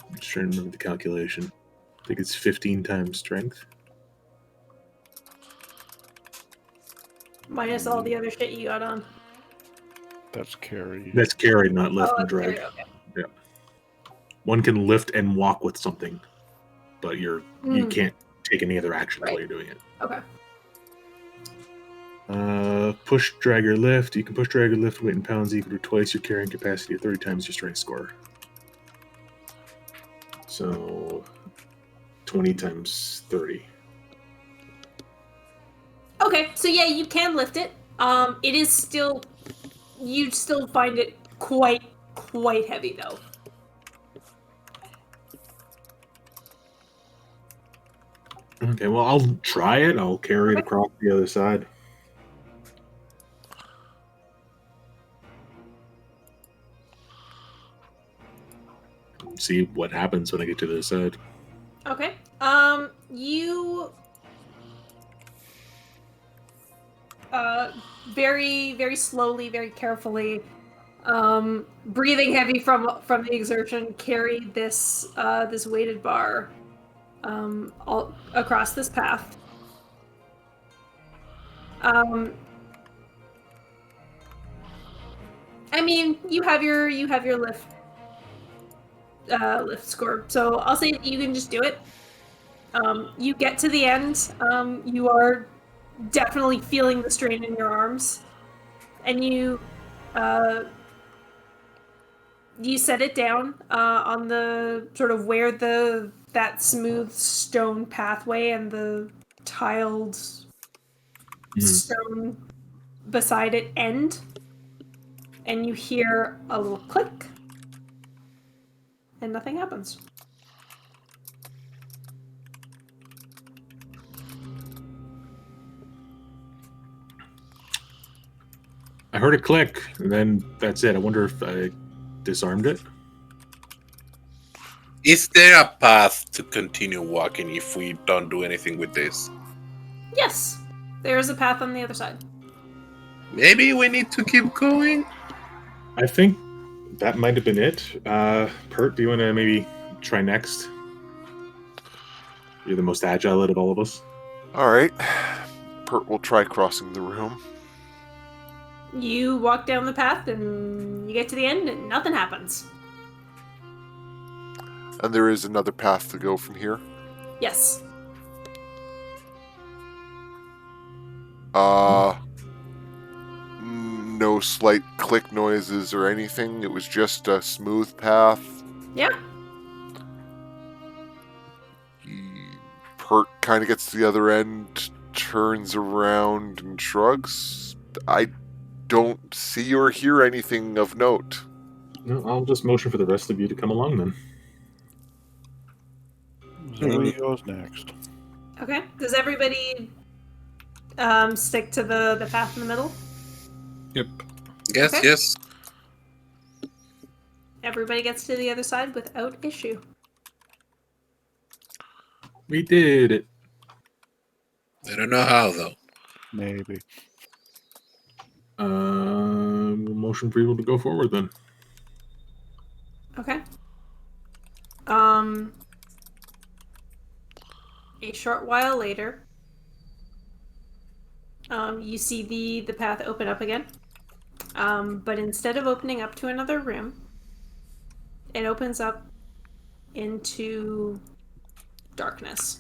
I'm just trying to remember the calculation. I think it's 15 times strength. Minus all the other shit you got on. That's carry. That's carry, not lift and that's drag. very okay. One can lift and walk with something, but you can't take any other action while Right. you're doing it. Okay. Push, drag, or lift. You can push, drag, or lift weight in pounds equal to twice your carrying capacity or 30 times your strength score. So 20 times 30. Okay, so yeah, you can lift it. It is still, you'd still find it quite heavy though. Okay, well, I'll try it. I'll carry it across the other side. See what happens when I get to the other side. Okay. You very, very slowly, very carefully, breathing heavy from the exertion, carry this this weighted bar all across this path. I mean, you have your lift score, so I'll say you can just do it. You get to the end. You are definitely feeling the strain in your arms, and you set it down on the sort of where the that smooth stone pathway and the tiled stone beside it end, and you hear a little click, and nothing happens. I heard it click, and then that's it. I wonder if I disarmed it. Is there a path to continue walking if we don't do anything with this? Yes, there is a path on the other side. Maybe we need to keep going? I think that might have been it. Pert, do you want to maybe try next? You're the most agile out of all of us. All right. Pert will try crossing the room. You walk down the path and you get to the end and nothing happens. And there is another path to go from here. Yes. No slight click noises or anything. It was just a smooth path. Yeah. Pert kind of gets to the other end, turns around and shrugs. I don't see or hear anything of note. No, I'll just motion for the rest of you to come along then. Zoe goes next. Okay. Does everybody stick to the path in the middle? Yep. Yes, Okay. yes. Everybody gets to the other side without issue. We did it. I don't know how, though. Maybe. Motion for people to go forward then. Okay. A short while later, you see the path open up again. But instead of opening up to another room, it opens up into darkness.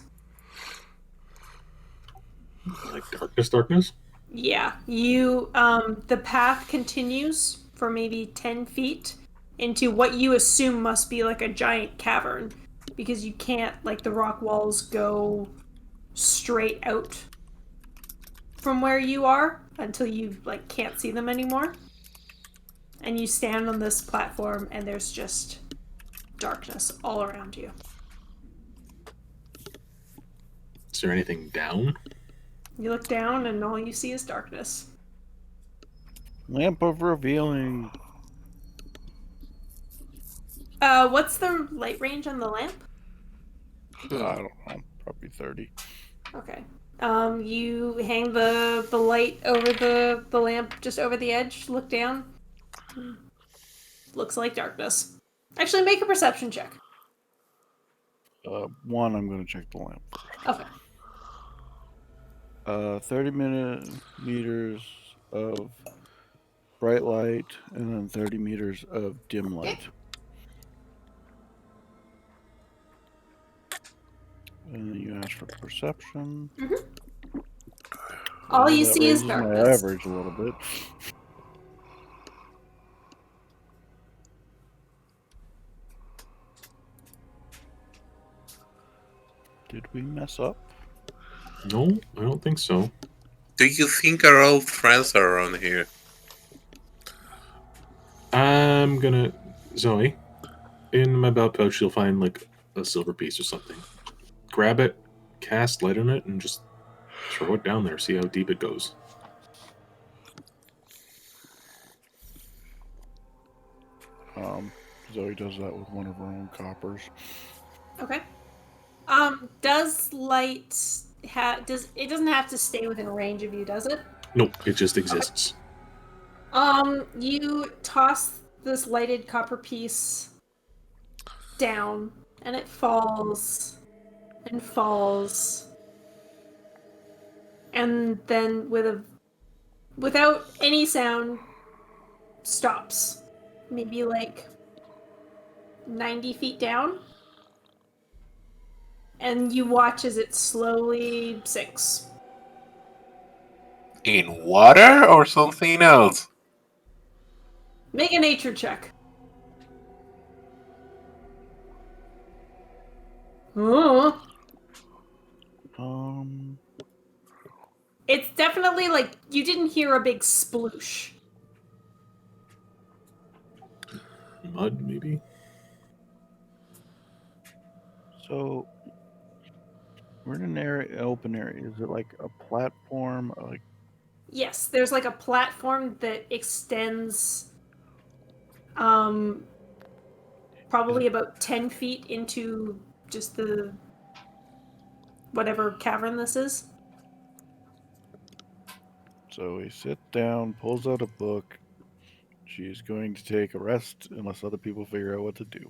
Like darkness? Yeah, the path continues for maybe 10 feet into what you assume must be like a giant cavern, because you can't, like, the rock walls go straight out from where you are until you, like, can't see them anymore. And you stand on this platform and there's just darkness all around you. Is there anything down? You look down and all you see is darkness. Lamp of revealing. What's the light range on the lamp? I don't know. Probably 30. Okay. You hang the light over the lamp just over the edge, look down. Looks like darkness. Actually, make a perception check. One, I'm going to check the lamp. Okay. 30 meters of bright light, and then 30 meters of dim light. And then you ask for perception. Mm-hmm. All you That see is raises darkness. my average a little bit. Did we mess up? No, I don't think so. Do you think our old friends are around here? I'm gonna... Zoe, in my belt pouch you'll find like a silver piece or something. Grab it, cast light on it, and just throw it down there. See how deep it goes. Zoe does that with one of her own coppers. Okay. Does light does it doesn't have to stay within range of you, does it? Nope, it just exists. You toss this lighted copper piece down, and it falls and falls, and then without any sound, stops. Maybe like 90 feet down, and you watch as it slowly sinks. In water or something else? Make a nature check. Ooh. Um, It's definitely like you didn't hear a big sploosh. Mud, maybe? so we're in an area, open area. Is it like a platform? Like, Yes, there's like a platform that extends um probably about 10 feet into just the whatever cavern this is. so he sits down, pulls out a book. She's going to take a rest unless other people figure out what to do.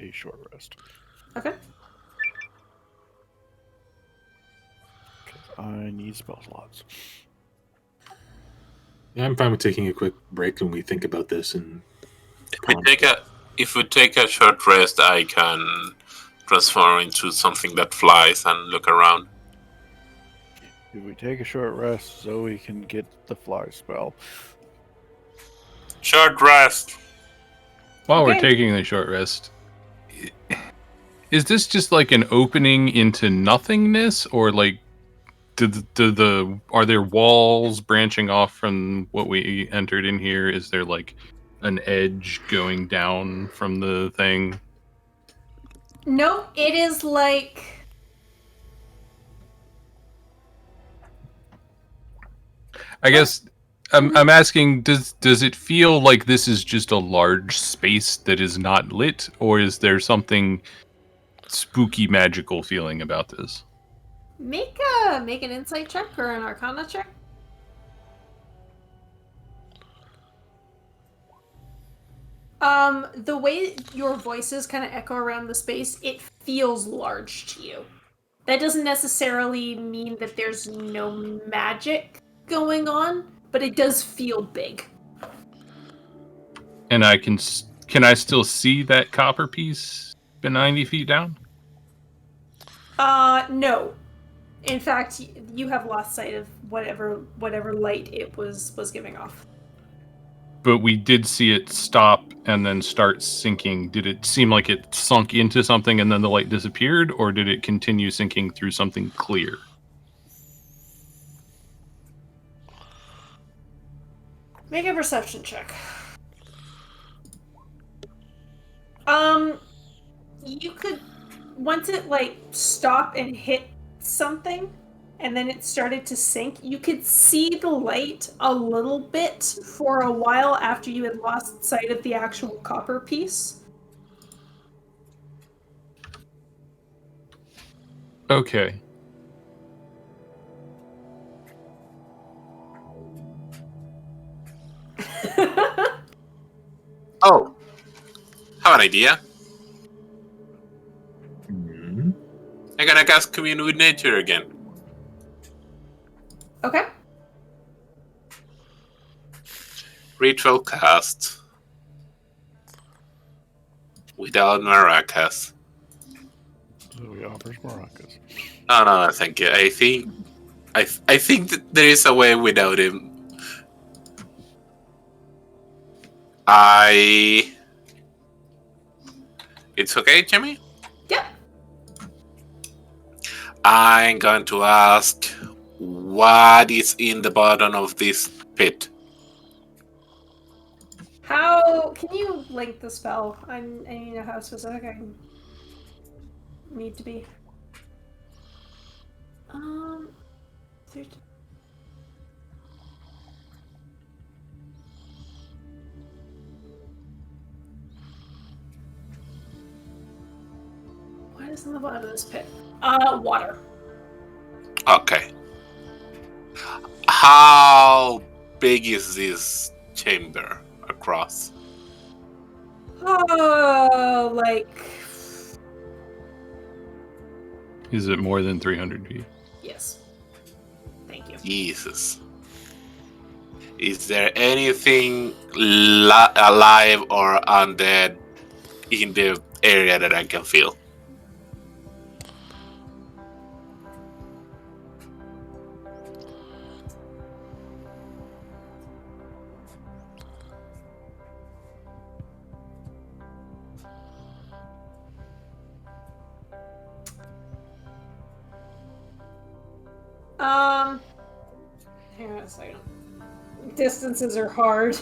A short rest. Okay. Because I need spell slots. Yeah, I'm fine with taking a quick break when we think about this and If we take a short rest, I can transform into something that flies and look around. If we take a short rest, Zoe can get the fly spell. Short rest. While we're Okay. taking the short rest, is this just like an opening into nothingness, or like are there walls branching off from what we entered in here? Is there like an edge going down from the thing? No, it is like I guess I'm asking, does it feel like this is just a large space that is not lit, or is there something spooky magical feeling about this? make an insight check or an arcana check. The way your voices kind of echo around the space, it feels large to you. That doesn't necessarily mean that there's no magic going on, but it does feel big. And can I still see that copper piece 90 feet down? No. In fact, you have lost sight of whatever light it was giving off. But we did see it stop and then start sinking. Did it seem like it sunk into something and then the light disappeared, or did it continue sinking through something clear? Make a perception check. You could, once it like stopped and hit something and then it started to sink, you could see the light a little bit for a while after you had lost sight of the actual copper piece. Okay. Oh, have an idea. Hmm. I'm gonna cast Commune with Nature again. Okay. Ritual cast. Without maracas. Zoe offers maracas. No, thank you. I think that there is a way without him. It's okay, Jimmy? Yep. I'm going to ask what is in the bottom of this pit. How can you link the spell? I need to know how specific I need to be. There- what is in the bottom of this pit? Water. Okay. How big is this chamber across? Oh, like Is it more than 300 feet? yes. Thank you. Jesus. Is there anything alive or undead in the area that I can feel? Hang on a second. Distances are hard.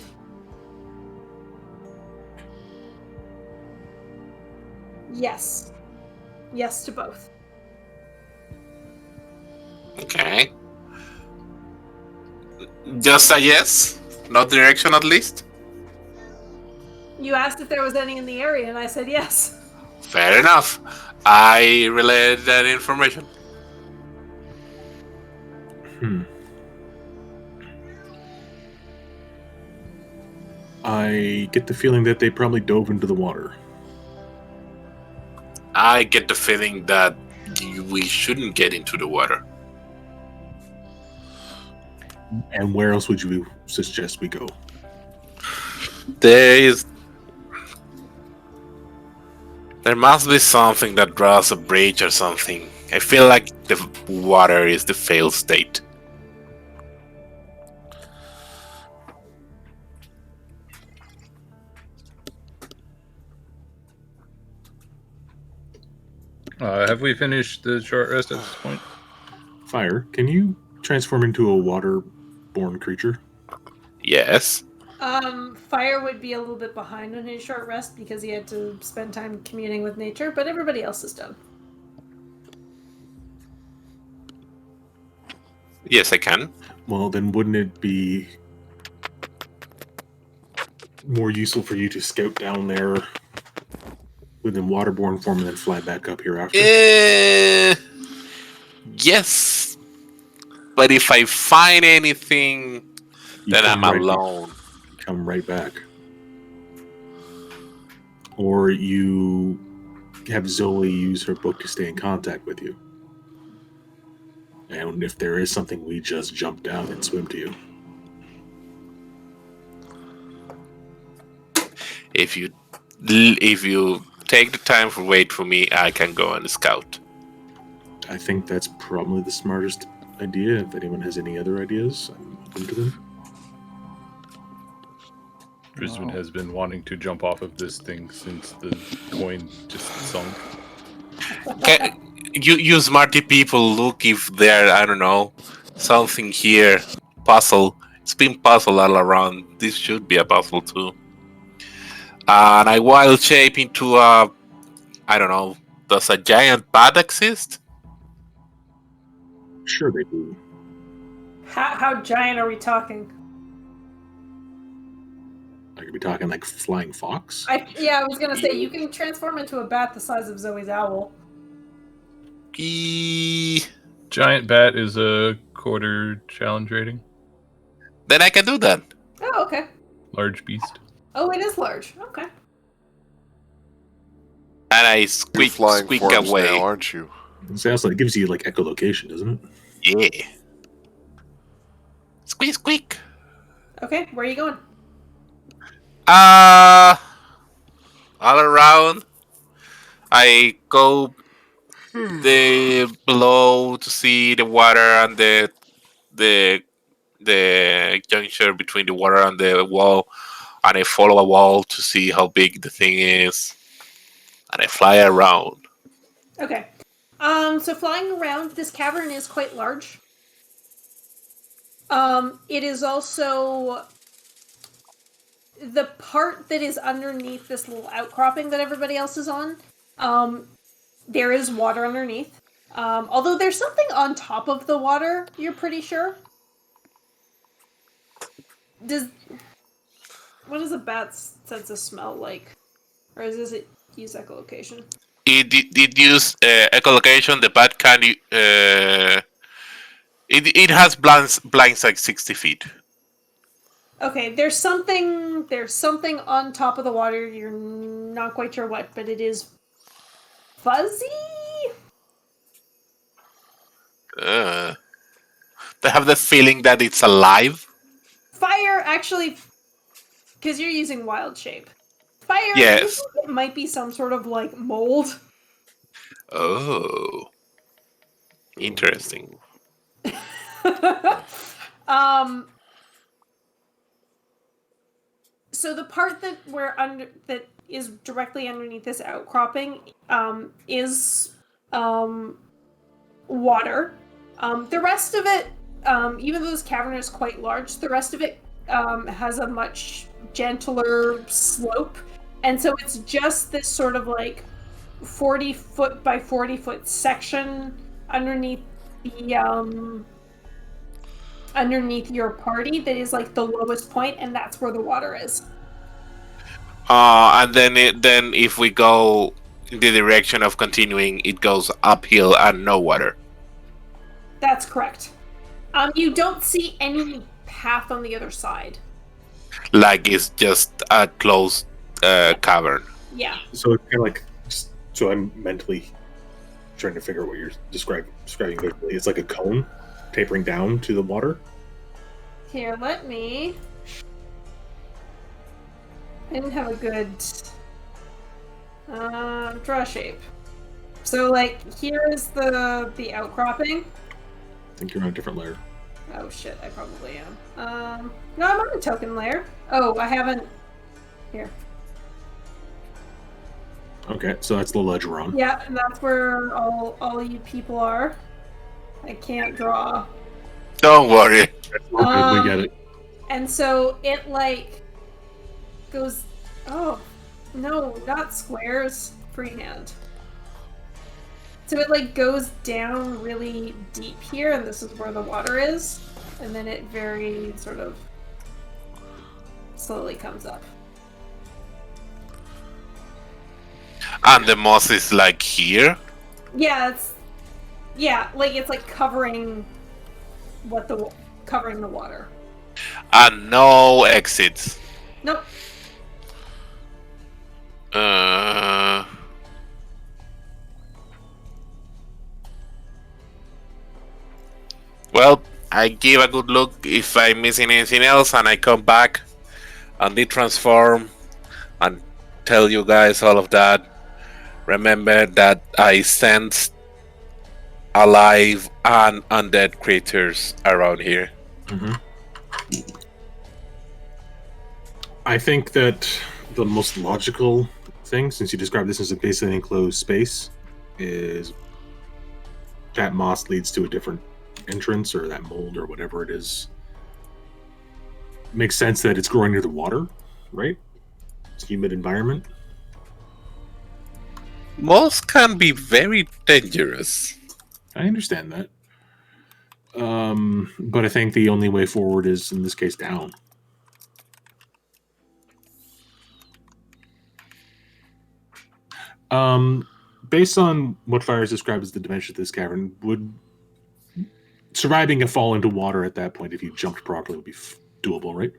Yes. Yes to both. Okay. Just a yes? No direction at least? You asked if there was any in the area, and I said yes. Fair enough. I relayed that information. I get the feeling that they probably dove into the water. I get the feeling that we shouldn't get into the water. And where else would you suggest we go? There must be something that draws a bridge or something. I feel like the water is the failed state. Have we finished the short rest at this point? Fire, can you transform into a water-born creature? Yes. Fire would be a little bit behind on his short rest because he had to spend time communing with nature, but everybody else is done. Yes, I can. Well, then wouldn't it be more useful for you to scout down there within waterborne form and then fly back up here after? Yes. But if I find anything, You then come I'm right- alone. Come right back. Or you have Zoe use her book to stay in contact with you. And if there is something, we just jump down and swim to you. If you take the time to wait for me, I can go and scout. I think that's probably the smartest idea. If anyone has any other ideas, I'm open to them. Brisbane has been wanting to jump off of this thing since the coin just sunk. You smarty people, look if there, I don't know, something here. Puzzle. It's been puzzle all around. This should be a puzzle too. And I wild shape into a, I don't know, does a giant bat exist? Sure they do. How giant are we talking? I could be talking like flying fox. I was gonna say you can transform into a bat the size of Zoe's owl. Giant bat is a quarter challenge rating. Then I can do that. Oh, okay. Large beast. Oh, it is large. Okay. And I You're squeak flying forms away. now, aren't you? Sounds like it gives you like echolocation, doesn't it? Yeah. Squeak. Okay, where are you going? All around. I go below to see the water and the juncture between the water and the wall, and I follow a wall to see how big the thing is, and I fly around. Okay. So flying around, this cavern is quite large. It is also the part that is underneath this little outcropping that everybody else is on. There is water underneath. Although there's something on top of the water, you're pretty sure. What does a bat's sense of smell like? Or does it use echolocation? It use echolocation. The bat can. It has blinds like 60 feet. Okay, there's something on top of the water. You're not quite sure what, but it is fuzzy. They have the feeling that it's alive. Fire, actually, because you're using wild shape. Fire, Yes. you think it might be some sort of like mold. Oh, interesting. So the part that that is directly underneath this outcropping is water. The rest of it even though this cavern is quite large, the rest of it has a much gentler slope, and so it's just this sort of like 40-foot by 40-foot section underneath the underneath your party that is like the lowest point, and that's where the water is. And then if we go in the direction of continuing, it goes uphill and no water. That's correct. You don't see any path on the other side. Like it's just a closed cavern. Yeah. So it's kind of like, just so I'm mentally trying to figure out what you're describing visually. It's like a cone tapering down to the water. Here, let me. I didn't have a good draw shape. So, like, here's the outcropping. I think you're on a different layer. Oh shit, I probably am. No, I'm on a token layer. Oh, I haven't. Here. Okay, so that's the ledge we're on. Yeah, and that's where all you people are. I can't draw. Don't worry. Okay, we get it. And so it like goes. Oh no, not squares. Freehand. So it like goes down really deep here, and this is where the water is, and then it very sort of slowly comes up. And the moss is like here. Yeah, it's like covering covering the water. And no exits. Nope. Well, I give a good look if I'm missing anything else, and I come back and de-transform and tell you guys all of that. Remember that I sensed alive and undead creatures around here. Mm-hmm. I think that the most logical thing, since you described this as a basically enclosed space, is that moss leads to a different entrance, or that mold, or whatever it is. Makes sense that it's growing near the water, right? It's a humid environment. Moss can be very dangerous. I understand that. But I think the only way forward is, in this case, down. Based on what Fires described as the dimension of this cavern, would surviving a fall into water at that point, if you jumped properly, would be doable, right?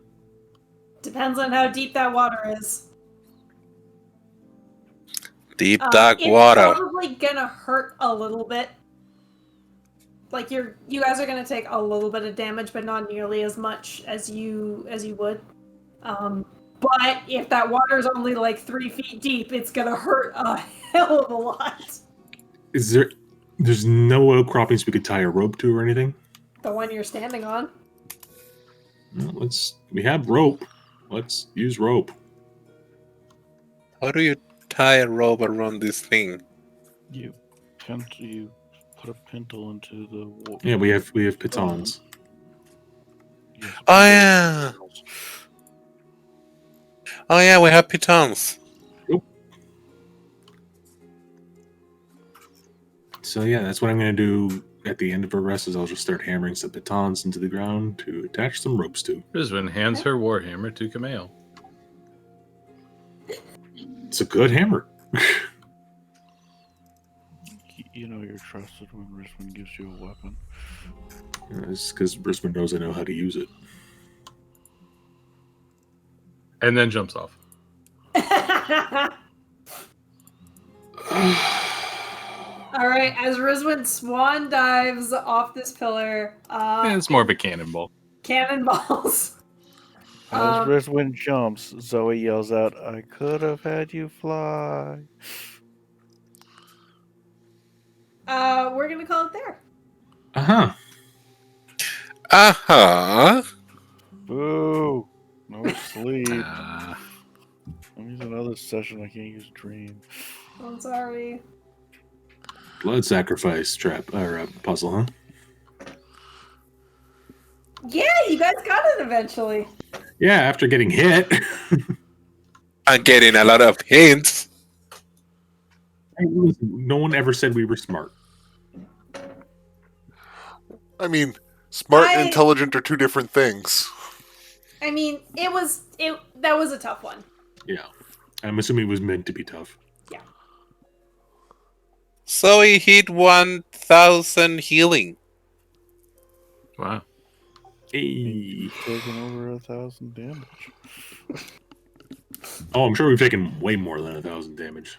Depends on how deep that water is. Deep dark water. It's probably gonna hurt a little bit. Like you guys are gonna take a little bit of damage, but not nearly as much as you would. But if that water is only like 3 feet deep, it's gonna hurt a hell of a lot. There's no outcroppings we could tie a rope to or anything? The one you're standing on. Well, we have rope. Let's use rope. How do you tie a rope around this thing? You put a pintle into the. Yeah, we have pitons. Oh yeah. Oh yeah, we have pitons. So yeah, that's what I'm going to do at the end of our rest. Is I'll just start hammering some pitons into the ground to attach some ropes to. Rizwin hands her warhammer to Kameo. It's a good hammer. You know you're trusted when Risman gives you a weapon. It's because Brisbane knows I know how to use it. And then jumps off. All right, as Rizwin swan dives off this pillar, It's more of a cannonball. cannonballs. As Riswin jumps, Zoe yells out, "I could have had you fly." We're gonna call it there. Uh-huh. Uh-huh. Boo! No sleep. Ah. I'm using another session. I can't use dream. I'm sorry. Blood sacrifice trap or puzzle, huh? Yeah, you guys got it eventually. Yeah, after getting hit. I'm getting a lot of hints. Hey, listen, no one ever said we were smart. I mean, smart and I intelligent are two different things. I mean, that was a tough one. Yeah. I'm assuming it was meant to be tough. Yeah. So he hit 1,000 healing. Wow. Hey. He's taken over 1,000 damage. Oh, I'm sure we've taken way more than 1,000 damage.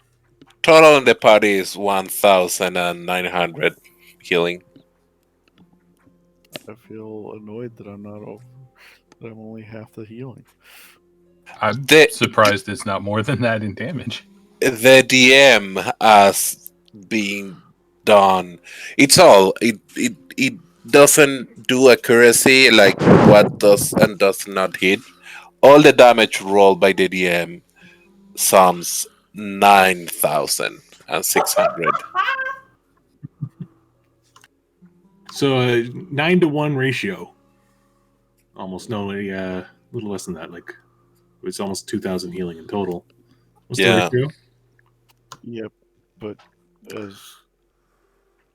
Total in the party is 1,900 healing. I feel annoyed that I'm not over. That I'm only half the healing. I'm The- surprised it's not more than that in damage. The DM as being done. It's all it doesn't do accuracy like what does and does not hit. All the damage rolled by the DM sums 9,600. So, 9-to-1 ratio. Almost no, a little less than that. Like, it's almost 2,000 healing in total. What's the Yeah. ratio? Yep, but as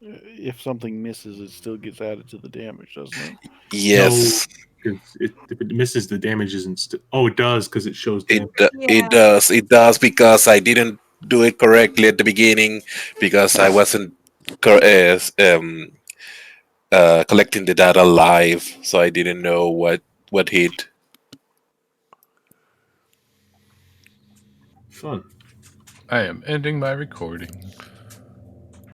if something misses, it still gets added to the damage, doesn't it? Yes, Because if it misses, the damage isn't. Oh, it does because it shows it damage. it does. It does because I didn't do it correctly at the beginning because I wasn't collecting the data live, so I didn't know what hit. Fun. I am ending my recording.